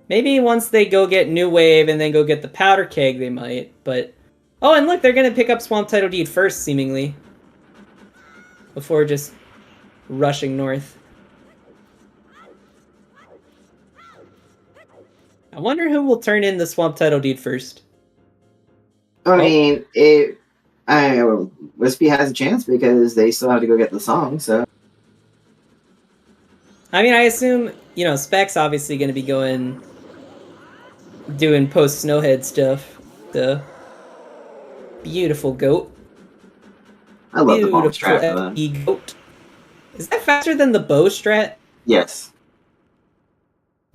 Maybe once they go get New Wave and then go get the Powder Keg, they might, but... Oh, and look, they're gonna pick up Swamp Tidal Deed first, seemingly. Before just rushing north. I wonder who will turn in the swamp title deed first. I mean, Whispy has a chance because they still have to go get the song, so. I mean, I assume, you know, Spec's obviously going to be doing post Snowhead stuff. The beautiful goat. I love the bomb Beautiful strat for them. FE goat. Is that faster than the bow strat? Yes.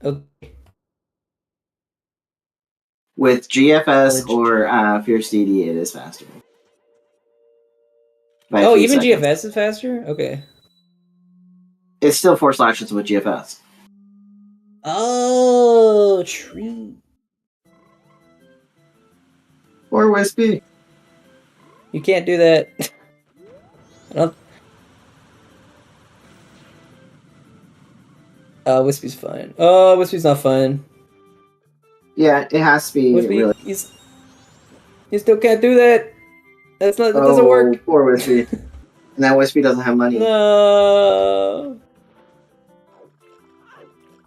Okay. With GFS or Fierce DD, it is faster. By Oh, 3 even seconds. GFS is faster? Okay. It's still 4 slashes with GFS. Oh, true. Or Whispy. You can't do that. I don't... Whispy's fine. Oh, Whispy's not fine. Yeah, it has to be Whispy, really. you still can't do that. That doesn't work. Poor Whispy. And now Whispy doesn't have money. No.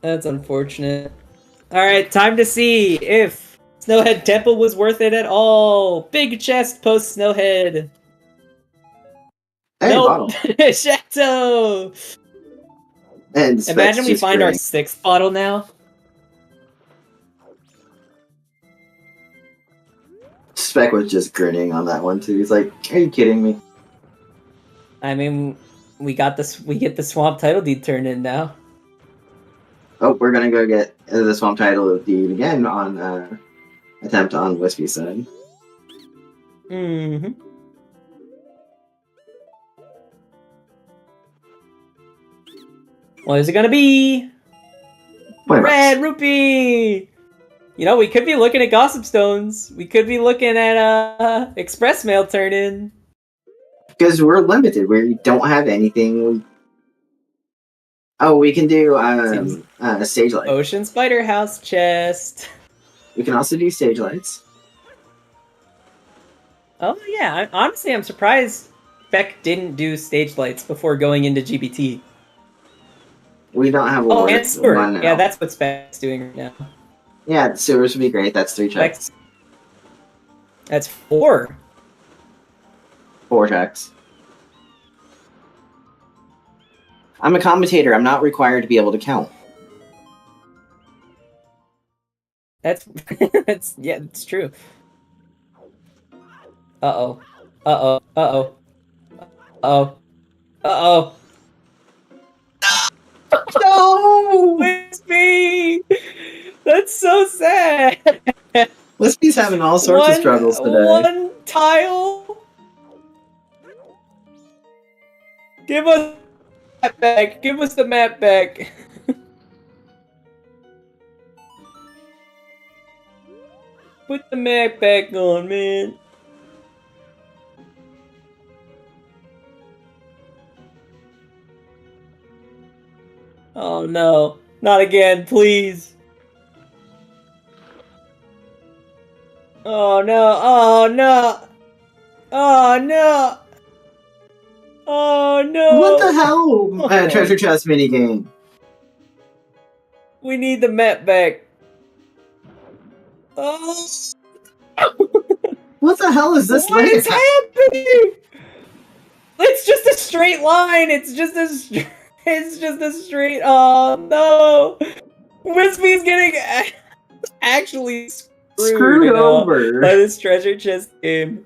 That's unfortunate. Alright, time to see if Snowhead Temple was worth it at all. Big chest post Snowhead. Hey, Nope. bottle. Chateau. And Imagine we find our grinning. 6th bottle now. Spec was just grinning on that one too. He's like, "Are you kidding me?" I mean, we get the swamp title deed turned in now. Oh, we're gonna go get the swamp title deed again on attempt on Whispy's side. Mm-hmm. What is it gonna be? Red rupee! You know, we could be looking at Gossip Stones. We could be looking at Express Mail turn in. Because we're limited. We don't have anything. Oh, we can do stage light. Ocean Spider House chest. We can also do stage lights. Oh yeah, honestly, I'm surprised Spec didn't do stage lights before going into GBT. We don't have Oh, awards. and sewer. Yeah, that's what Spec's doing right now. Yeah, sewers would be great. That's 3 checks. That's 4. 4 checks. I'm a commentator. I'm not required to be able to count. That's yeah, it's true. Uh-oh. Uh-oh. Uh-oh. Uh-oh. Uh-oh. No! Whispy! That's so sad! Whispy's having all sorts of struggles today. One tile? Give us the map back. Give us the map back. Put the map back on, man. Oh no. Not again, please. Oh no. Oh no. Oh no. Oh no. What the hell? Treasure chest minigame. We need the map back. Oh. What the hell is this? What is happening? It's just a straight line. It's just a straight. Oh no! Whispy's getting actually screwed over by this treasure chest game.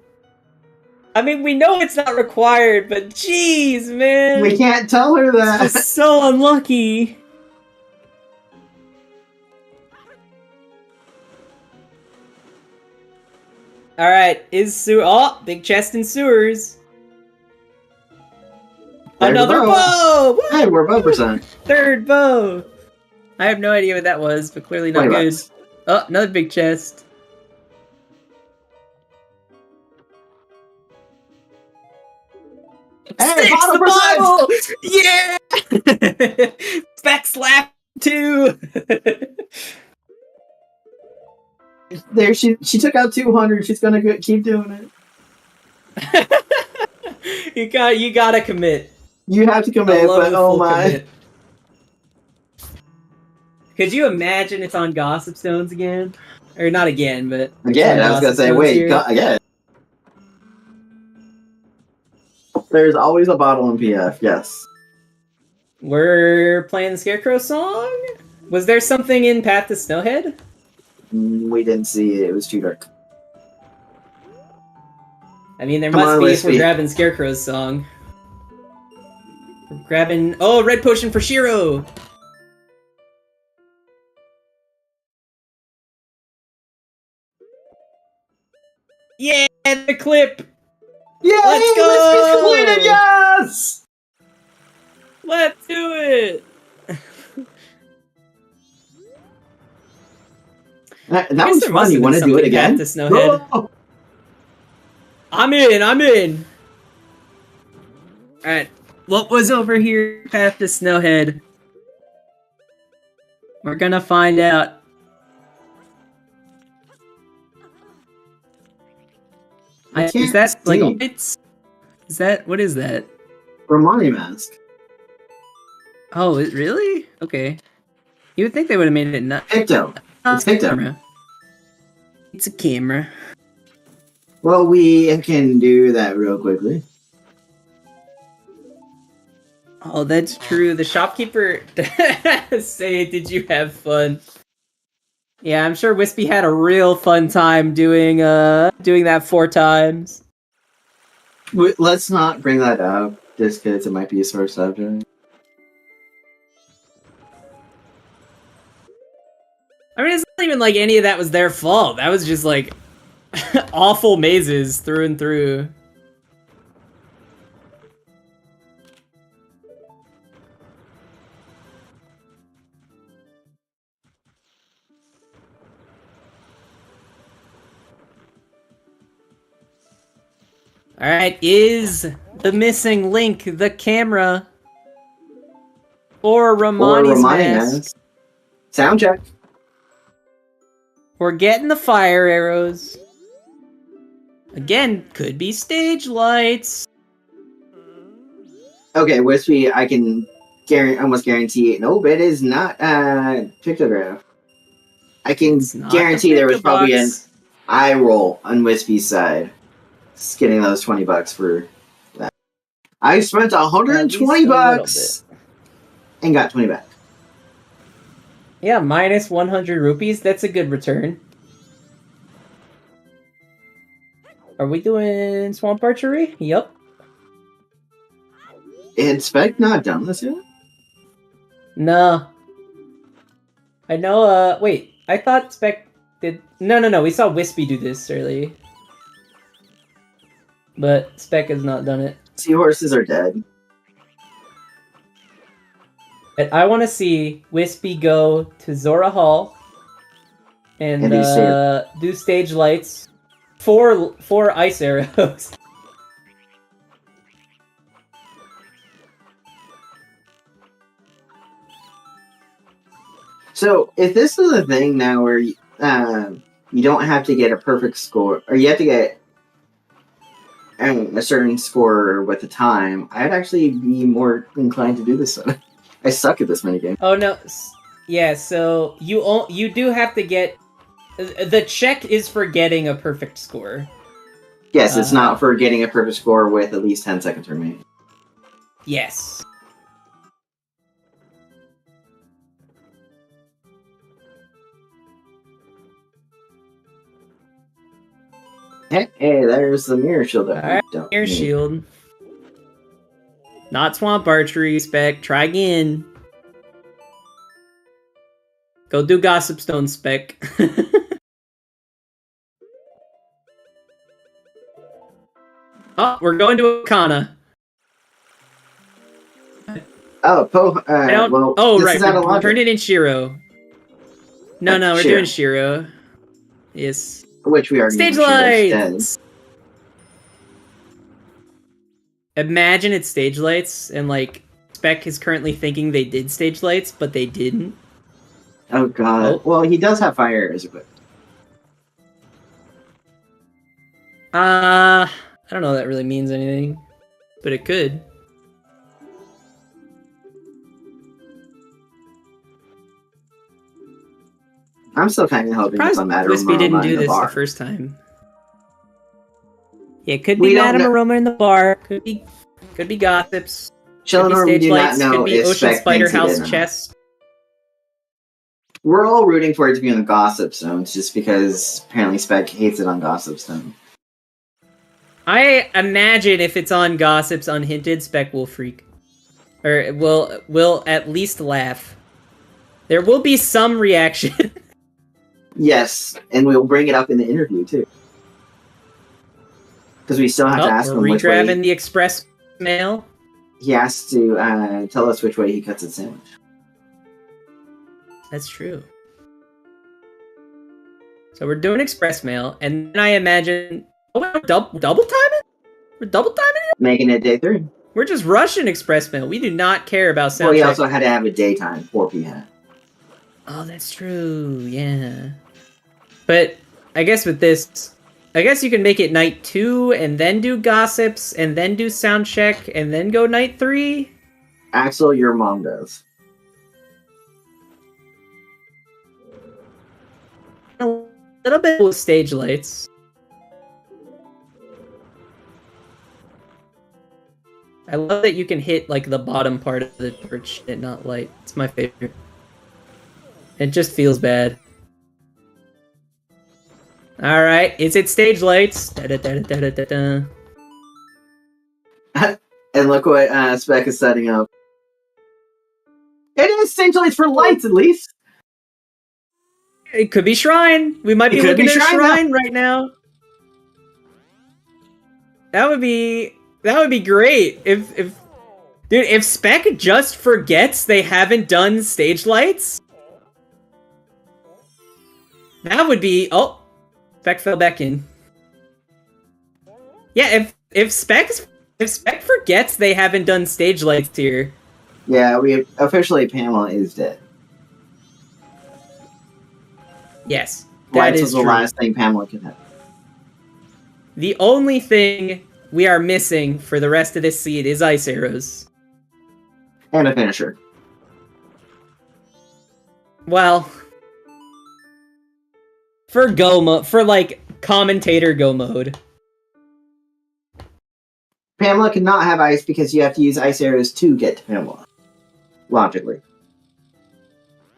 I mean, we know it's not required, but jeez, man. We can't tell her that. It's just so unlucky. Alright, is sewer. Oh, big chest in sewers. Another bow! Hey, we're bow percent. 3rd bow! I have no idea what that was, but clearly not good. Bucks. Oh, another big chest. Hey, 6 the bottle! Yeah! Spec slap 2! There, she took out 200. She's gonna keep doing it. you gotta commit. You have to commit, but oh my. Commit. Could you imagine it's on Gossip Stones again? Or not again, but Again, I was gonna say, wait, again. There's always a bottle in PF, yes. We're playing the Scarecrow song? Was there something in Path to Snowhead? We didn't see it, it was too dark. I mean, there Come must on, be if we're Whispy. grabbing Scarecrow's song. We're grabbing... Oh, red potion for Shiro! Yeah, the clip! Yay! Let's go! Whispy's completed, yes! Let's do it! That was fun. You want to do it again? To Snowhead. Oh! I'm in! Alright, what was over here Path to Snowhead? We're gonna find out. Is that like lights? Is that, what is that? Romani mask. Oh, really? Okay. You would think they would have made it not. Picto. It's Picto. It's a camera. Well, we can do that real quickly. Oh, that's true. The shopkeeper say, "Did you have fun?" Yeah, I'm sure Whispy had a real fun time doing that 4 times. Let's not bring that up, just because it might be a sore subject. I mean, it's not even like any of that was their fault. That was just like awful mazes through and through. Alright, is the missing link the camera? Or Romani's mask? Sound check. We're getting the fire arrows. Again, could be stage lights. Okay, Whispy, I can almost guarantee it. Nope, it is not pictograph. I can guarantee there was probably an eye roll on Whispy's side. Just getting those $20 for that. I spent $120 and got 20 back. Yeah, minus 100 rupees. That's a good return. Are we doing swamp archery? Yup. Had Spec not done this yet? No. I know, wait. I thought Spec did... No. We saw Whispy do this earlier. But Spec has not done it. Seahorses are dead. And I want to see Whispy go to Zora Hall and do stage lights. 4 ice arrows. So, if this is a thing now where you don't have to get a perfect score, or you have to get a certain score with the time, I'd actually be more inclined to do this. I suck at this minigame. Oh no, yeah. So you do have to get the check is for getting a perfect score. Yes, it's not for getting a perfect score with at least 10 seconds remaining. Yes. Hey, there's the mirror shield. Alright, mirror shield. Not swamp archery, Spec. Try again. Go do Gossip Stone, Spec. Oh, we're going to Akana. Oh, well, oh, right. We turned it in Shiro. No, we're doing Shiro. Yes. Which we already Stage lights! Imagine it's stage lights, and like, Spec is currently thinking they did stage lights, but they didn't. Oh god. Oh. Well, he does have fire arrows equipped. I don't know if that really means anything, but it could. I'm still kind of hoping it's Surprised on Matter Whispy didn't Aroma in do the this the bar. first time. Yeah, it could We be don't Madame know. Aroma in the bar. Could be Gossips. Could be Chillnor, we Stage do not Lights. Could know be if Ocean Spec Spider thinks he did House or not. Chest. We're all rooting for it to be on the Gossip Stones just because apparently Spec hates it on Gossip Stone. I imagine if it's on Gossips Unhinted, Spec will freak. Or will at least laugh. There will be some reaction. Yes, and we'll bring it up in the interview too. Because we still have to ask We're him which way regrabbing the express mail. he has to tell us which way he cuts his sandwich. That's true. So we're doing express mail, and then I imagine double time it? We're double timing it? Making it day 3. We're just rushing express mail. We do not care about soundtrack. Well, he also had to have a daytime, 4 p.m. Oh, that's true. Yeah. But I guess with this, I guess you can make it night 2 and then do gossips and then do sound check and then go night 3. Axel, your mom does. A little bit with stage lights. I love that you can hit like the bottom part of the torch and not light. It's my favorite. It just feels bad. Alright, is it stage lights? Da-da-da-da-da-da-da. And look what Spec is setting up. It is stage lights for lights, at least. It could be shrine. We might be looking at a shrine right now. That would be great if Spec just forgets they haven't done stage lights. That would be Spec fell back in. Yeah, if Spec forgets they haven't done stage lights here. Yeah, we officially Pamela is dead. Yes, Lights that was is the true. last thing Pamela could have. The only thing we are missing for the rest of this seed is ice arrows. And a finisher. Well, for like commentator go mode. Pamela cannot have ice because you have to use ice arrows to get to Pamela. Logically.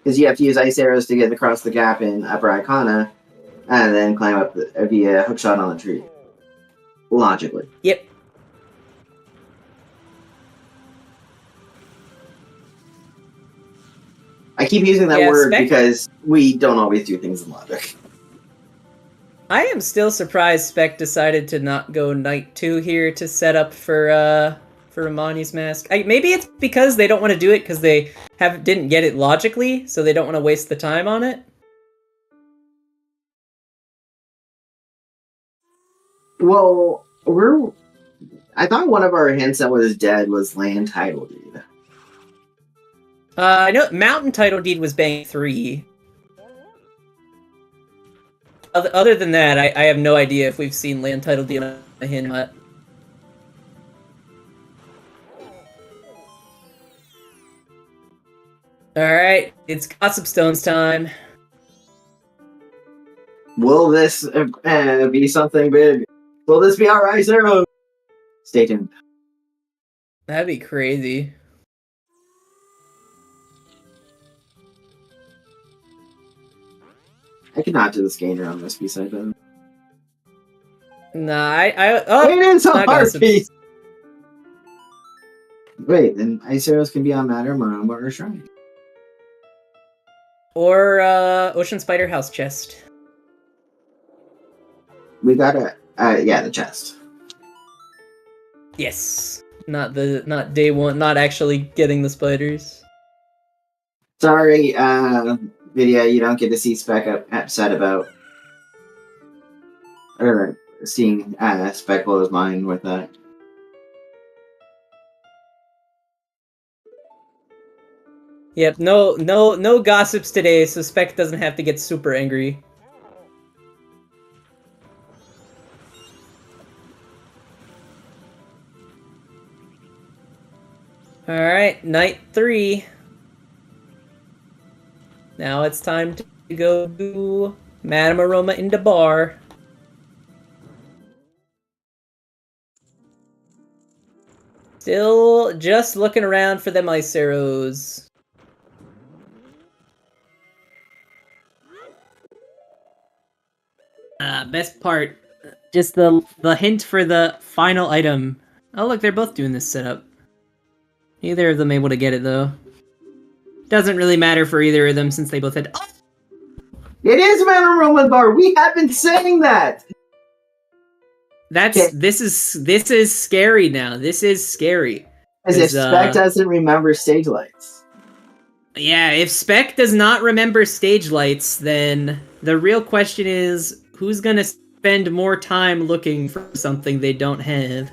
Because you have to use ice arrows to get across the gap in Upper Icona, and then climb up via hookshot on the tree. Logically. Yep. I keep using that word because we don't always do things in logic. I am still surprised Spec decided to not go night 2 here to set up for Ramani's mask. Maybe it's because they don't want to do it because they didn't get it logically, so they don't want to waste the time on it. Well, I thought one of our hints that was dead was land title deed. I know Mountain Title Deed was Bang 3. Other than that, I have no idea if we've seen land title deed on a hint. Alright, it's Gossip Stones time. Will this be something big? Will this be our ice arrow? Stay tuned. That'd be crazy. I cannot do this gainer on this piece, I bet. Nah, it is a not hard Gossips. piece! Wait, then ice arrows can be on Matter, Maroma, or Shrine. Or Ocean Spider House chest. We got the chest. Yes. Not day 1, not actually getting the spiders. Sorry, video, you don't get to see Spec upset about or seeing Spec blow his mind with that. Yep, no gossips today, so Spec doesn't have to get super angry. Alright, night 3. Now it's time to Go do Madame Aroma in the bar. Still just looking around for them ice arrows. Best part, just the hint for the final item. Oh look, they're both doing this setup. Neither of them able to get it though. Doesn't really matter for either of them since they both had. Oh! It is a Madame Aroma bar. We have been saying that. This is scary now. This is scary. As if Spec doesn't remember stage lights. Yeah, if Spec does not remember stage lights, then the real question is who's gonna spend more time looking for something they don't have.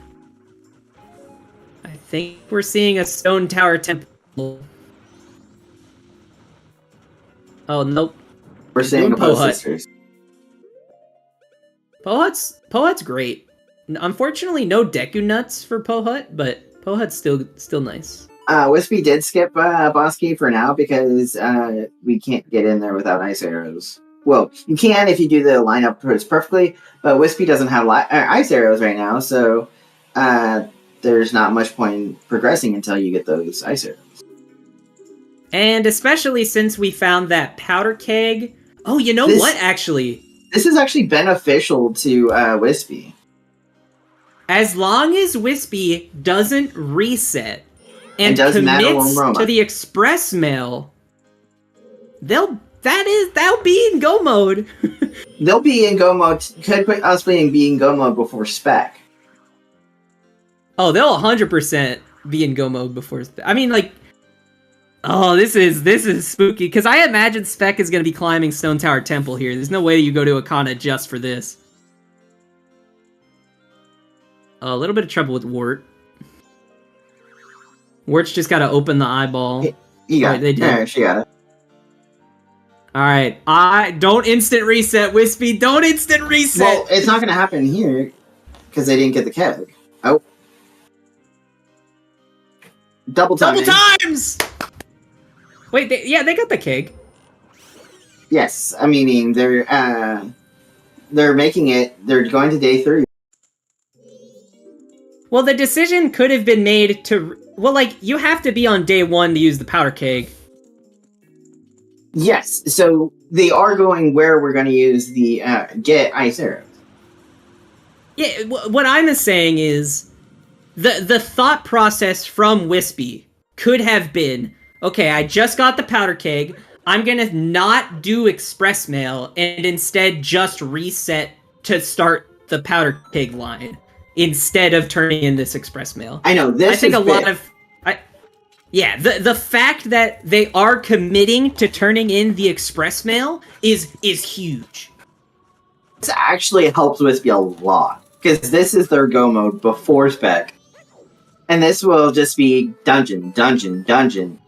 I think we're seeing a stone tower temple. Oh nope. We're seeing Poe sisters. Pohut's great. Unfortunately, no Deku nuts for Pohut, but Pohut's still nice. Whispy did skip boss key for now because we can't get in there without ice arrows. Well, you can if you do the lineup perfectly, but Whispy doesn't have ice arrows right now, so there's not much point in progressing until you get those ice arrows. And especially since we found that powder keg. Oh, you know what, actually? This is actually beneficial to Whispy. As long as Whispy doesn't reset and commits to the express mail, they'll be in go mode. They'll be in go mode. Could possibly be in go mode before Spec. Oh, they'll 100% be in go mode before Spec. I mean, like, oh, this is spooky because I imagine Spec is going to be climbing Stone Tower Temple here. There's no way you go to Akana just for this. A little bit of trouble with Wart. Wart's just got to open the eyeball. He got it. They did. Yeah, she got it. Alright, don't instant reset, Whispy. Don't instant reset! Well, it's not going to happen here because they didn't get the keg. Oh. Double times! Wait, they got the keg. Yes, I mean, they're making it. They're going to day 3. Well, the decision could have been made to... Well, like, you have to be on day 1 to use the powder keg. Yes, so they are going where we're going to use the get ice arrows. Yeah, what I'm saying is the thought process from Whispy could have been, okay, I just got the powder keg, I'm going to not do express mail and instead just reset to start the powder keg line instead of turning in this express mail. I know, this I think a lot of... Yeah, the fact that they are committing to turning in the express mail is huge. This actually helps Whispy a lot, because this is their go mode before Spec. And this will just be dungeon, dungeon, dungeon.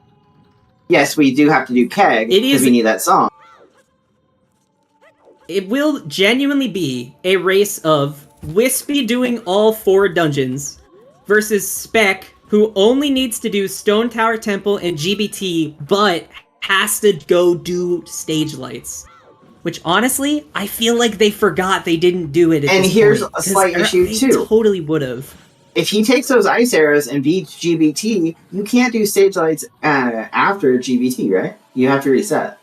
Yes, we do have to do keg, because we need that song. It will genuinely be a race of Whispy doing all 4 dungeons versus Spec, who only needs to do Stone Tower Temple and GBT, but has to go do stage lights. Which, honestly, I feel like they forgot they didn't do it at and this here's point, a slight issue, they too. Totally would've. If he takes those ice arrows and beats GBT, you can't do stage lights after GBT, right? You have to reset.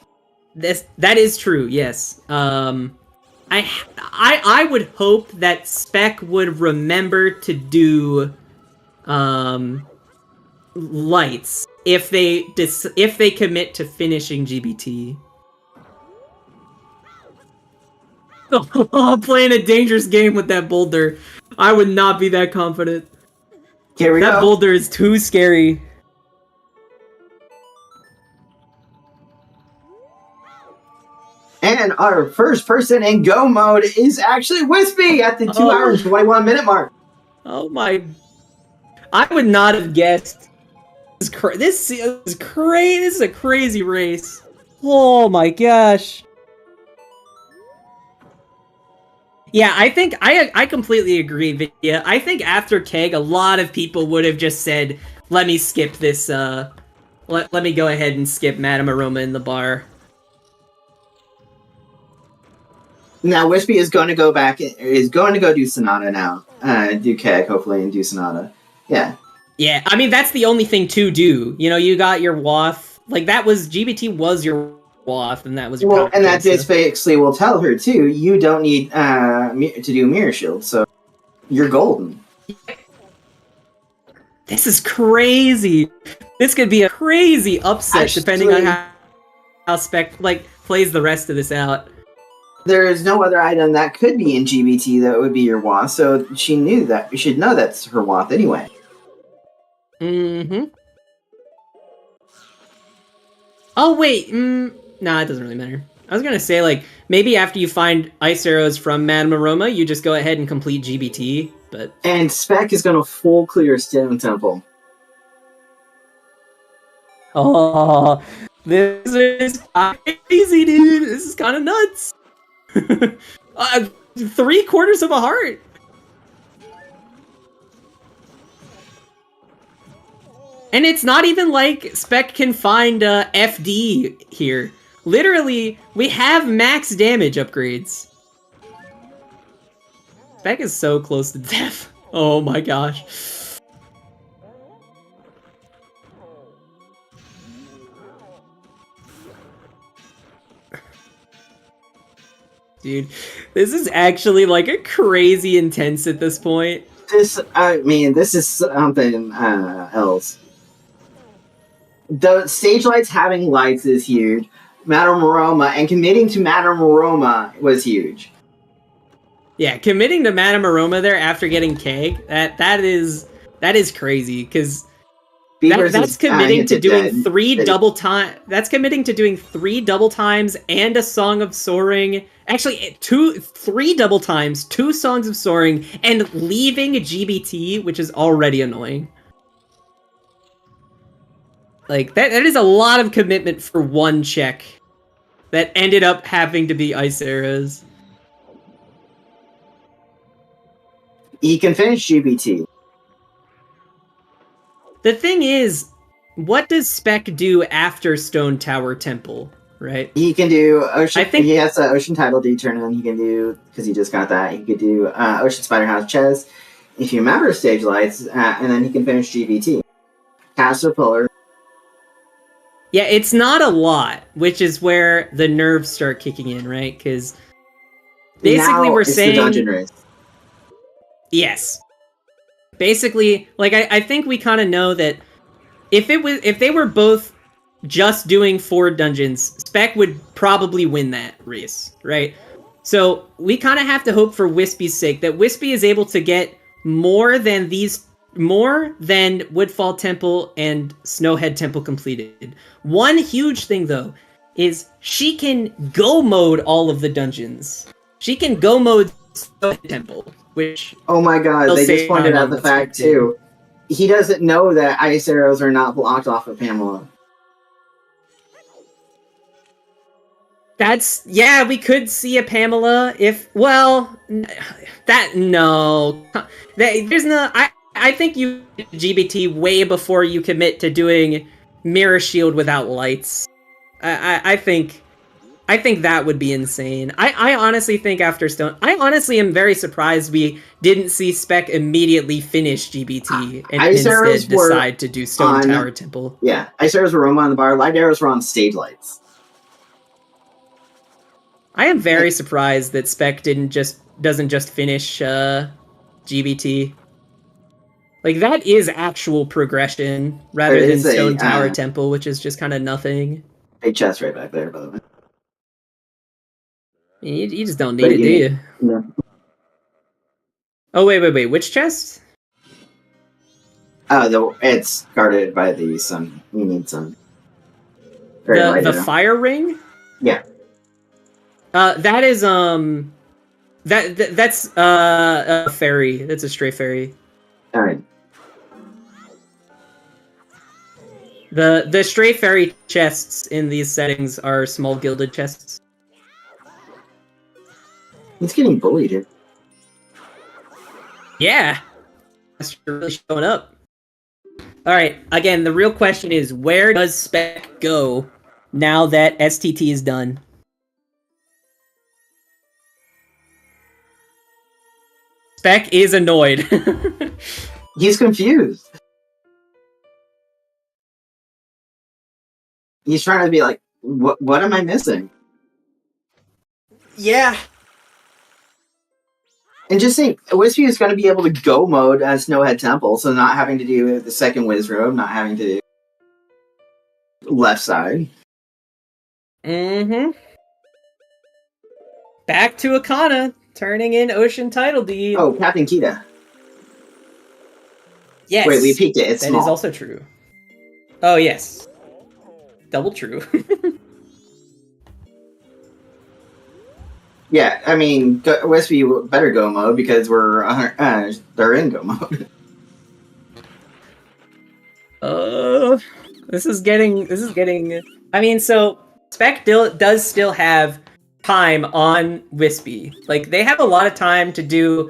That is true, yes. I would hope that Spec would remember to do... lights if they commit to finishing GBT. Oh, playing a dangerous game with that boulder. I would not be that confident. Here we go. That boulder is too scary. And our first person in go mode is actually Whispy at the 2 hours 21 minute mark. Oh my... I would not have guessed. This is crazy. This is a crazy race. Oh my gosh. Yeah, I think I completely agree, Vidya. I think after Keg, a lot of people would have just said, "Let me skip this. Let me go ahead and skip Madame Aroma in the bar." Now Whispy is going to go back. Is going to go do Sonata now. Do Keg hopefully and do Sonata. Yeah. Yeah, I mean, that's the only thing to do. You know, you got your Waff. Like, that was... GBT was your Waff, and that was your Well, power and that keg, just basically will tell her, too, you don't need to do Mirror Shield, so you're golden. This is crazy. This could be a crazy upset, depending on how Spec, like, plays the rest of this out. There is no other item that could be in GBT that would be your Waff, so she knew that. You should know that's her Waff anyway. Mm-hmm. Oh, wait. Nah, it doesn't really matter. I was gonna say, like, maybe after you find ice arrows from Madame Aroma, you just go ahead and complete GBT, but... And Spec is gonna full clear Stone Temple. Oh, this is crazy, dude. This is kind of nuts. 3/4 of a heart. And it's not even like Spec can find FD here. Literally, we have max damage upgrades. Spec is so close to death. Oh my gosh. Dude, this is actually like a crazy intense at this point. This is something else. The stage lights having lights is huge. Madame Aroma and committing to Madame Aroma was huge. Yeah, committing to Madame Aroma there after getting Keg, that is crazy, because that's committing to doing That's committing to doing 3 double times and a Song of Soaring. Actually, 3 double times, 2 Songs of Soaring, and leaving GBT, which is already annoying. Like, that is a lot of commitment for one check that ended up having to be ice arrows. He can finish GBT. The thing is, what does Spec do after Stone Tower Temple, right? He can do Ocean. He has the Ocean Tidal D tournament. He can do, because he just got that. He could do Ocean Spider House Chess. If you remember stage lights, and then he can finish GBT. Caterpillar. Yeah, it's not a lot, which is where the nerves start kicking in, right? Because basically now we're it's saying the dungeon race. Yes. Basically, like I think we kind of know that if they were both just doing 4 dungeons, Spec would probably win that race, right? So we kind of have to hope for Whispy's sake that Whispy is able to get more than Woodfall Temple and Snowhead Temple completed. One huge thing though is she can go mode all of the dungeons. She can go mode Snowhead Temple, which... Oh my god, they just pointed out the fact too. He doesn't know that ice arrows are not blocked off of Pamela. Yeah, we could see a Pamela if... Well, no. There's no... I think you GBT way before you commit to doing Mirror Shield without lights. I think that would be insane. I honestly think after Stone... I honestly am very surprised we didn't see Spec immediately finish GBT and instead decide to do Stone Tower Temple. Yeah, ice arrows were on the bar, light arrows were on stage lights. I am very surprised that Spec doesn't just finish GBT. Like, that is actual progression, rather than Stone Tower Temple, which is just kind of nothing. Big chest right back there, by the way. You just don't need it, do you? No. Oh, wait. Which chest? Oh, it's guarded by the sun. You need sun. The fire ring? Yeah. That is, that's a fairy. That's a stray fairy. Alright. The stray fairy chests in these settings are small gilded chests. He's getting bullied here. Yeah! That's really showing up. Alright, again, the real question is, where does Spec go now that STT is done? Spec is annoyed. He's confused. He's trying to be like, what am I missing? Yeah. And just think, Whispy is going to be able to go mode as Snowhead Temple, so not having to do the second Wiz Robe, not having to do left side. Mm-hmm. Back to Akana, turning in Ocean Title Deed. Oh, Captain Kita. Yes. Wait, we peeked it. It's small. That is also true. Oh, yes. Double true. Yeah, I mean, Whispy better go mode because they're in go mode. This is getting. I mean, so Spec does still have time on Whispy. Like, they have a lot of time to do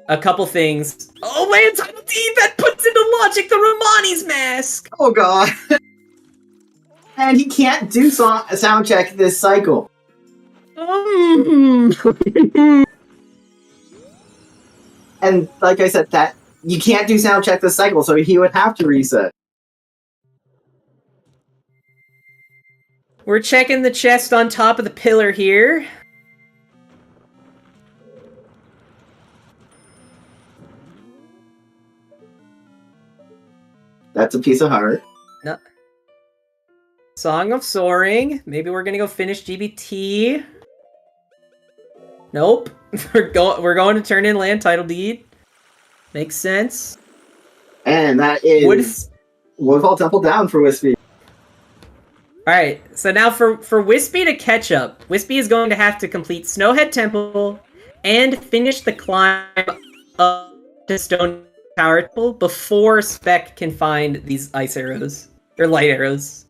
a couple things. Oh man, Title D, that puts into logic the Romani's mask! Oh god. And he can't do sound check this cycle. And like I said, that you can't do sound check this cycle, so he would have to reset. We're checking the chest on top of the pillar here. That's a piece of heart. No. Song of Soaring. Maybe we're gonna go finish GBT. Nope. We're going to turn in land title deed. Makes sense. And that is Woodfall Temple down for Whispy. Alright, so now for Whispy to catch up, Whispy is going to have to complete Snowhead Temple and finish the climb up to Stone Tower Temple before Spec can find these ice arrows. Or light arrows.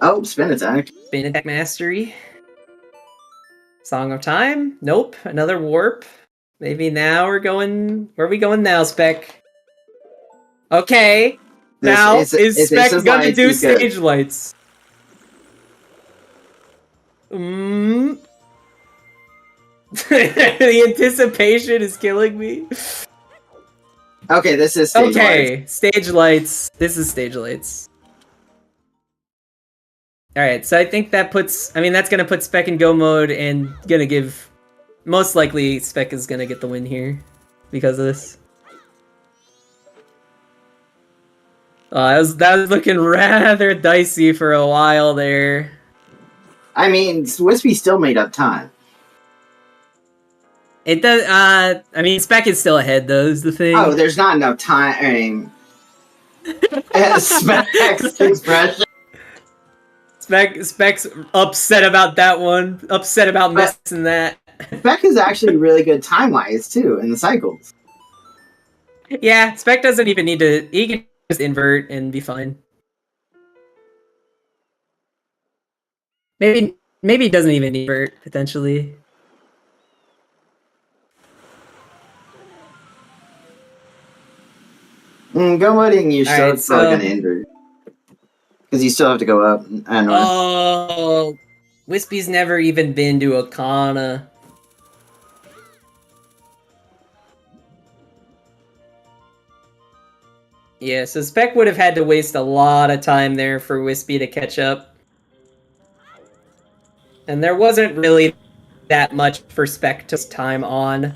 Oh, spin attack. Spin attack mastery. Song of Time? Nope. Another warp. Maybe now we're going... Where are we going now, Spec? Okay. Now, is Spec gonna do stage lights? The anticipation is killing me. Okay, this is stage lights. Stage lights. This is stage lights. Alright, so I think that puts... I mean, that's gonna put Spec in go mode and gonna give... Most likely, Spec is gonna get the win here because of this. That was looking rather dicey for a while there. I mean, Whispy still made up time. It does, I mean, Spec is still ahead, though, is the thing. Oh, there's not enough time. I mean... Spec's expression. Spec's upset about that one. Upset about missing that. Spec is actually really good time-wise, too, in the cycles. Yeah, Spec doesn't even need to... He can just invert and be fine. Maybe he doesn't even invert, potentially. Go modding, you're still gonna invert. Because you still have to go up. Oh, Whispy's never even been to Akana. Yeah, so Spec would have had to waste a lot of time there for Whispy to catch up. And there wasn't really that much for Spec to time on.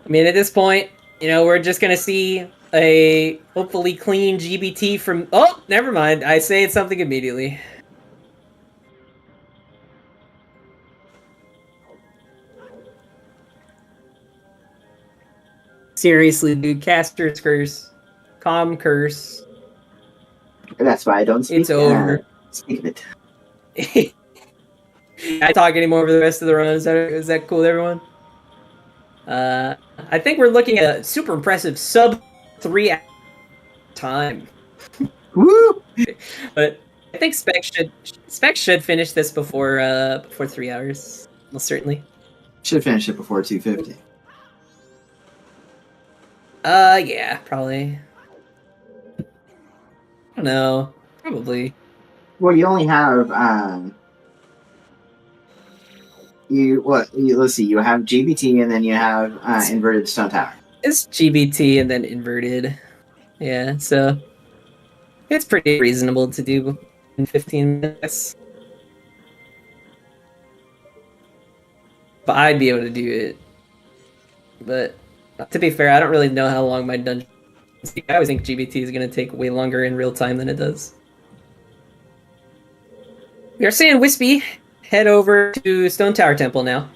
I mean, at this point, you know, we're just gonna see a hopefully clean GBT from... Oh, never mind. I say it's something immediately. Seriously, dude. Caster's Curse. Calm Curse. That's why I don't speak. It's over. Speak it. I talk anymore for the rest of the run. Is that cool with everyone? I think we're looking at a super impressive sub 3 time. Woo! But I think Spec should finish this before 3 hours. Most certainly. Should have finished it before 250. Yeah, probably. I don't know. Probably. Well, you only have let's see, you have GBT and then you have inverted stone tower. It's GBT and then inverted. Yeah, so it's pretty reasonable to do in 15 minutes. But I'd be able to do it. But to be fair, I don't really know how long my dungeon is. I always think GBT is going to take way longer in real time than it does. We are seeing Whispy head over to Stone Tower Temple now,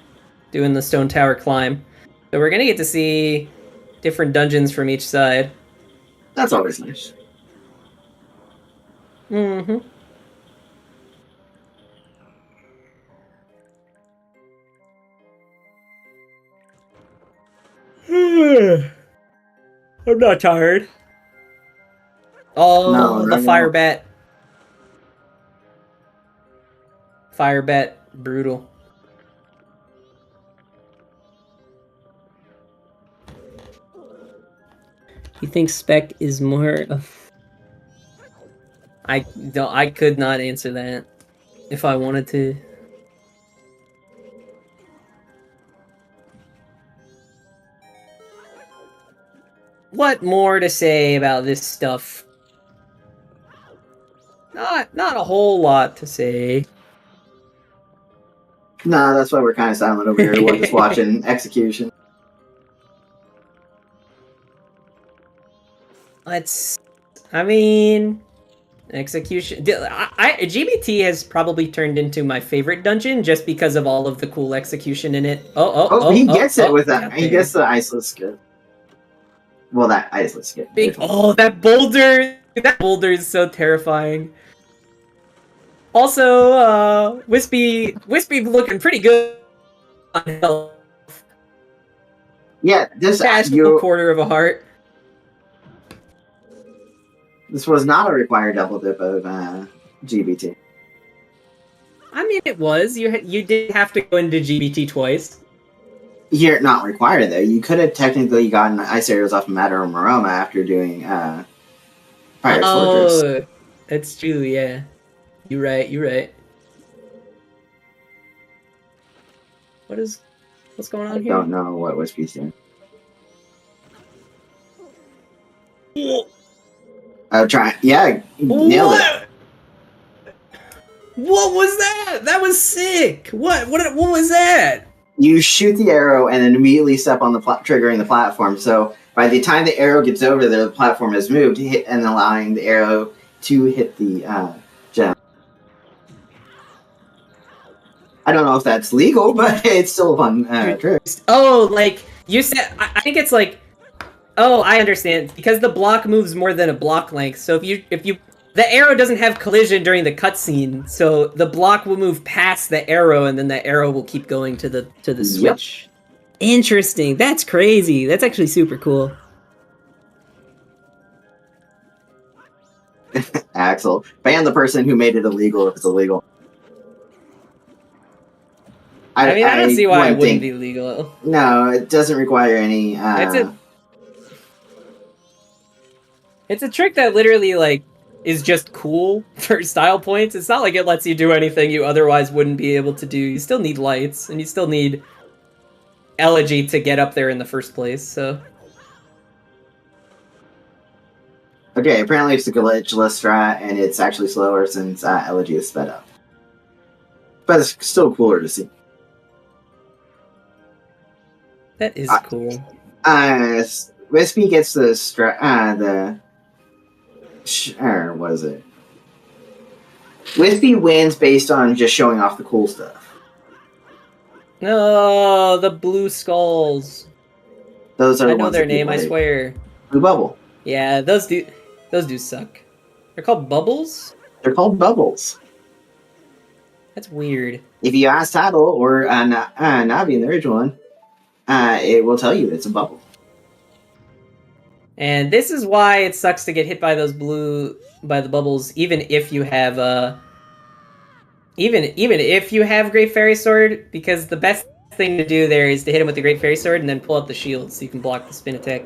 doing the Stone Tower climb. So we're going to get to see different dungeons from each side. That's always nice. Mm-hmm. I'm not tired. Oh, No, the right fire now. bat. Fire bat, brutal. You think Spec is more of... I could not answer that if I wanted to. What more to say about this stuff? Not a whole lot to say. No, that's why we're kind of silent over here. We're just watching execution. I mean, execution. GBT has probably turned into my favorite dungeon just because of all of the cool execution in it. He gets it with that. He there. gets the iceless skip. Well, that iceless skip. That boulder! That boulder is so terrifying. Also, Whispy looking pretty good on health. Yeah, this quarter of a heart. This was not a required double dip of GBT. I mean, it was. You did have to go into GBT twice. You're not required though. You could have technically gotten ice arrows off of Matter or Maroma after doing Fire's Fortress. That's true. Yeah, you're right. What's going on here? I don't know what Whispy's doing. I'm trying. Yeah, nailed it. What was that? That was sick. What was that? You shoot the arrow and then immediately step on the triggering the platform. So by the time the arrow gets over there, the platform has moved, and allowing the arrow to hit the gem. I don't know if that's legal, but it's still a fun trick. Oh, like you said, I think it's like. Oh, I understand. Because the block moves more than a block length. So if you the arrow doesn't have collision during the cutscene, so the block will move past the arrow, and then the arrow will keep going to the switch. Yep. Interesting. That's crazy. That's actually super cool. Axel, ban the person who made it illegal if it's illegal. I mean, I don't see why it wouldn't be legal. No, it doesn't require any. It's a trick that literally, like, is just cool for style points. It's not like it lets you do anything you otherwise wouldn't be able to do. You still need lights, and you still need Elegy to get up there in the first place, so... Okay, apparently it's a glitchless strat, and it's actually slower since Elegy is sped up. But it's still cooler to see. That is cool. Whispy gets the what is it? Whispy wins based on just showing off the cool stuff. No, the blue skulls. Those are. I know their name. I swear. Blue Bubble. Yeah, those do suck. They're called bubbles. They're called bubbles. That's weird. If you ask Tattle or Navi in the original one, it will tell you it's a bubble. And this is why it sucks to get hit by the bubbles, even if you have Even if you have Great Fairy Sword, because the best thing to do there is to hit him with the Great Fairy Sword and then pull out the shield so you can block the spin attack.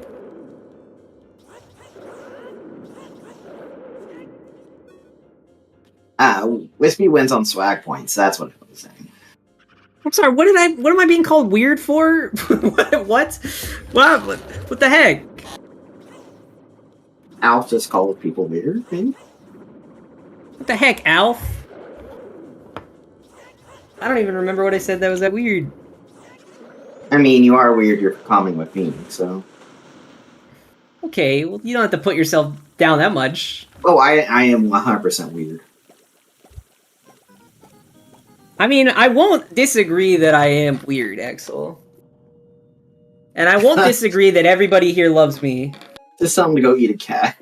Whispy wins on swag points. That's what I was saying. I'm sorry. What am I being called weird for? What? What the heck? Alf just called people weird, maybe? What the heck, Alf? I don't even remember what I said that was that weird. I mean, you are weird, you're calming with me, so... Okay, well, you don't have to put yourself down that much. Oh, I am 100% weird. I mean, I won't disagree that I am weird, Axel. And I won't disagree that everybody here loves me. Just tell him to go eat a cat.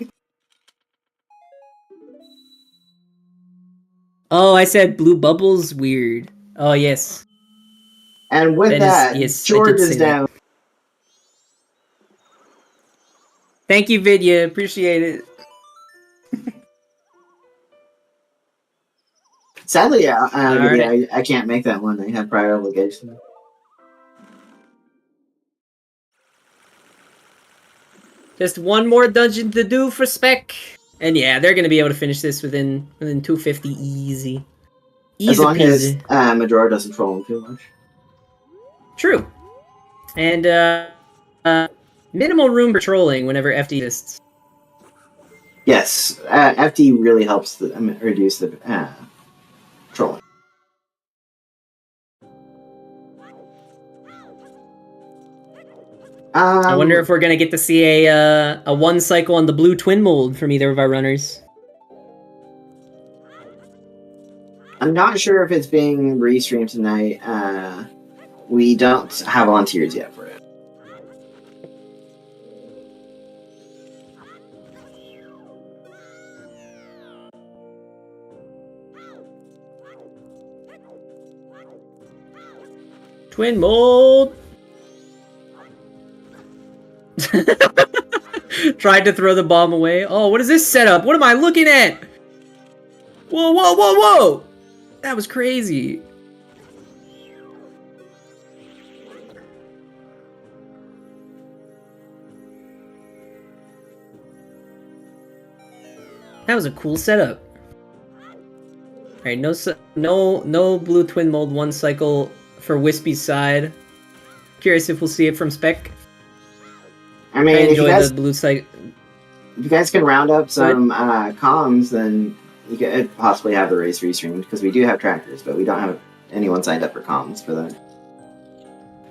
Oh, I said blue bubbles weird. Oh, yes. And with that, yes, George is down. That. Thank you, Vidya. Appreciate it. Sadly, Right. I can't make that one. I have prior obligation. Just one more dungeon to do for Spec. And yeah, they're going to be able to finish this within 250 easy. Easy as long peasy. as Majora doesn't troll him too much. True. And minimal room for trolling whenever FD exists. Yes, FD really helps reduce the trolling. I wonder if we're gonna get to see a one cycle on the blue twin mold from either of our runners. I'm not sure if it's being restreamed tonight. We don't have volunteers yet for it. Twin mold! Tried to throw the bomb away. Oh, what is this setup? What am I looking at? Whoa, whoa, whoa, whoa! That was crazy. That was a cool setup. Alright, no blue twin mold one cycle for Whispy's side. Curious if we'll see it from Spec. I mean, I enjoy if the blue cycle. If you guys can round up some comms, then you could possibly have the race restreamed, because we do have trackers, but we don't have anyone signed up for comms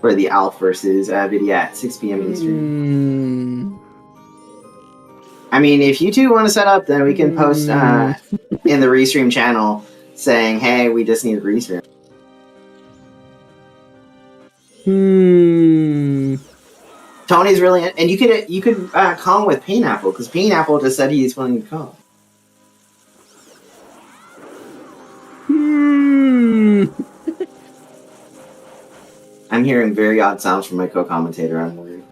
for the Alf versus video at 6 p.m. Eastern. I mean, if you two want to set up, then we can post in the restream channel saying, "Hey, we just need a restream." Tony's really, and you could call with Pineapple, because Pineapple just said he's willing to call. I'm hearing very odd sounds from my co-commentator. I'm worried.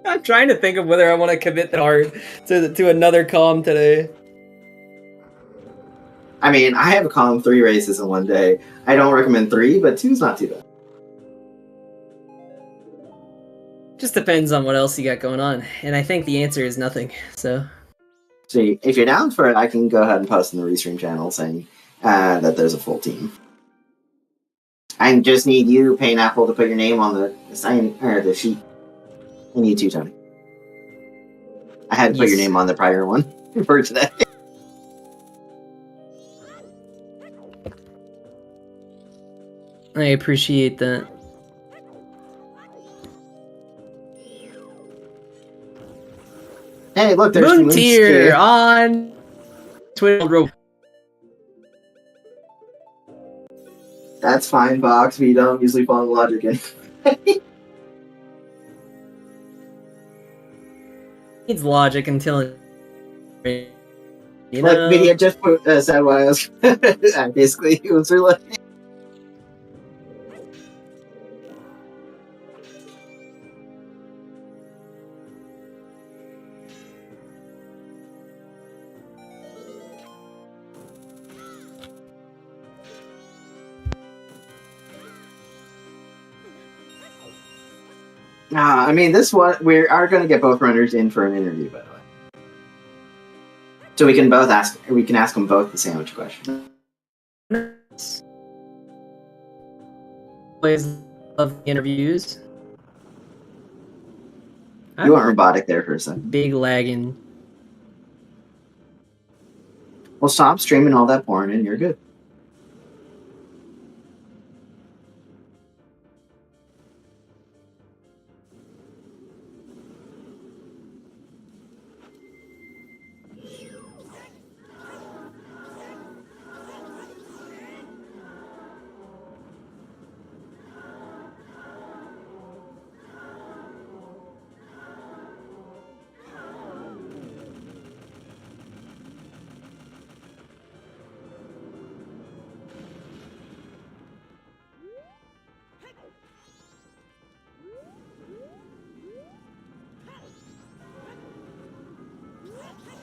I'm trying to think of whether I want to commit that hard to another comm today. I mean, I have comm 3 races in one day. I don't recommend 3, but 2's not too bad. Just depends on what else you got going on, and I think the answer is nothing. So if you're down for it, I can go ahead and post in the restream channel saying that there's a full team. I just need you, Pineapple, to put your name on the sign or the sheet. I need you, Tony. I had to put your name on the prior one for today. I appreciate that. Hey, look, there's Moon Tier on Twitter. That's fine, Box. We don't usually follow logic in. Needs logic until it. Like, Vidya just said what I was. Basically, it was really. I mean, this one we are going to get both runners in for an interview, by the way. So we can both ask. We can ask them both the sandwich question. Always love interviews. You went robotic there for a second. Big lagging. Well, stop streaming all that porn, and you're good.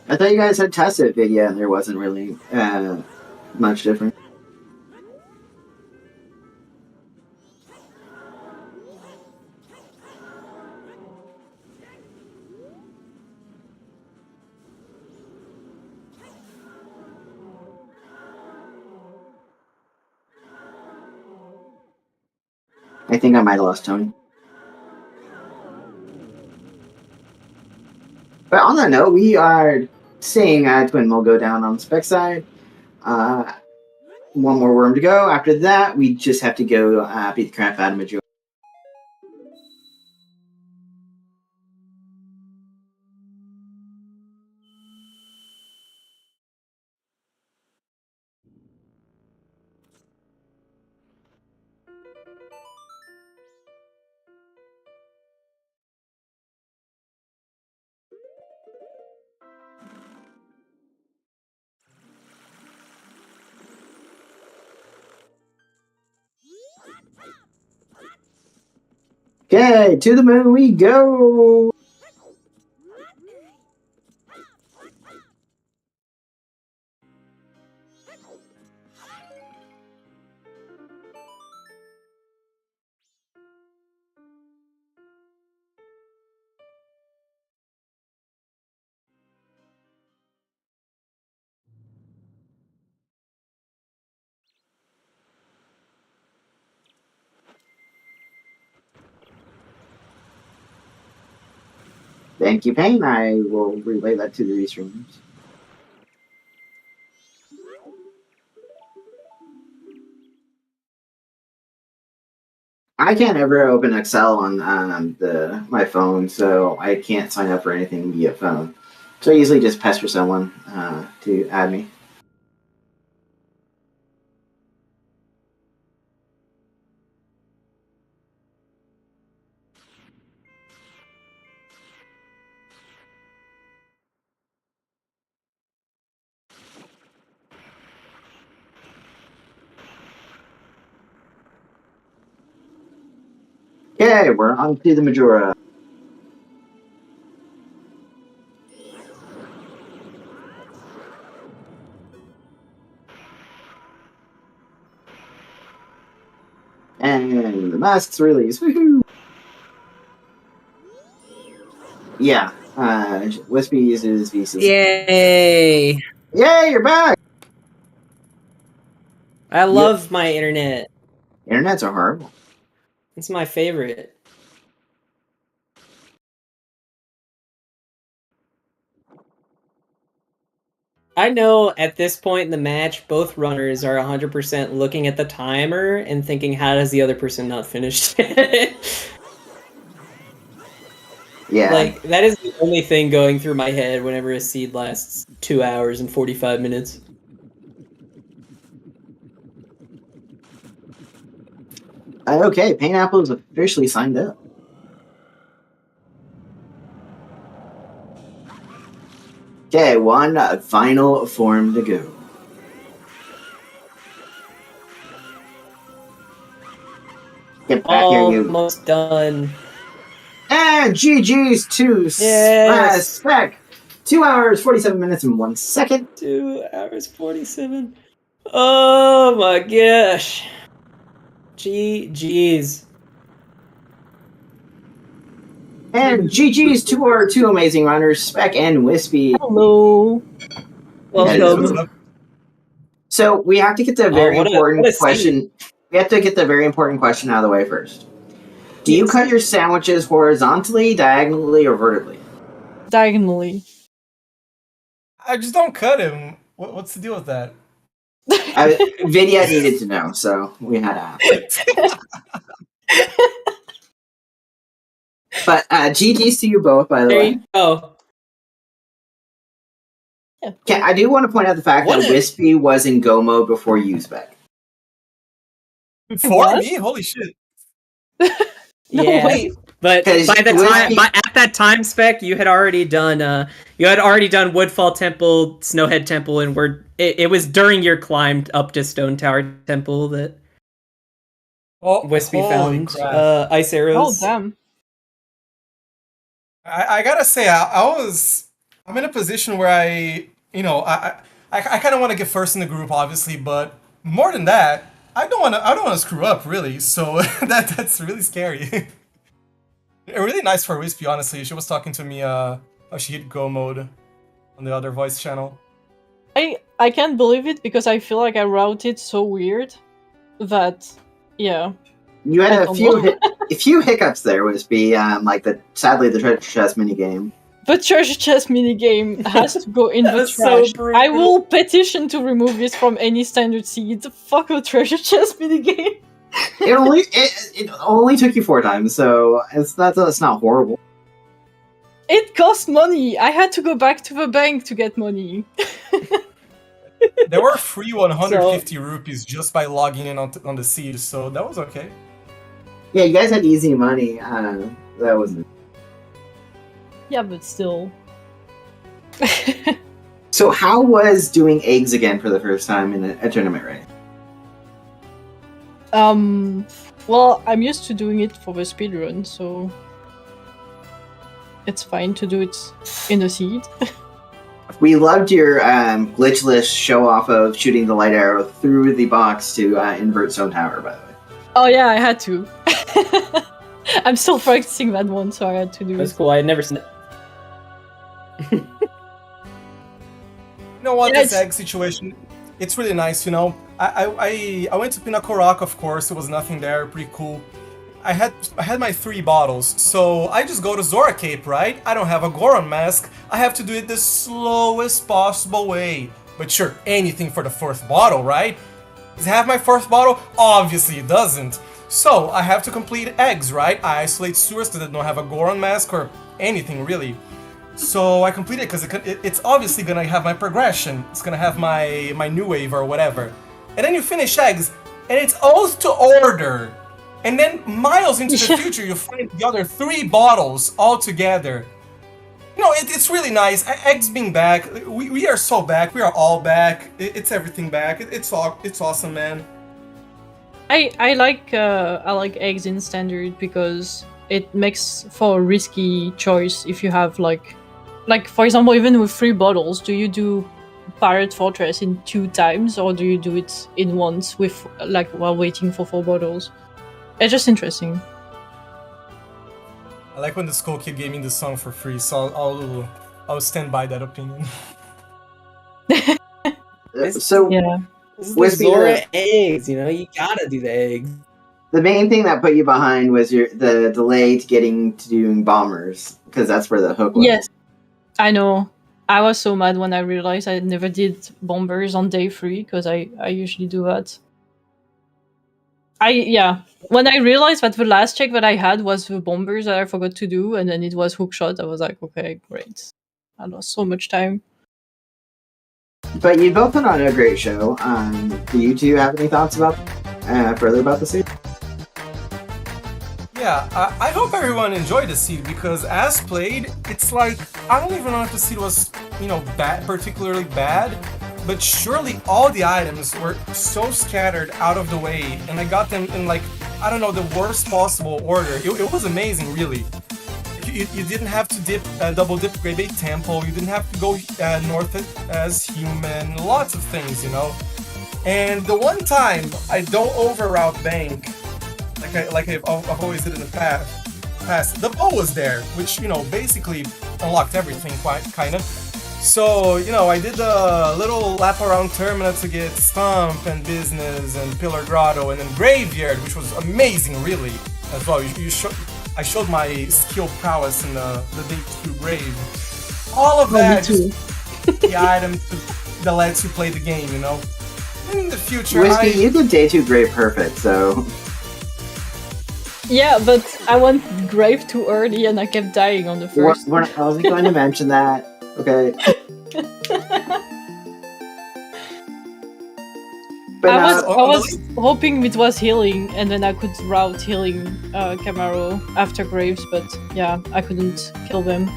I thought you guys had tested it, yeah, and there wasn't really much different. I think I might have lost Tony. But on that note, we are seeing Twin Mill go down on Spec side. One more worm to go. After that, we just have to go beat the crap out of Major. Okay, to the moon we go. Thank you, Payne. I will relay that to the restreamers. I can't ever open Excel on my phone, so I can't sign up for anything via phone. So I usually just pester someone to add me. Okay, we're on to the Majora. And the mask's released. Woohoo! Yeah, Whispy uses VC. Yay! Yay, you're back! I love my internet. Internets are horrible. It's my favorite. I know at this point in the match, both runners are 100% looking at the timer and thinking, how does the other person not finish it? Yeah. Like, that is the only thing going through my head whenever a seed lasts 2 hours and 45 minutes. Okay, Pineapple is officially signed up. Okay, one final form to go. Get back here, you. Almost done. And GG's to Spec. 2 hours, 47 minutes, and 1 second. 2 hours, 47. Oh my gosh. GG's. And GG's to our two amazing runners, Spec and Whispy. Hello. Welcome. What's up? So we have to get the very what a important scene. question. We have to get the very important question out of the way first. Do you Yes. cut your sandwiches horizontally, diagonally, or vertically? Diagonally. I just don't cut him. What's the deal with that? Vidya needed to know, so we had to ask. But GG's to you both, by the There way. you go. Okay, I do want to point out the fact What that a- Whispy was in go mode before you, Spec. For What? me? Holy shit. No Yeah. way. But 'Cause by the time, Whispy- at that time, Spec, you had already done Woodfall Temple, Snowhead Temple, and it was during your climb up to Stone Tower Temple that Whispy holy found crap. ice Oh, arrows. damn. I gotta say, I'm in a position where I kind of want to get first in the group, obviously, but more than that, I don't want to screw up, really. So that's really scary. Really nice for Whispy, honestly. She was talking to me. She hit go mode on the other voice channel. I can't believe it because I feel like I routed so weird that, yeah. You I had a don't few know. a few hiccups there, Whispy. Sadly the treasure chest minigame. But treasure chest minigame has to go in That the was so trash. brutal. I will petition to remove this from any standard seed. Fuck a treasure chest minigame. It only took you 4 times, so it's not horrible. It cost money. I had to go back to the bank to get money. There were free 150 rupees just by logging in on the seed, so that was okay. Yeah, you guys had easy money. That wasn't. Yeah, but still. So how was doing eggs again for the first time in a tournament, right? Well, I'm used to doing it for the speedrun, so it's fine to do it in the seed. We loved your glitchless show off of shooting the light arrow through the box to invert Stone Tower, by the way. Oh yeah, I had to. I'm still practicing that one, so I had to do That's it. cool. I had never seen. You know what, Yeah, this egg situation, it's really nice, you know. I went to Pinnacle Rock, of course, there was nothing there, pretty cool. I had my 3 bottles, so I just go to Zora Cape, right? I don't have a Goron mask, I have to do it the slowest possible way. But sure, anything for the 4th bottle, right? Does it have my 4th bottle? Obviously it doesn't. So I have to complete eggs, right? I isolate sewers that don't have a Goron mask or anything really. So I complete it because it's obviously gonna have my progression. It's gonna have my new wave or whatever. And then you finish eggs, and it's Oath to Order. And then miles into the future, you find the other 3 bottles all together. You know, it's really nice. Eggs being back, we are so back. We are all back. It's everything back. It's awesome, man. I like eggs in standard because it makes for a risky choice if you have like for example, even with 3 bottles, do you do Pirate Fortress in 2 times or do you do it in once with while waiting for 4 bottles? It's just interesting. I like when the Skull Kid gave me the song for free, so I'll stand by that opinion. So Yeah. This is Whispy, the Zora eggs, you know, you gotta do the eggs. the main thing that put you behind was the delay to getting to doing bombers, because that's where the hook was. Yes. I know. I was so mad when I realized I never did bombers on day 3 because I usually do that. When I realized that the last check that I had was the bombers that I forgot to do, and then it was hookshot, I was like, okay, great. I lost so much time. But you both put on a great show. Do you two have any thoughts about further about the series? Yeah, I hope everyone enjoyed the seed because as played, it's like, I don't even know if the seed was, you know, particularly bad, but surely all the items were so scattered out of the way, and I got them in like, I don't know, the worst possible order. It was amazing, really. You didn't have to double dip Grade 8 Temple, you didn't have to go north as human, lots of things, you know. And the one time I don't overroute Bank, like I've always did in the past, pass, the bow was there, which, basically unlocked everything, kind of. So, I did a little lap around Termina to get Stump and Business and Pillar Grotto and then Graveyard, which was amazing, really, as well. I showed my skill prowess in the day 2 Grave. All of that, just the items that lets you play the game, In the future, Whispy, you did day 2 Grave perfect, so... Yeah, but I went Grave too early and I kept dying on the first. I wasn't going to mention that. Okay. But I was hoping it was healing, and then I could route healing Camaro after Graves, but yeah, I couldn't kill them.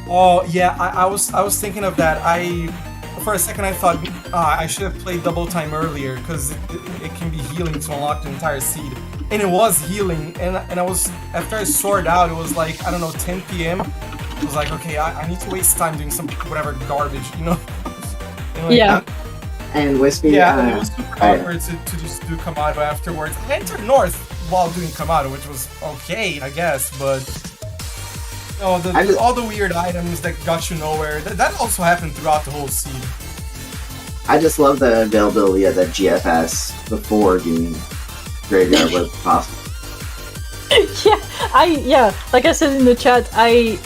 Oh yeah, I was thinking of that. For a second I thought I should have played double time earlier because it can be healing to unlock the entire seed, and it was healing. And I was, after I sorted out, it was like, I don't know, 10 p.m. I was like, okay, I need to waste time doing some whatever garbage, Yeah. And Whispy, it was super awkward to just do Kamado afterwards. I entered North while doing Kamado, which was okay, I guess, but all the weird items that got you nowhere, that also happened throughout the whole seed. I just love the availability of the GFS before doing Graveyard was possible. Like I said in the chat, I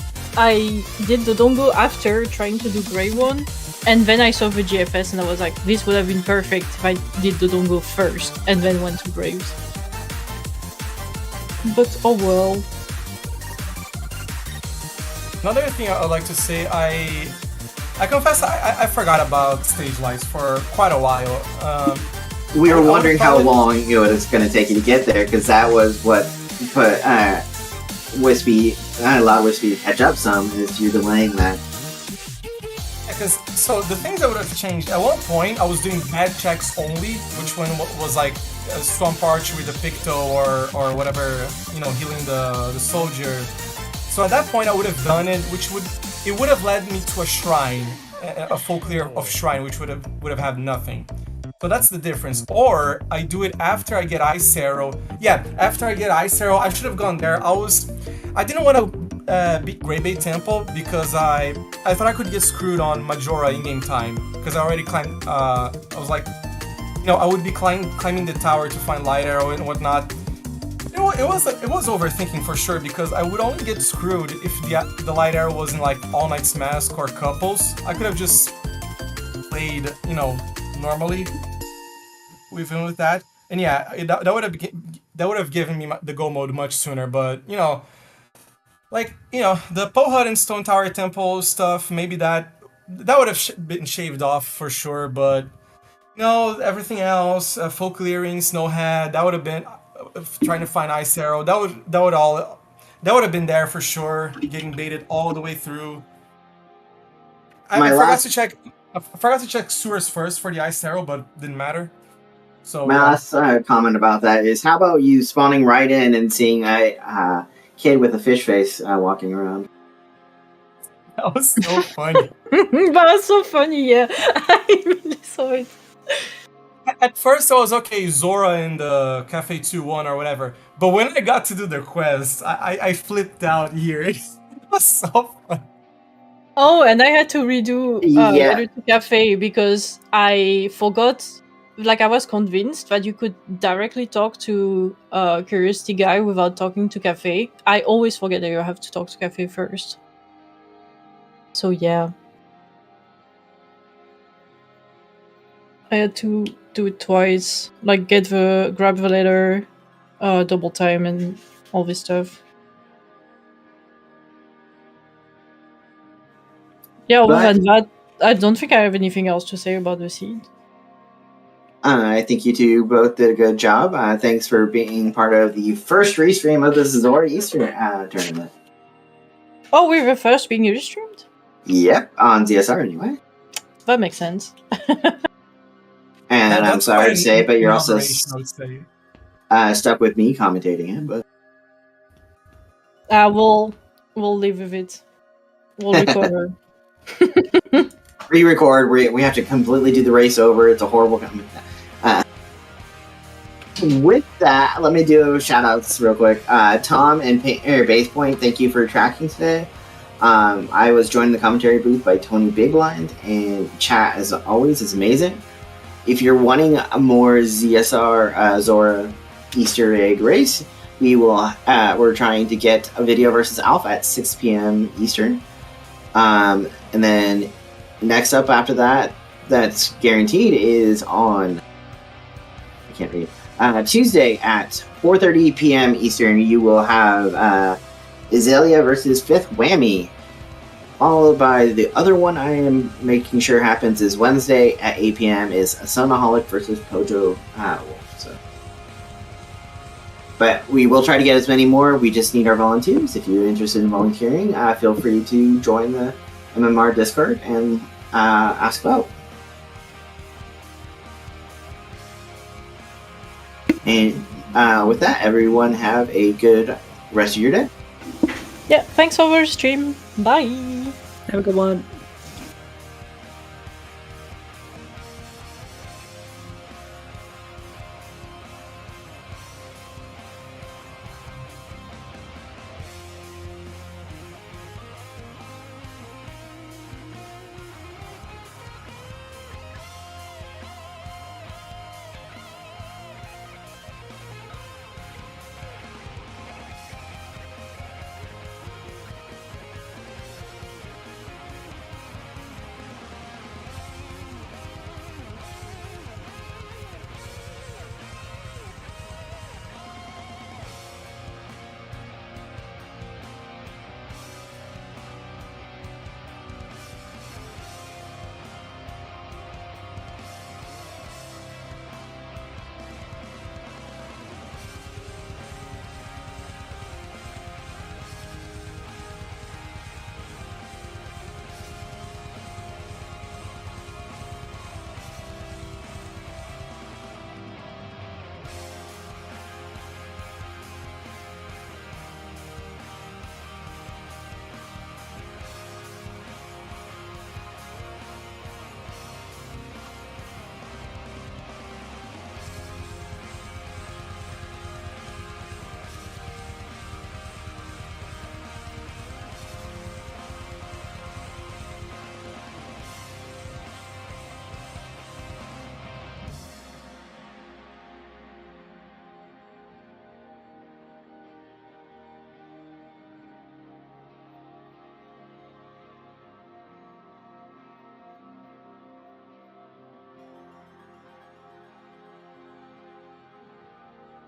did the Dongo after trying to do Grey one, and then I saw the GFS and I was like, this would have been perfect if I did the Dongo first and then went to Graves. But oh well. Another thing I'd like to say, I confess I forgot about stage lights for quite a while. We were wondering how long it was going to take you to get there, because that was what put Whispy, allowed Whispy to catch up some, is you're delaying that. So the things that would have changed, at one point I was doing bad checks only, which one was like a Swamp Archer with a Picto or whatever, healing the soldier. So at that point I would have done it, it would have led me to a shrine, a full clear of shrine, which would have had nothing. So that's the difference. Or I do it after I get Ice Arrow. Yeah, after I get Ice Arrow, I should have gone there. I didn't want to beat Greybait Temple because I thought I could get screwed on Majora in-game time, because I already climbed. I was like, I would be climbing the tower to find Light Arrow and whatnot. It was overthinking for sure, because I would only get screwed if the Light Arrow was in like All Knight's Mask or Couples. I could have just played, normally with that, and yeah, that would have given me the go mode much sooner. But the Pohut and Stone Tower Temple stuff, maybe that would have been shaved off for sure. But everything else, Folk Clearing, Snowhead, that would have been trying to find Ice Arrow. That would have been there for sure. Getting baited all the way through. I forgot to check sewers first for the Ice Arrow, but didn't matter. So my last comment about that is, how about you spawning right in and seeing a kid with a fish face walking around? That was so funny. That was so funny, yeah. I really saw it. At first I was okay, Zora in the Cafe 2-1 or whatever, but when I got to do the quest, I flipped out here. It was so fun. Oh, and I had to redo Letter to Cafe because I forgot. Like, I was convinced that you could directly talk to Curiosity Guy without talking to Cafe. I always forget that you have to talk to Cafe first. So yeah. I had to do it twice. Like, grab the letter, double time, and all this stuff. Yeah, other than that, I don't think I have anything else to say about the seed. I think you two both did a good job. Thanks for being part of the first restream of the Zora Easter tournament. Oh, we're the first being restreamed? Yep, on ZSR anyway. That makes sense. And I'm sorry to say, but you're also stuck with me commentating it. But we'll live with it. We'll recover. Re-record. We have to completely do the race over. It's a horrible. With that, let me do shout outs real quick. Tom and Base Point, thank you for tracking today. I was joined in the commentary booth by Tony Bigblind, and chat, as always, is amazing. If you're wanting a more ZSR Zora Easter egg race, we're trying to get a video versus Alpha at 6 p.m. Eastern. And then next up after that, that's guaranteed, is on, I can't read, Tuesday at 4:30 p.m. Eastern. You will have Azalea versus Fifth Whammy, followed by the other one I am making sure happens is Wednesday at 8 p.m. is Sonaholic versus Pojo Wolf. So. But we will try to get as many more. We just need our volunteers. If you're interested in volunteering, feel free to join the MMR Discord and ask about. And with that, everyone have a good rest of your day. Yeah, thanks for the stream. Bye. Have a good one.